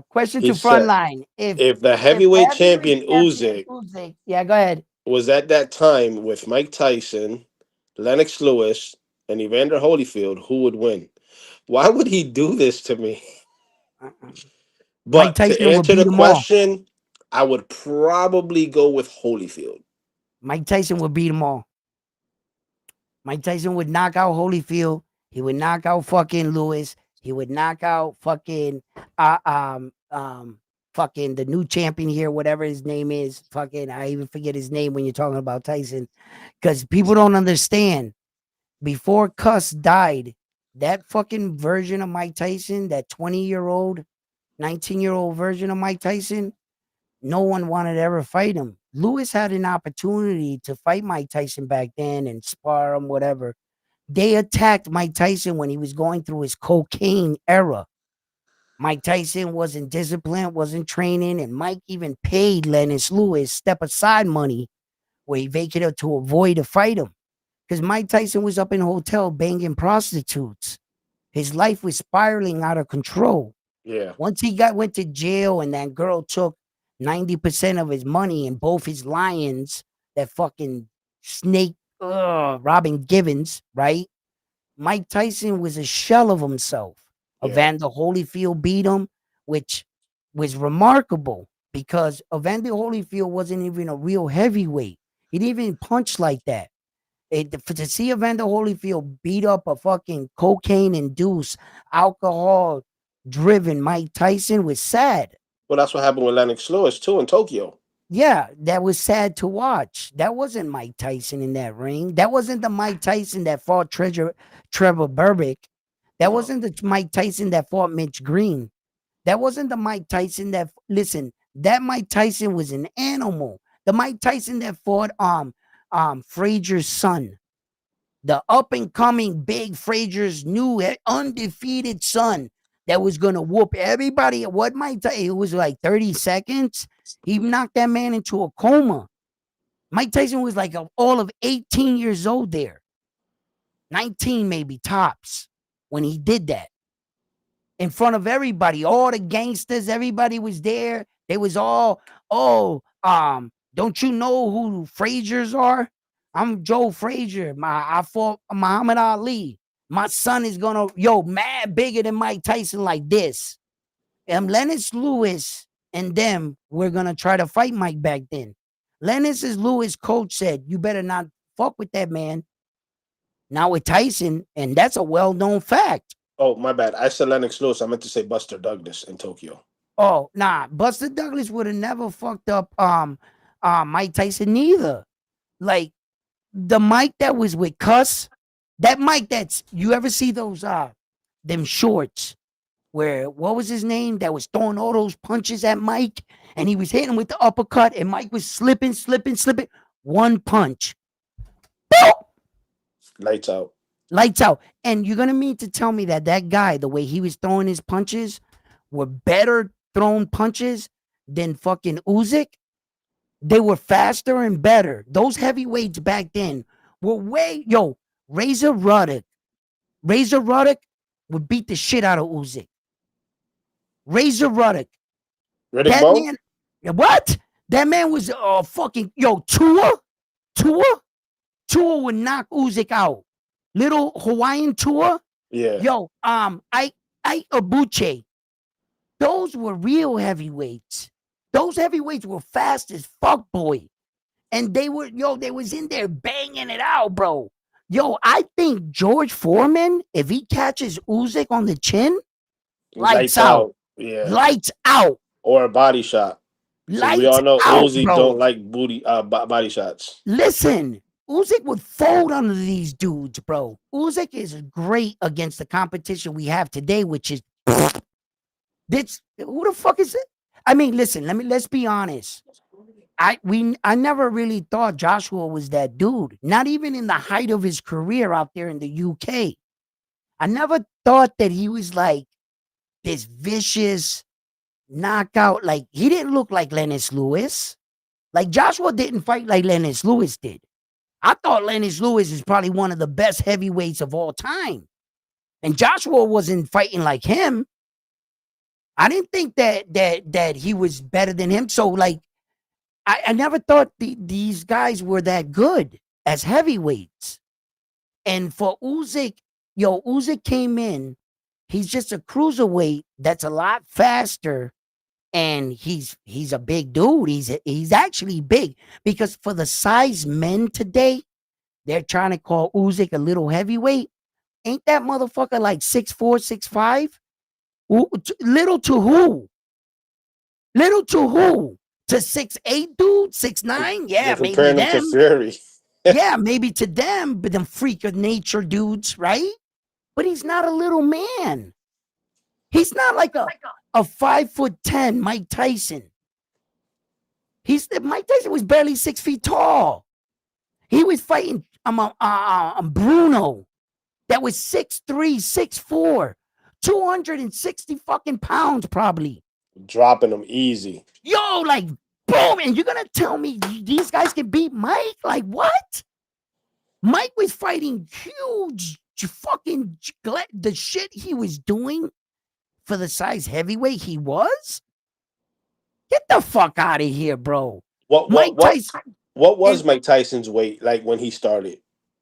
Question He to said, Frontline. if the If heavyweight heavyweight champion champion Usyk Usyk, yeah, go ahead. was at that time with Mike Tyson, Lennox Lewis, and Evander Holyfield, who would win? Why would he do this to me? Uh-uh. Mike But to Tyson would answer beat the them all. question, I would probably go with Holyfield. Mike Tyson would beat them all. Mike Tyson would knock out Holyfield. He would knock out fucking Lewis. He would knock out uh, um um fucking the new champion here, whatever his name is. Fucking I even forget his name when you're talking about Tyson. Because people don't understand. Before Cuss died, that fucking version of Mike Tyson, that 20-year-old, 19-year-old version of Mike Tyson, no one wanted to ever fight him. Lewis had an opportunity to fight Mike Tyson back then and spar him, whatever. They attacked Mike Tyson when he was going through his cocaine era. Mike Tyson wasn't disciplined, wasn't training, and Mike even paid Lennox Lewis step aside money where he vacated to avoid a fight him. Because Mike Tyson was up in a hotel banging prostitutes. His life was spiraling out of control. Yeah. Once he went to jail and that girl took 90% of his money and both his lions, that fucking snake, Robin Givens, right? Mike Tyson was a shell of himself. Yeah. Evander Holyfield beat him, which was remarkable because Evander Holyfield wasn't even a real heavyweight. He didn't even punch like that. To see Evander Holyfield beat up a fucking cocaine induced, alcohol driven Mike Tyson was sad. Well, that's what happened with Lennox Lewis too in Tokyo. Yeah, that was sad to watch. That wasn't Mike Tyson in that ring. That wasn't the Mike Tyson that fought Trevor Burbick. That No. wasn't the Mike Tyson that fought Mitch Green. That wasn't the Mike Tyson that listen. That Mike Tyson was an animal. The Mike Tyson that fought Frazier's son, the up and coming big Frazier's new undefeated son that was gonna whoop everybody. What Mike Tyson? It was like 30 seconds. He knocked that man into a coma. Mike Tyson was like all of 18 years old there, 19 maybe tops when he did that in front of everybody, all the gangsters, everybody was there. They was all, oh, don't you know who Fraziers are? I'm Joe Frazier. I fought Muhammad Ali. My son is gonna, mad bigger than Mike Tyson like this. Lennox Lewis and them were gonna try to fight Mike back then. Lennox's Lewis coach said, you better not fuck with that man. Now with Tyson, and that's a well-known fact. Oh, my bad. I said Lennox Lewis. I meant to say Buster Douglas in Tokyo. Oh, nah. Buster Douglas would have never fucked up Mike Tyson neither. Like the Mike that was with Cuss, That Mike, that's you ever see those them shorts where what was his name that was throwing all those punches at Mike and he was hitting with the uppercut and Mike was slipping. One punch. Boom! Lights out. Lights out. And you're gonna mean to tell me that that guy, the way he was throwing his punches, were better thrown punches than fucking Usyk? They were faster and better. Those heavyweights back then were way Razor Ruddock. Razor Ruddock would beat the shit out of Usyk. Razor Ruddock. Riddick That Bowe? man, what? That man was fucking Tua. Tua would knock Usyk out. Little Hawaiian Tua. Yeah. I Abuche. Those were real heavyweights. Those heavyweights were fast as fuck, boy. And they was in there banging it out, bro. I think George Foreman, if he catches Usyk on the chin, lights Lights out. out. Yeah. Lights out. Or a body shot. Since we Lights all know out, Uzi bro. don't like body shots. Listen, Usyk would fold under these dudes, bro. Usyk is great against the competition we have today, which is this. Who the fuck is it? I mean, listen. Let's be honest. I never really thought Joshua was that dude. Not even in the height of his career out there in the UK. I never thought that he was like this vicious knockout. Like he didn't look like Lennox Lewis. Like Joshua didn't fight like Lennox Lewis did. I thought Lennox Lewis is probably one of the best heavyweights of all time. And Joshua wasn't fighting like him. I didn't think that he was better than him. So like I never thought these guys were that good as heavyweights. And for Usyk, Usyk came in. He's just a cruiserweight that's a lot faster, and he's a big dude. He's actually big because for the size men today, they're trying to call Usyk a little heavyweight. Ain't that motherfucker like 6'4", 6'5"? Little to who? Little to who? To 6'8" dude? 6'9"? Yeah, They're maybe comparing him to them. Fury. Yeah, maybe to them, but them freak of nature dudes, right? But he's not a little man. He's not like a 5'10" Mike Tyson. Mike Tyson was barely 6 feet tall. He was fighting Bruno that was 6'3", 6'4", 260 fucking pounds probably. Dropping them easy. Like boom, and you're gonna tell me these guys can beat Mike? Like what? Mike was fighting huge fucking the shit he was doing for the size heavyweight he was. Get the fuck out of here, bro. Mike Tyson. What was Mike Tyson's weight like when he started?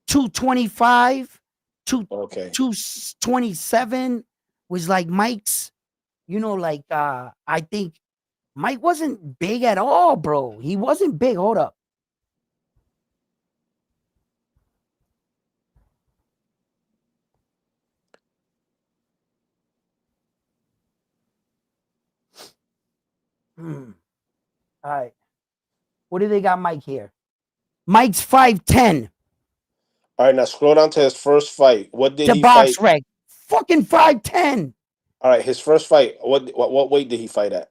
225, Okay. 227 was like Mike's. Like I think Mike wasn't big at all, bro. He wasn't big. Hold up. All right. What do they got Mike here? Mike's 5'10". All right, now scroll down to his first fight. What did The he box fight? rec. Fucking 5'10". All right, his first fight. What weight did he fight at?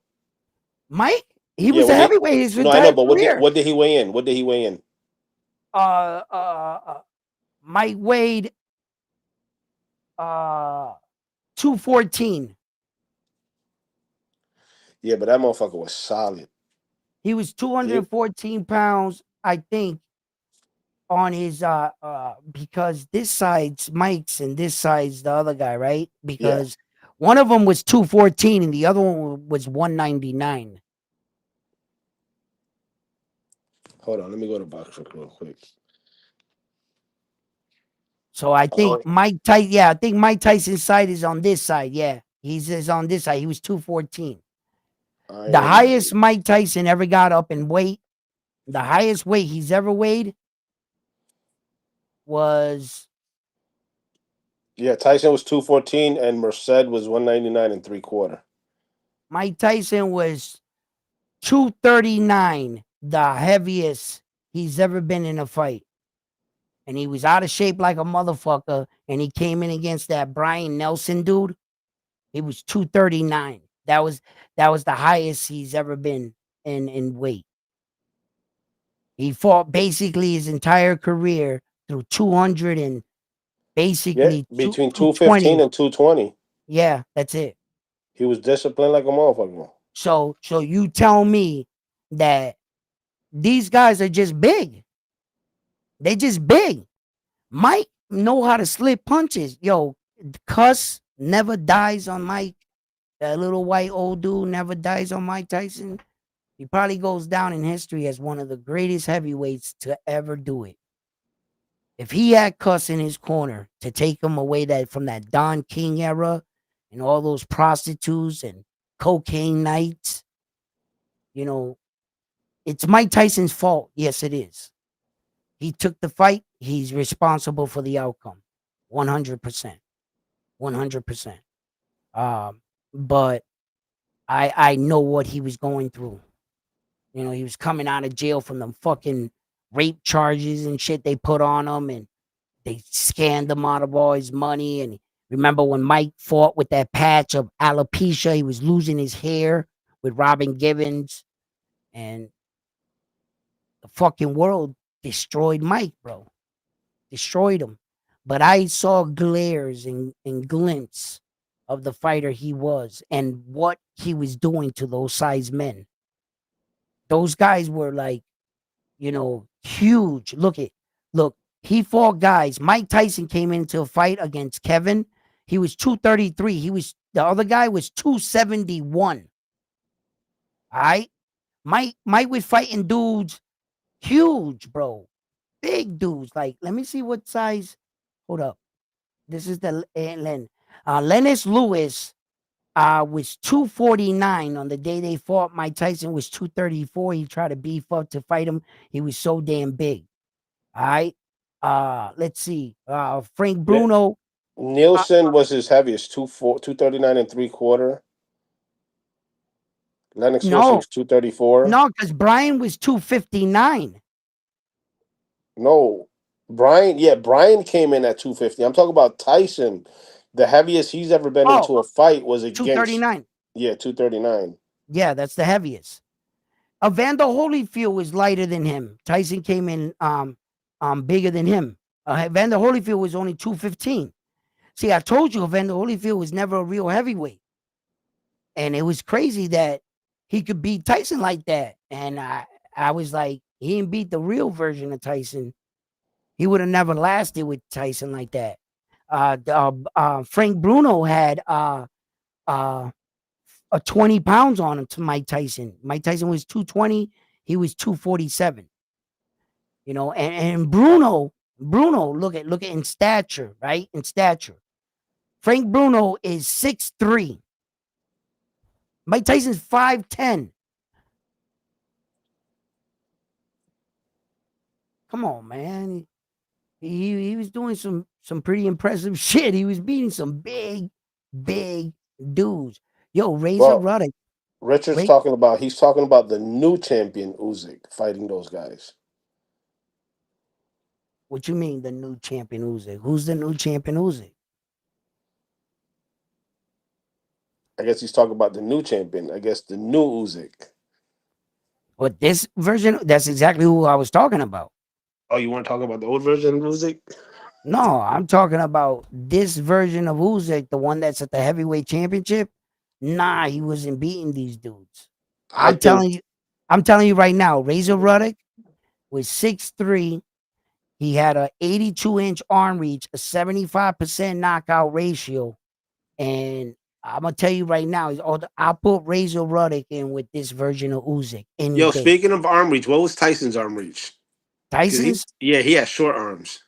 Mike? He was a heavyweight his No, I know, entire but career. what did he weigh in? What did he weigh in? Mike weighed 214. Yeah, but that motherfucker was solid. He was 214 pounds, I think, on his because this side's Mike's and this side's the other guy, right? Because one of them was 214 and the other one was 199. Hold on, let me go to box rec real quick. So I think Mike Tyson's side is on this side. Yeah, he's on this side. He was 214. The highest Mike Tyson ever got up in weight, the highest weight he's ever weighed was. Yeah, Tyson was 214 and Merced was 199 3/4. Mike Tyson was 239, the heaviest he's ever been in a fight. and he was out of shape like a motherfucker. And he came in against that Brian Nelson dude. He was 239. That was the highest he's ever been in weight. He fought basically his entire career through 200 and Yeah, basically between 215 220. and 220. Yeah, that's it. He was disciplined like a motherfucker. So you tell me that these guys are just big. They just big. Mike know how to slip punches. Yo, Cuss never dies on Mike. That little white old dude never dies on Mike Tyson. He probably goes down in history as one of the greatest heavyweights to ever do it. If he had Cuss in his corner to take him away that from that Don King era and all those prostitutes and cocaine nights, you know, it's Mike Tyson's fault. Yes, it is. He took the fight. He's responsible for the outcome. 100%. 100%. But I know what he was going through. You know, he was coming out of jail from them fucking rape charges and shit they put on him, and they scammed him out of all his money. And remember when Mike fought with that patch of alopecia, he was losing his hair with Robin Givens, and the fucking world destroyed Mike, bro. Destroyed him. But I saw glares and glints of the fighter he was and what he was doing to those size men. Those guys were like, huge. Look, he fought guys. Mike Tyson came into a fight against Kevin. He was 233. The other guy was 271. All right. Mike was fighting dudes huge, bro. Big dudes. Like, let me see what size. Hold up. This is the Len. Lennox Lewis was 249 on the day they fought. Mike Tyson was 234. He tried to beef up to fight him. He was so damn big. All right. Let's see. Frank Yeah. Bruno. Uh, Nielsen was his heaviest, 239 and three quarter. Lennox Lewis no, was 234. no, because Brian was 259. No, Brian. Yeah, Brian came in at 250. I'm talking about Tyson. The heaviest he's ever been Oh, into a fight was against. 239. Yeah, 239. Yeah, that's the heaviest. Evander Holyfield was lighter than him. Tyson came in bigger than him. Evander Holyfield was only 215. See, I told you Evander Holyfield was never a real heavyweight. And it was crazy that he could beat Tyson like that. And I was like, he didn't beat the real version of Tyson. He would have never lasted with Tyson like that. Frank Bruno had uh, a 20 pounds on him to Mike Tyson. Mike Tyson was 220. He was 247. And Bruno, look at in stature, right? In stature. Frank Bruno is 6'3". Mike Tyson's 5'10". Come on, man. He was doing some pretty impressive shit. He was beating some big dudes. Yo, Razor Well, Ruddock. Richard's Wait, talking about. He's talking about the new champion Usyk fighting those guys. what you mean the new champion Usyk? Who's the new champion Usyk? I guess he's talking about the new champion. I guess the new Usyk. But this version, that's exactly who I was talking about. Oh, you want to talk about the old version of Usyk? No, I'm talking about this version of Usyk, the one that's at the heavyweight championship. Nah, he wasn't beating these dudes. I I'm think. telling you, I'm telling you right now, Razor Ruddock was 6'3". He had a 82-inch arm reach, a 75% knockout ratio. And I'm gonna tell you right now, I'll put Razor Ruddock in with this version of Usyk any Yo, day. speaking of arm reach, what was Tyson's arm reach? Because Tyson's, he has short arms.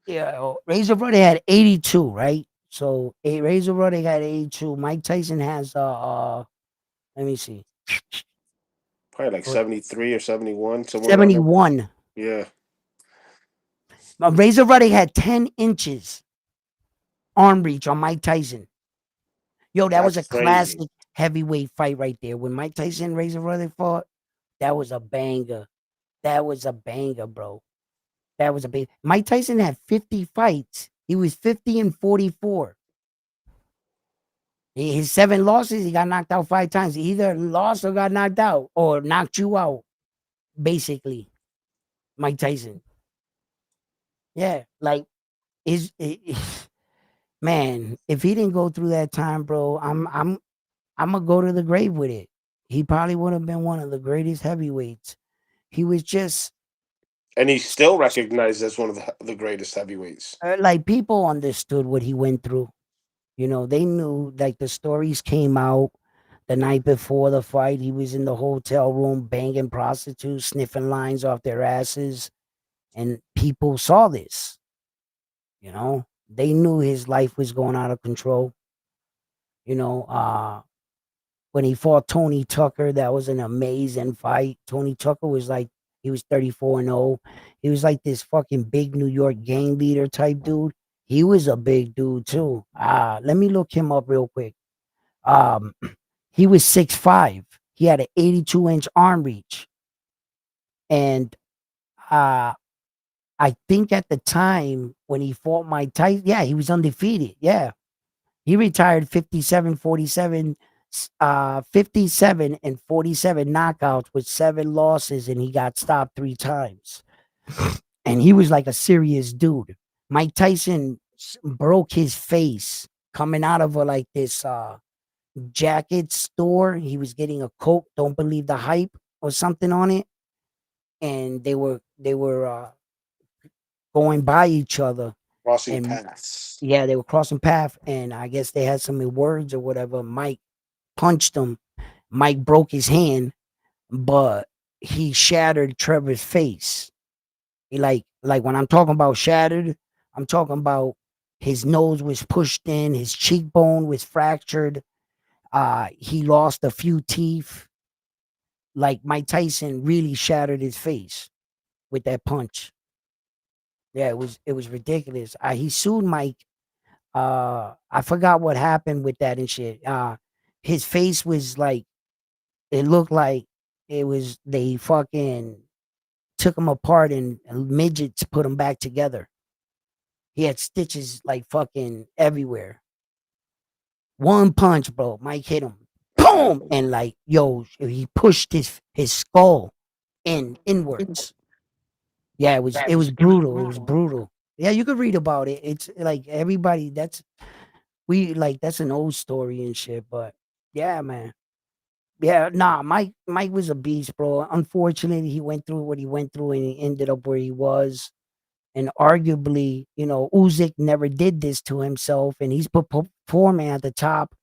yeah, Razor Ruddock had 82, right? So Razor Ruddock had 82. Mike Tyson has let me see, Probably like 73 or 71, somewhere around there. 71. Yeah, Razor Ruddock had 10 inches arm reach on Mike Tyson. Yo, that was that's a crazy. classic heavyweight fight right there. When Mike Tyson and Razor Ruddock fought, that was a banger. That was a banger, bro. That was a big. Mike Tyson had 50 fights. He was 50-44. His 7 losses, he got knocked out 5 times. He either lost or got knocked out or knocked you out, basically. Mike Tyson. Yeah, like man, if he didn't go through that time, bro, I'm gonna go to the grave with it. He probably would have been one of the greatest heavyweights. He was just And he's still recognized as one of the greatest heavyweights. like people understood what he went through. You know, they knew like the stories came out the night before the fight. He was in the hotel room banging prostitutes, sniffing lines off their asses, and people saw this. You know, they knew his life was going out of control. You know, when he fought Tony Tucker, that was an amazing fight. Tony Tucker was like he was 34-0. He was like this fucking big New York gang leader type dude. He was a big dude too. Let me look him up real quick. Um, he was 6'5". He had an 82-inch arm reach. And uh I think at the time when he fought Mike Tyson, yeah, he was undefeated. Yeah. He retired 57 and 47 knockouts with 7 losses, and he got stopped 3 times. And he was like a serious dude. Mike Tyson broke his face coming out of like this jacket store. He was getting a Coke, don't believe the hype or something on it. And they were going by each other. Crossing And paths. yeah, they were crossing paths, and I guess they had some words or whatever. Mike punched him. Mike broke his hand, but he shattered Trevor's face. He like when I'm talking about shattered, I'm talking about his nose was pushed in, his cheekbone was fractured. He lost a few teeth. Like Mike Tyson really shattered his face with that punch. Yeah, it was ridiculous. He sued Mike. I forgot what happened with that and shit. His face was like it looked like it was they fucking took him apart and midgets put him back together. He had stitches like fucking everywhere. One punch, bro. Mike hit him. Boom! And like, yo, he pushed his skull inwards. Yeah, it was brutal. It was brutal. Yeah, you could read about it. It's like everybody that's an old story and shit, but yeah, man. Yeah, nah, Mike was a beast, bro. Unfortunately, he went through what he went through and he ended up where he was. And arguably, Usyk never did this to himself, and he's performing at the top.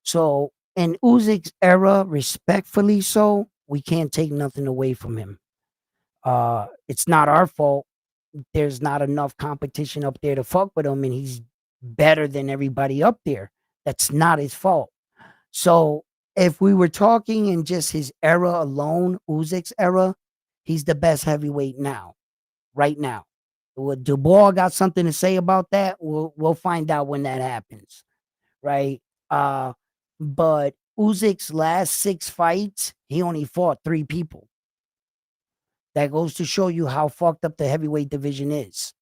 So in Uzyk's era, respectfully so, we can't take nothing away from him. It's not our fault. There's not enough competition up there to fuck with him, and he's better than everybody up there. That's not his fault. So if we were talking in just his era alone, Uzyk's era, he's the best heavyweight now, right now. Would Dubois got something to say about that? We'll find out when that happens, right? Uh, but Uzyk's last 6 fights, he only fought 3 people. That goes to show you how fucked up the heavyweight division is.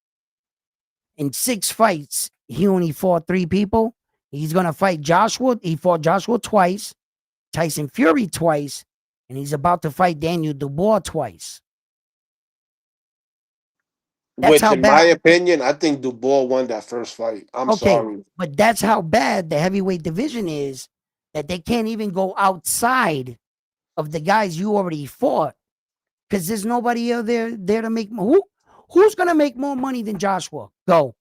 In 6 fights, he only fought 3 people. He's gonna fight Joshua. He fought Joshua twice, Tyson Fury twice, and he's about to fight Daniel Dubois twice. That's Which, how in my bad. opinion, I think Dubois won that first fight. I'm Okay, sorry. but that's how bad the heavyweight division is that they can't even go outside of the guys you already fought because there's nobody out there to make who's gonna make more money than Joshua? Go.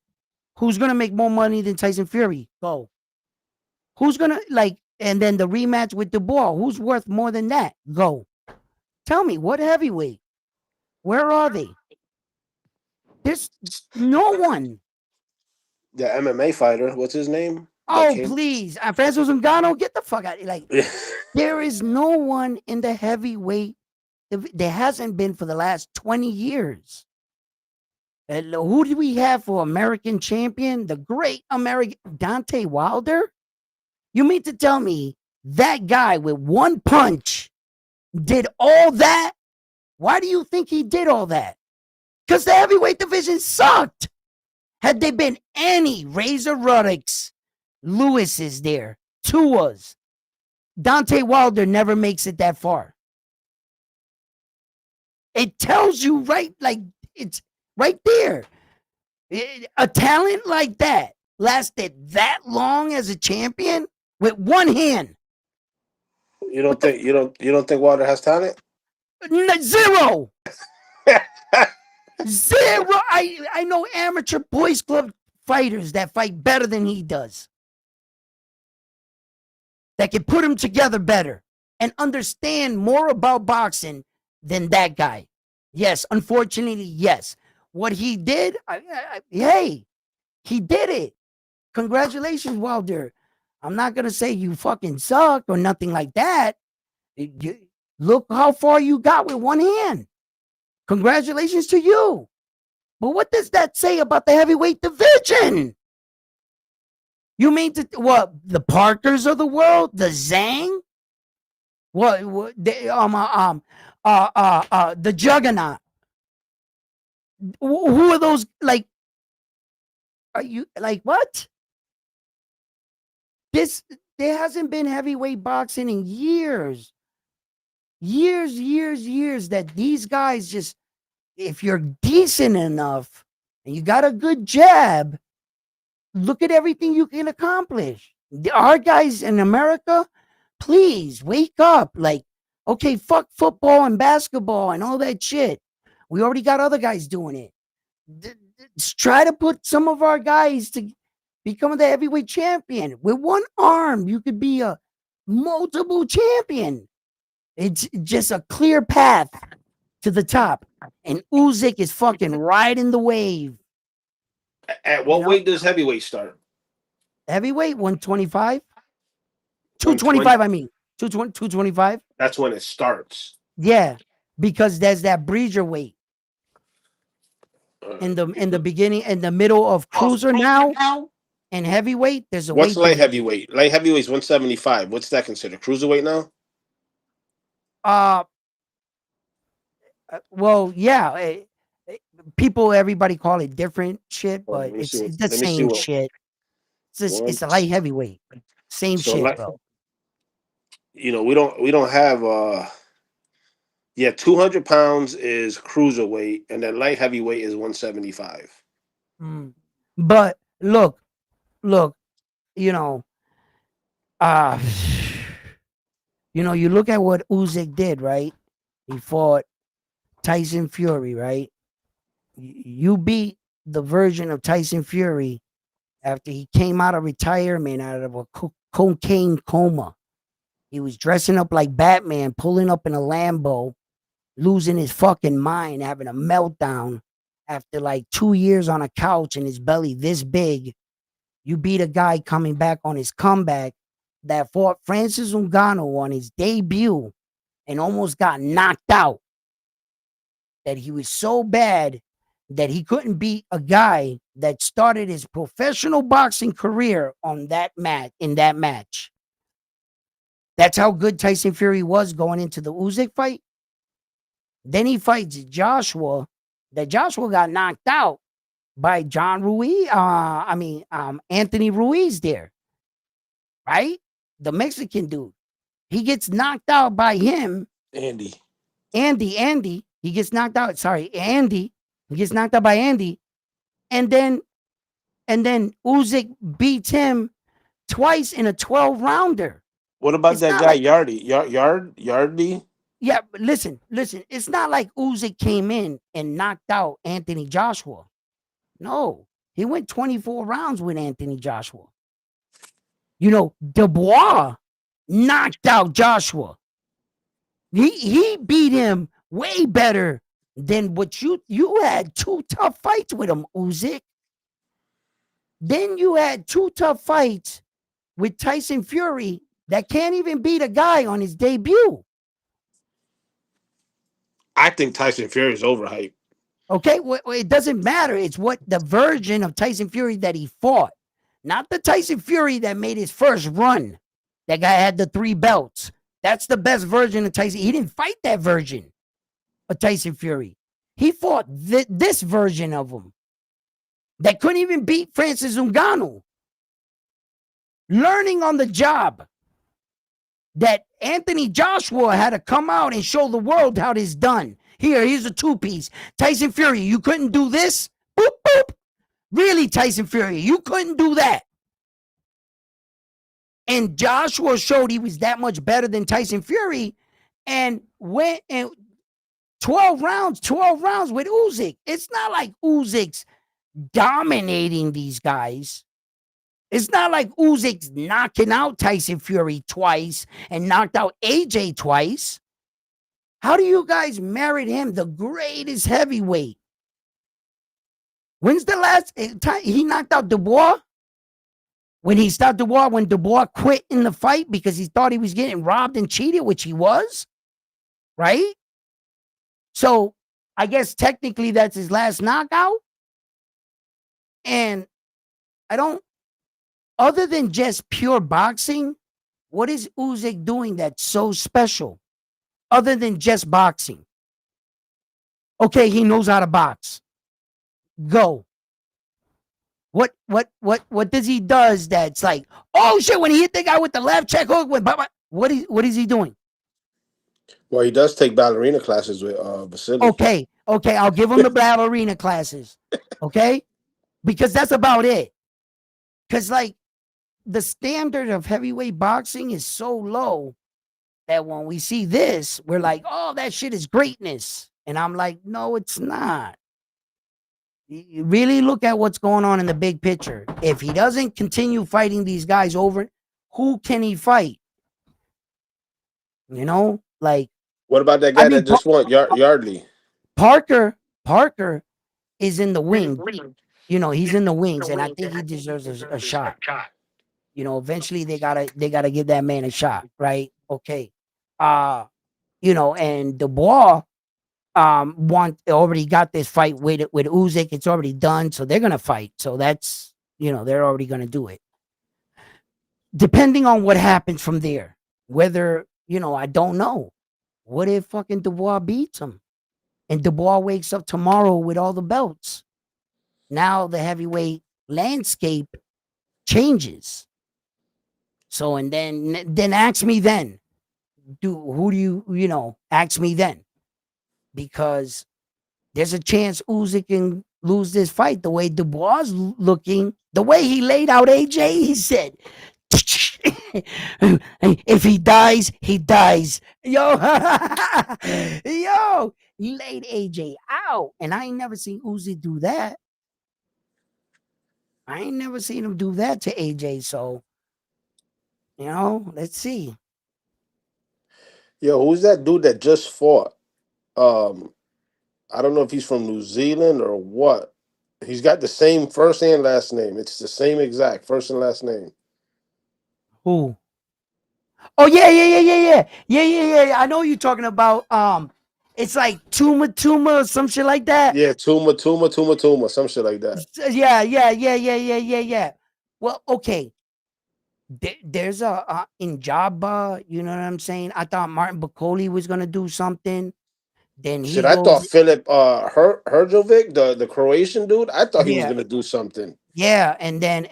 Who's gonna make more money than Tyson Fury? Go. Who's gonna and then the rematch with Dubois? Who's worth more than that? Go. Tell me what heavyweight? Where are they? There's no one. The MMA fighter, what's his name? That Oh came. please, Francis Ngannou, get the fuck out! Like there is no one in the heavyweight. There hasn't been for the last 20 years. Who do we have for American champion? The great American Dante Wilder. You mean to tell me that guy with one punch did all that? Why do you think he did all that? Because the heavyweight division sucked. Had there been any Razor Ruddicks, Lewis's there, Tua's, Dante Wilder never makes it that far. It tells you right, like it's right there. A talent like that lasted that long as a champion with one hand. You don't think you don't think Wilder has talent? Zero. Zero. I know amateur boys club fighters that fight better than he does. That can put them together better and understand more about boxing than that guy. Yes, unfortunately, yes. What he did, hey, he did it. Congratulations, Wilder. I'm not going to say you fucking suck or nothing like that. Look how far you got with one hand. Congratulations to you. But what does that say about the heavyweight division? You mean what? The Parkers of the world, the Zhang, what the Juggernaut. Who are those? Like, are you like what? There hasn't been heavyweight boxing in years. Years that these guys just, if you're decent enough and you got a good jab, look at everything you can accomplish. Our guys in America, please wake up. Like, okay, fuck football and basketball and all that shit. We already got other guys doing it. Try to put some of our guys to become the heavyweight champion. With one arm, you could be a multiple champion. It's just a clear path to the top. And Usyk is fucking riding the wave. At what weight does heavyweight start? Heavyweight, 125? 225, I mean. 225? That's when it starts. Yeah, because there's that breeder weight. In the beginning, in the middle of cruiser now, and heavyweight, there's a What's weight. light heavyweight? Light heavyweight is 175. What's that considered? Cruiserweight now? Well, yeah. Everybody call it different shit, but it's the same shit. It's a light heavyweight. Same shit, bro. You know, we don't have 200 pounds is cruiserweight, and then light heavyweight is 175. But look, you know, you look at what Usyk did, right? He fought Tyson Fury, right? You beat the version of Tyson Fury after he came out of retirement, out of a cocaine coma. He was dressing up like Batman, pulling up in a Lambo, losing his fucking mind, having a meltdown after like 2 years on a couch and his belly this big. You beat a guy coming back on his comeback that fought Francis Ngannou on his debut and almost got knocked out. That he was so bad that he couldn't beat a guy that started his professional boxing career in that match. That's how good Tyson Fury was going into the Usyk fight. Then he fights Joshua. That Joshua got knocked out by Anthony Ruiz there. Right? The Mexican dude. He gets knocked out by him. Andy. He gets knocked out. Sorry, Andy. He gets knocked out by Andy. And then Usyk beats him twice in a 12-rounder. What about that guy, Yardy? Yeah, but listen. It's not like Usyk came in and knocked out Anthony Joshua. No, he went 24 rounds with Anthony Joshua. Dubois knocked out Joshua. He beat him way better than what you had 2 tough fights with him, Usyk. Then you had 2 tough fights with Tyson Fury that can't even beat a guy on his debut. I think Tyson Fury is overhyped. Okay, well, it doesn't matter. It's what the version of Tyson Fury that he fought, not the Tyson Fury that made his first run. That guy had the 3 belts. That's the best version of Tyson. He didn't fight that version of Tyson Fury. He fought this version of him that couldn't even beat Francis Ngannou. Learning on the job that Anthony Joshua had to come out and show the world how this done. Here's a two-piece. Tyson Fury, you couldn't do this? Boop, boop. Really, Tyson Fury, you couldn't do that. And Joshua showed he was that much better than Tyson Fury and went and 12 rounds with Usyk. It's not like Usyk's dominating these guys. It's not like Usyk's knocking out Tyson Fury twice and knocked out AJ twice. How do you guys merit him, the greatest heavyweight? When's the last time he knocked out Dubois? When he stopped Dubois, when Dubois quit in the fight because he thought he was getting robbed and cheated, which he was, right? So I guess technically that's his last knockout. And I don't, other than just pure boxing, what is Usyk doing that's so special? Other than just boxing. Okay, he knows how to box. Go. What does he does that's like, oh shit, when he hit the guy with the left check hook, what is he doing? Well, he does take ballerina classes with Vasily. Okay, I'll give him the ballerina classes. Okay? Because that's about it. Because like the standard of heavyweight boxing is so low that when we see this, we're like, oh, that shit is greatness. And I'm like, no, it's not. You really look at what's going on in the big picture. If he doesn't continue fighting these guys over, who can he fight? You know, like What about that guy that just won, Yardley? Parker is in the wing. You know, he's in the wings, and I think he deserves a shot. You know, eventually they gotta give that man a shot, right? Okay. You know, and Dubois already got this fight with Usyk. It's already done, so they're gonna fight. So that's, you know, they're already gonna do it. Depending on what happens from there, whether, you know, I don't know. What if fucking Dubois beats him, and Dubois wakes up tomorrow with all the belts? Now the heavyweight landscape changes. So, and then ask me then. Who do you know? Ask me then, because there's a chance Usyk can lose this fight the way Dubois is looking, the way he laid out AJ. He said, if he dies, he dies. Yo, yo, he laid AJ out, and I ain't never seen Usyk do that. I ain't never seen him do that to AJ. So, you know, let's see. Yo, who's that dude that just fought? Um, I don't know if he's from New Zealand or what. He's got the same first and last name. It's the same exact first and last name. Who? Oh yeah. I know you're talking about. It's like Tuma or some shit like that. Yeah, Tuma, some shit like that. Yeah. Well, okay. There's a in Jabba. You know what I'm saying? I thought Martin Bacoli was gonna do something. Then he Shit, I thought goes, Philip Herjovic, the Croatian dude, I thought he was yeah, gonna do something. yeah, and then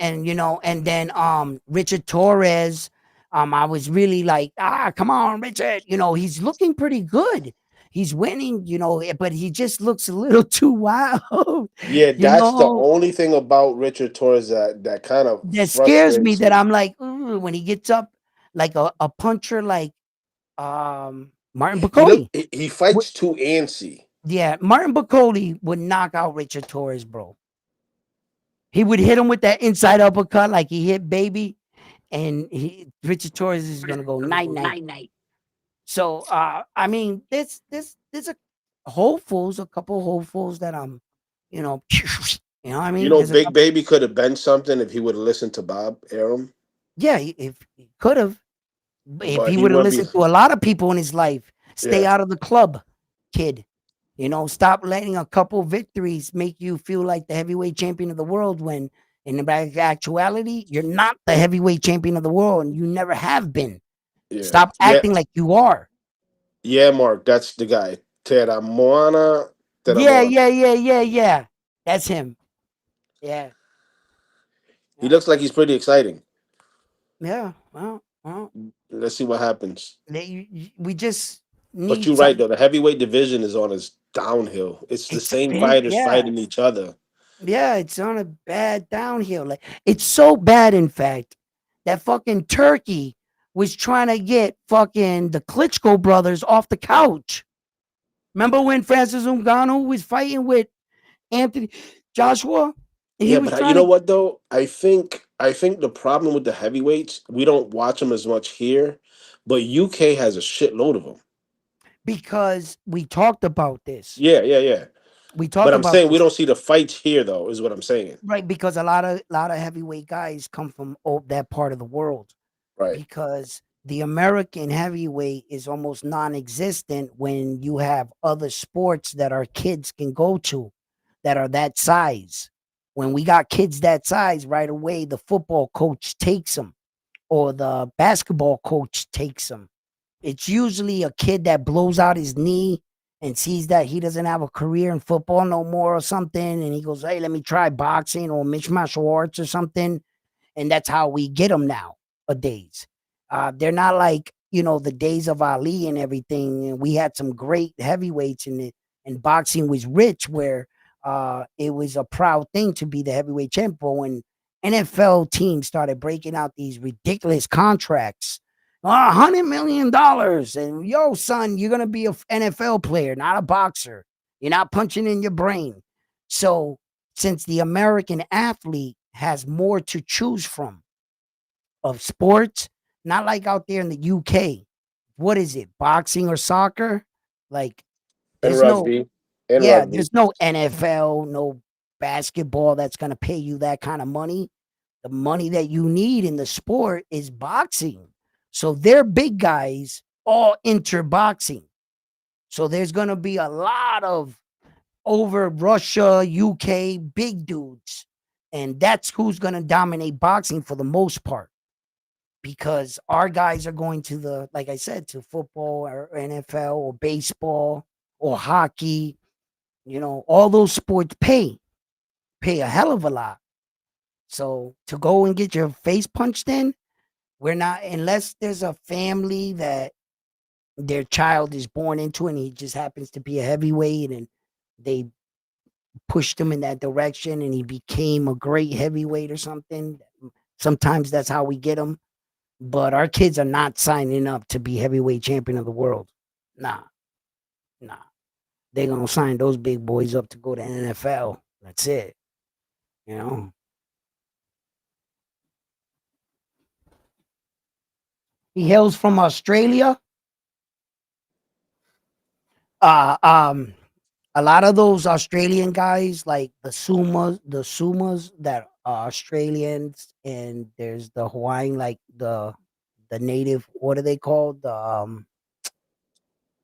Richard Torres. I was really like, come on, Richard. You know, he's looking pretty good. He's winning, you know, but he just looks a little too wild. Yeah, You that's the know, only thing about Richard Torres that kind of that scares me frustrates that me. I'm like, ooh, when he gets up like a puncher like Martin He look Bacoli. he Would- fights too antsy. Yeah, Martin Bacoli would knock out Richard Torres, bro. He would hit him with that inside uppercut like he hit Baby, and Richard Torres is gonna go night night. So I mean, there's a hopefuls, a couple hopefuls that I'm, you know, you know what I You mean? know, There's a Big couple, Baby could have been something if he would have listened to Bob Arum, yeah, if he could have, if but he he would have wouldn't be. listened to a lot of people in his life, stay Yeah, out of the club, kid. You know, stop letting a couple victories make you feel like the heavyweight champion of the world when in the actuality, you're not the heavyweight champion of the world and you never have been. yeah, Stop yeah, acting like you are. yeah. Mark, that's the guy. Terra Moana. that I'm Yeah, on. yeah, yeah, yeah, yeah. That's him. Yeah, He yeah, looks like he's pretty exciting. yeah. Well, Let's see what happens. we just But need you're right some. though. The heavyweight division is on its downhill. It's the It's same been, fighters yeah, fighting each other. yeah. It's on a bad downhill. Like it's so bad, in fact, that fucking Turkey was trying to get fucking the Klitschko brothers off the couch. Remember when Francis Ngannou was fighting with Anthony Joshua? And he Yeah, was but you trying know to, what though? I think the problem with the heavyweights, we don't watch them as much here, but UK has a shitload of them. because we talked about this. Yeah, yeah, yeah. We But talked I'm about saying we this, don't see the fights here though, is what I'm saying. right? Because a lot of heavyweight guys come from that part of the world. Right. Because the American heavyweight is almost non-existent when you have other sports that our kids can go to that are that size. When we got kids that size, right away the football coach takes them or the basketball coach takes them. It's usually a kid that blows out his knee and sees that he doesn't have a career in football no more or something, and he goes, "Hey, let me try boxing or mixed martial arts or something." And that's how we get them nowadays. They're not like the days of Ali and everything. And we had some great heavyweights in it, and boxing was rich, where it was a proud thing to be the heavyweight champion. When NFL teams started breaking out these ridiculous contracts, $100 million, and yo, son, you're gonna be a NFL player, not a boxer. You're not punching in your brain. So since the American athlete has more to choose from of sports, not like out there in the UK. What is it? Boxing or soccer? Like And there's no rugby. And yeah, rugby. there's no NFL, no basketball that's going to pay you that kind of money. The money that you need in the sport is boxing. So their big guys all enter boxing. So there's going to be a lot of over Russia, UK, big dudes. And that's who's going to dominate boxing for the most part because our guys are going to like I said, to football or NFL or baseball or hockey. All those sports pay a hell of a lot. So to go and get your face punched in, we're not, unless there's a family that their child is born into and he just happens to be a heavyweight and they pushed him in that direction and he became a great heavyweight or something. Sometimes that's how we get them. But our kids are not signing up to be heavyweight champion of the world. Nah, nah. They're gonna sign those big boys up to go to NFL. That's it. You know. He hails from Australia. Uh um a lot of those Australian guys, like the Sumas that are Australians, and there's the Hawaiian, like the native, what are they called? The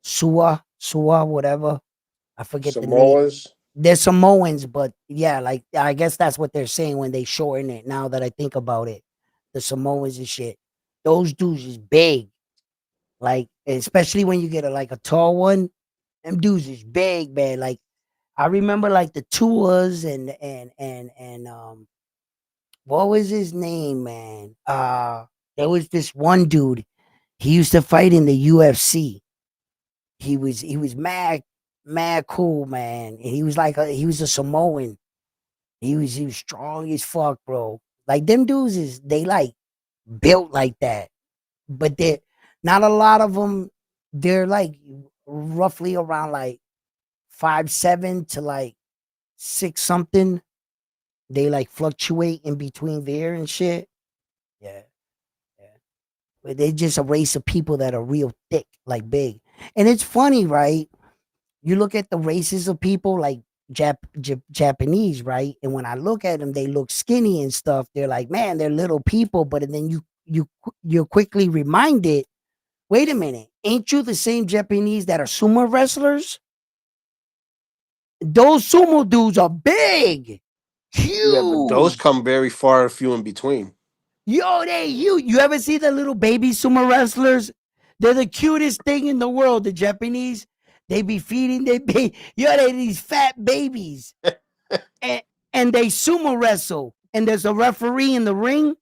Sua, whatever. I forget the name. Samoas. They're Samoans, but yeah, like I guess that's what they're saying when they shorten it. Now that I think about it, the Samoans and shit, those dudes is big. Like especially when you get like a tall one, them dudes is big, man. Like I remember like the tours and what was his name, man? There was this one dude. He used to fight in the UFC. He was mad cool, man. And he was a Samoan. He was strong as fuck, bro. Like them dudes they like built like that, but they're not a lot of them. They're like roughly around like 5'7" to like 6 something. They like fluctuate in between there and shit. Yeah, yeah. But they're just a race of people that are real thick, like big. And it's funny, right? You look at the races of people like Japanese, right? And when I look at them, they look skinny and stuff. They're like, man, they're little people. But then you're quickly reminded, wait a minute, ain't you the same Japanese that are sumo wrestlers? Those sumo dudes are big, Yeah, but those huge. come very far and few in between. Yo, they huge. You ever see the little baby sumo wrestlers? They're the cutest thing in the world. The Japanese, They be feeding their baby. Yo, they these fat babies, and they sumo wrestle. And there's a referee in the ring,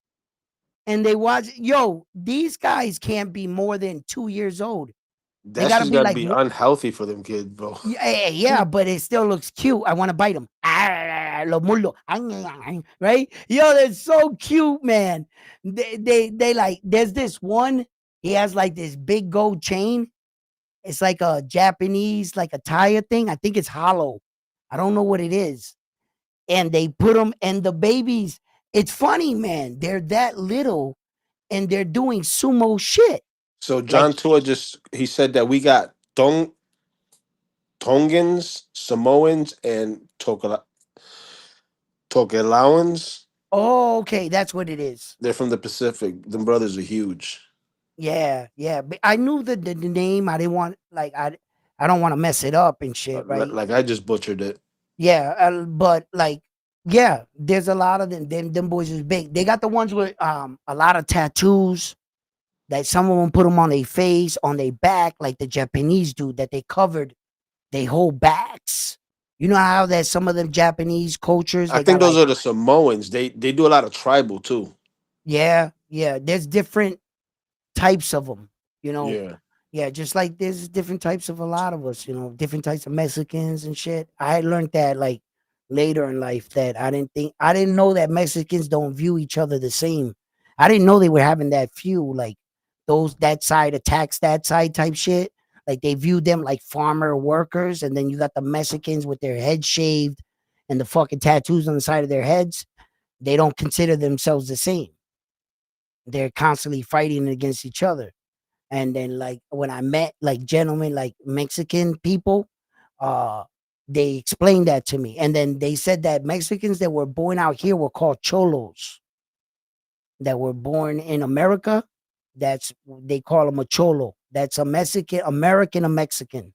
and they watch. Yo, these guys can't be more than 2 years old. They That gotta shit's be got to like be unhealthy for them kids, bro. yeah, yeah, but it still looks cute. I want to bite them. Lo mulo. Right? Yo, they're so cute, man. They like, there's this one, he has like this big gold chain. It's like a Japanese, like a tire thing. I think it's hollow. I don't know what it is. And they put them, and the babies, it's funny, man. They're that little and they're doing sumo shit. So Like, John Tour he said that we got Tongans, Samoans, and Tokelauans. oh, okay, that's what it is. They're from the Pacific. Them brothers are huge. Yeah, yeah. But I knew the name. I didn't want like I don't want to mess it up and shit, right? Like I just butchered it. Yeah, but like yeah, there's a lot of them. Them boys is big. They got the ones with a lot of tattoos. That some of them put them on their face, on their back, like the Japanese do. That they covered they whole backs. You know how that some of them Japanese cultures I they think got those like are the Samoans. They do a lot of tribal too. yeah, yeah. There's different types of them. You know, Yeah. yeah, just like there's different types of a lot of us, different types of Mexicans and shit. I learned that like later in life that I didn't know that Mexicans don't view each other the same. I didn't know they were having that feud, like those that side attacks that side type shit. Like they viewed them like farmer workers, and then you got the Mexicans with their heads shaved and the fucking tattoos on the side of their heads. They don't consider themselves the same. They're constantly fighting against each other. And then like when I met like gentlemen, like Mexican people, uh, they explained that to me. And then they said that Mexicans that were born out here were called cholos. That were born in America, that's they call them a cholo. That's a Mexican, American, a Mexican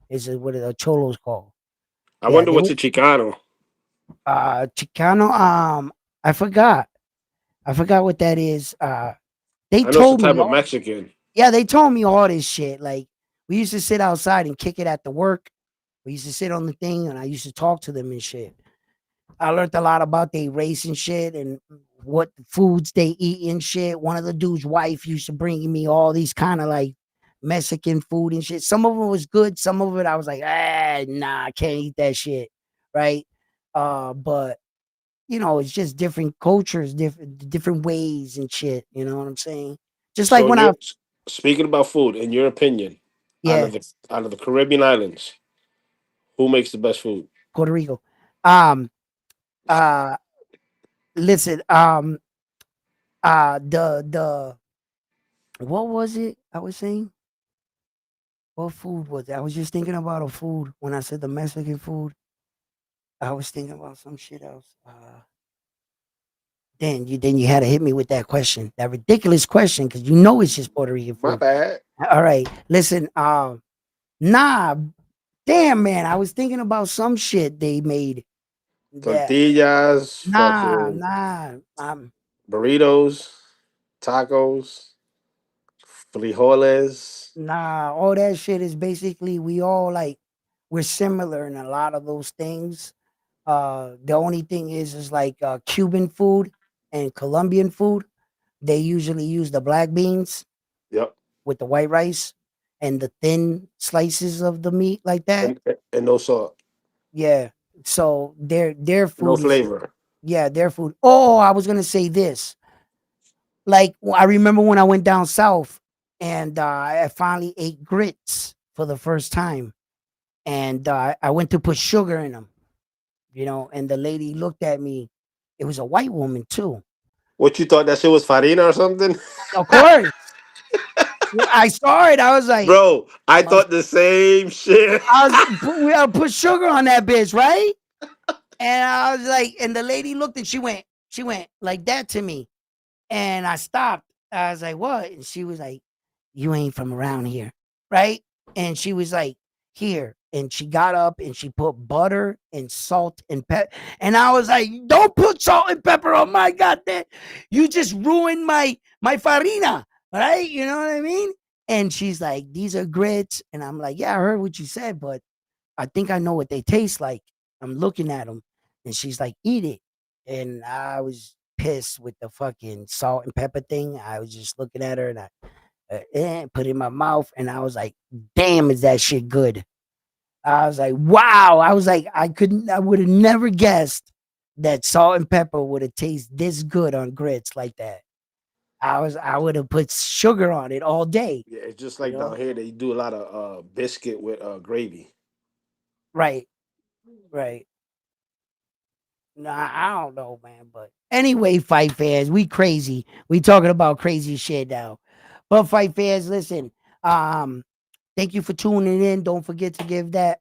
is what a cholo is called. I Yeah, wonder they what's were a Chicano. Chicano. I forgot. I forgot what that is. They I know it's a told type me of Mexican. yeah, they told me all this shit. Like we used to sit outside and kick it at the work. We used to sit on the thing and I used to talk to them and shit. I learned a lot about their race and shit and what foods they eat and shit. One of the dude's wife used to bring me all these kind of like Mexican food and shit. Some of it was good. Some of it I was like, nah, I can't eat that shit. Right. But it's just different cultures, different ways and shit. You know what I'm saying? Just like So when I speaking about food, in your opinion, yeah, out of the Caribbean islands, who makes the best food? Puerto Rico. Um, uh, listen, the what was it I was saying? What food was it? I was just thinking about a food when I said the Mexican food. I was thinking about some shit else. Then you had to hit me with that question, that ridiculous question, because it's just Puerto Rican My food. bad. All right, listen. Nah, damn man, I was thinking about some shit they made. That Tortillas, nah, fucking nah, burritos, tacos, frijoles. nah. All that shit is basically we all like we're similar in a lot of those things. The only thing is like Cuban food and Colombian food. They usually use the black beans Yep. with the white rice and the thin slices of the meat like that. And no salt, Yeah. So their no food is flavor. yeah, their food. Oh, I was gonna say this. Like I remember when I went down south and I finally ate grits for the first time, and I went to put sugar in them, and the lady looked at me. It was a white woman too. What you thought that shit was farina or something? Of course, I saw it. I was like, Bro, I thought the same shit. we gotta put sugar on that bitch, right? And I was like, and the lady looked and she went like that to me. And I stopped. I was like, what? And she was like, you ain't from around here. Right. And she was like, here. And she got up and she put butter and salt and pepper. And I was like, don't put salt and pepper on my goddamn. You just ruined my farina. Right. You know what I mean? And she's like, "These are grits." And I'm like, "Yeah, I heard what you said, but I think I know what they taste like." I'm looking at them, and she's like, "Eat it." And I was pissed with the fucking salt and pepper thing. I was just looking at her, and I put it in my mouth, and I was like, "Damn, is that shit good?" I was like, "Wow!" I was like, I would have never guessed that salt and pepper would have tasted this good on grits like that. I would have put sugar on it all day, Yeah, it's just you like know? down here they do a lot of biscuit with gravy. Right, right. Nah, I don't know, man. But anyway, fight fans, we crazy. We talking about crazy shit now. But fight fans, listen. Um, thank you for tuning in. Don't forget to give that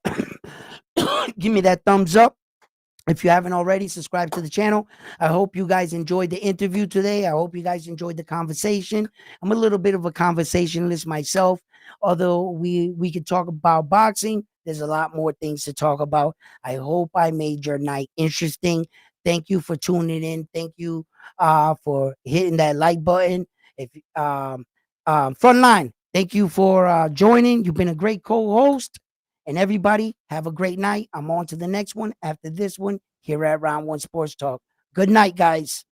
give me that thumbs up. If you haven't already, subscribe to the channel. I hope you guys enjoyed the interview today. I hope you guys enjoyed the conversation. I'm a little bit of a conversationalist myself. Although we could talk about boxing, there's a lot more things to talk about. I hope I made your night interesting. Thank you for tuning in. Thank you for hitting that like button. If Frontline, thank you for joining. You've been a great co-host. And everybody, have a great night. I'm on to the next one after this one here at Round One Sports Talk. Good night, guys.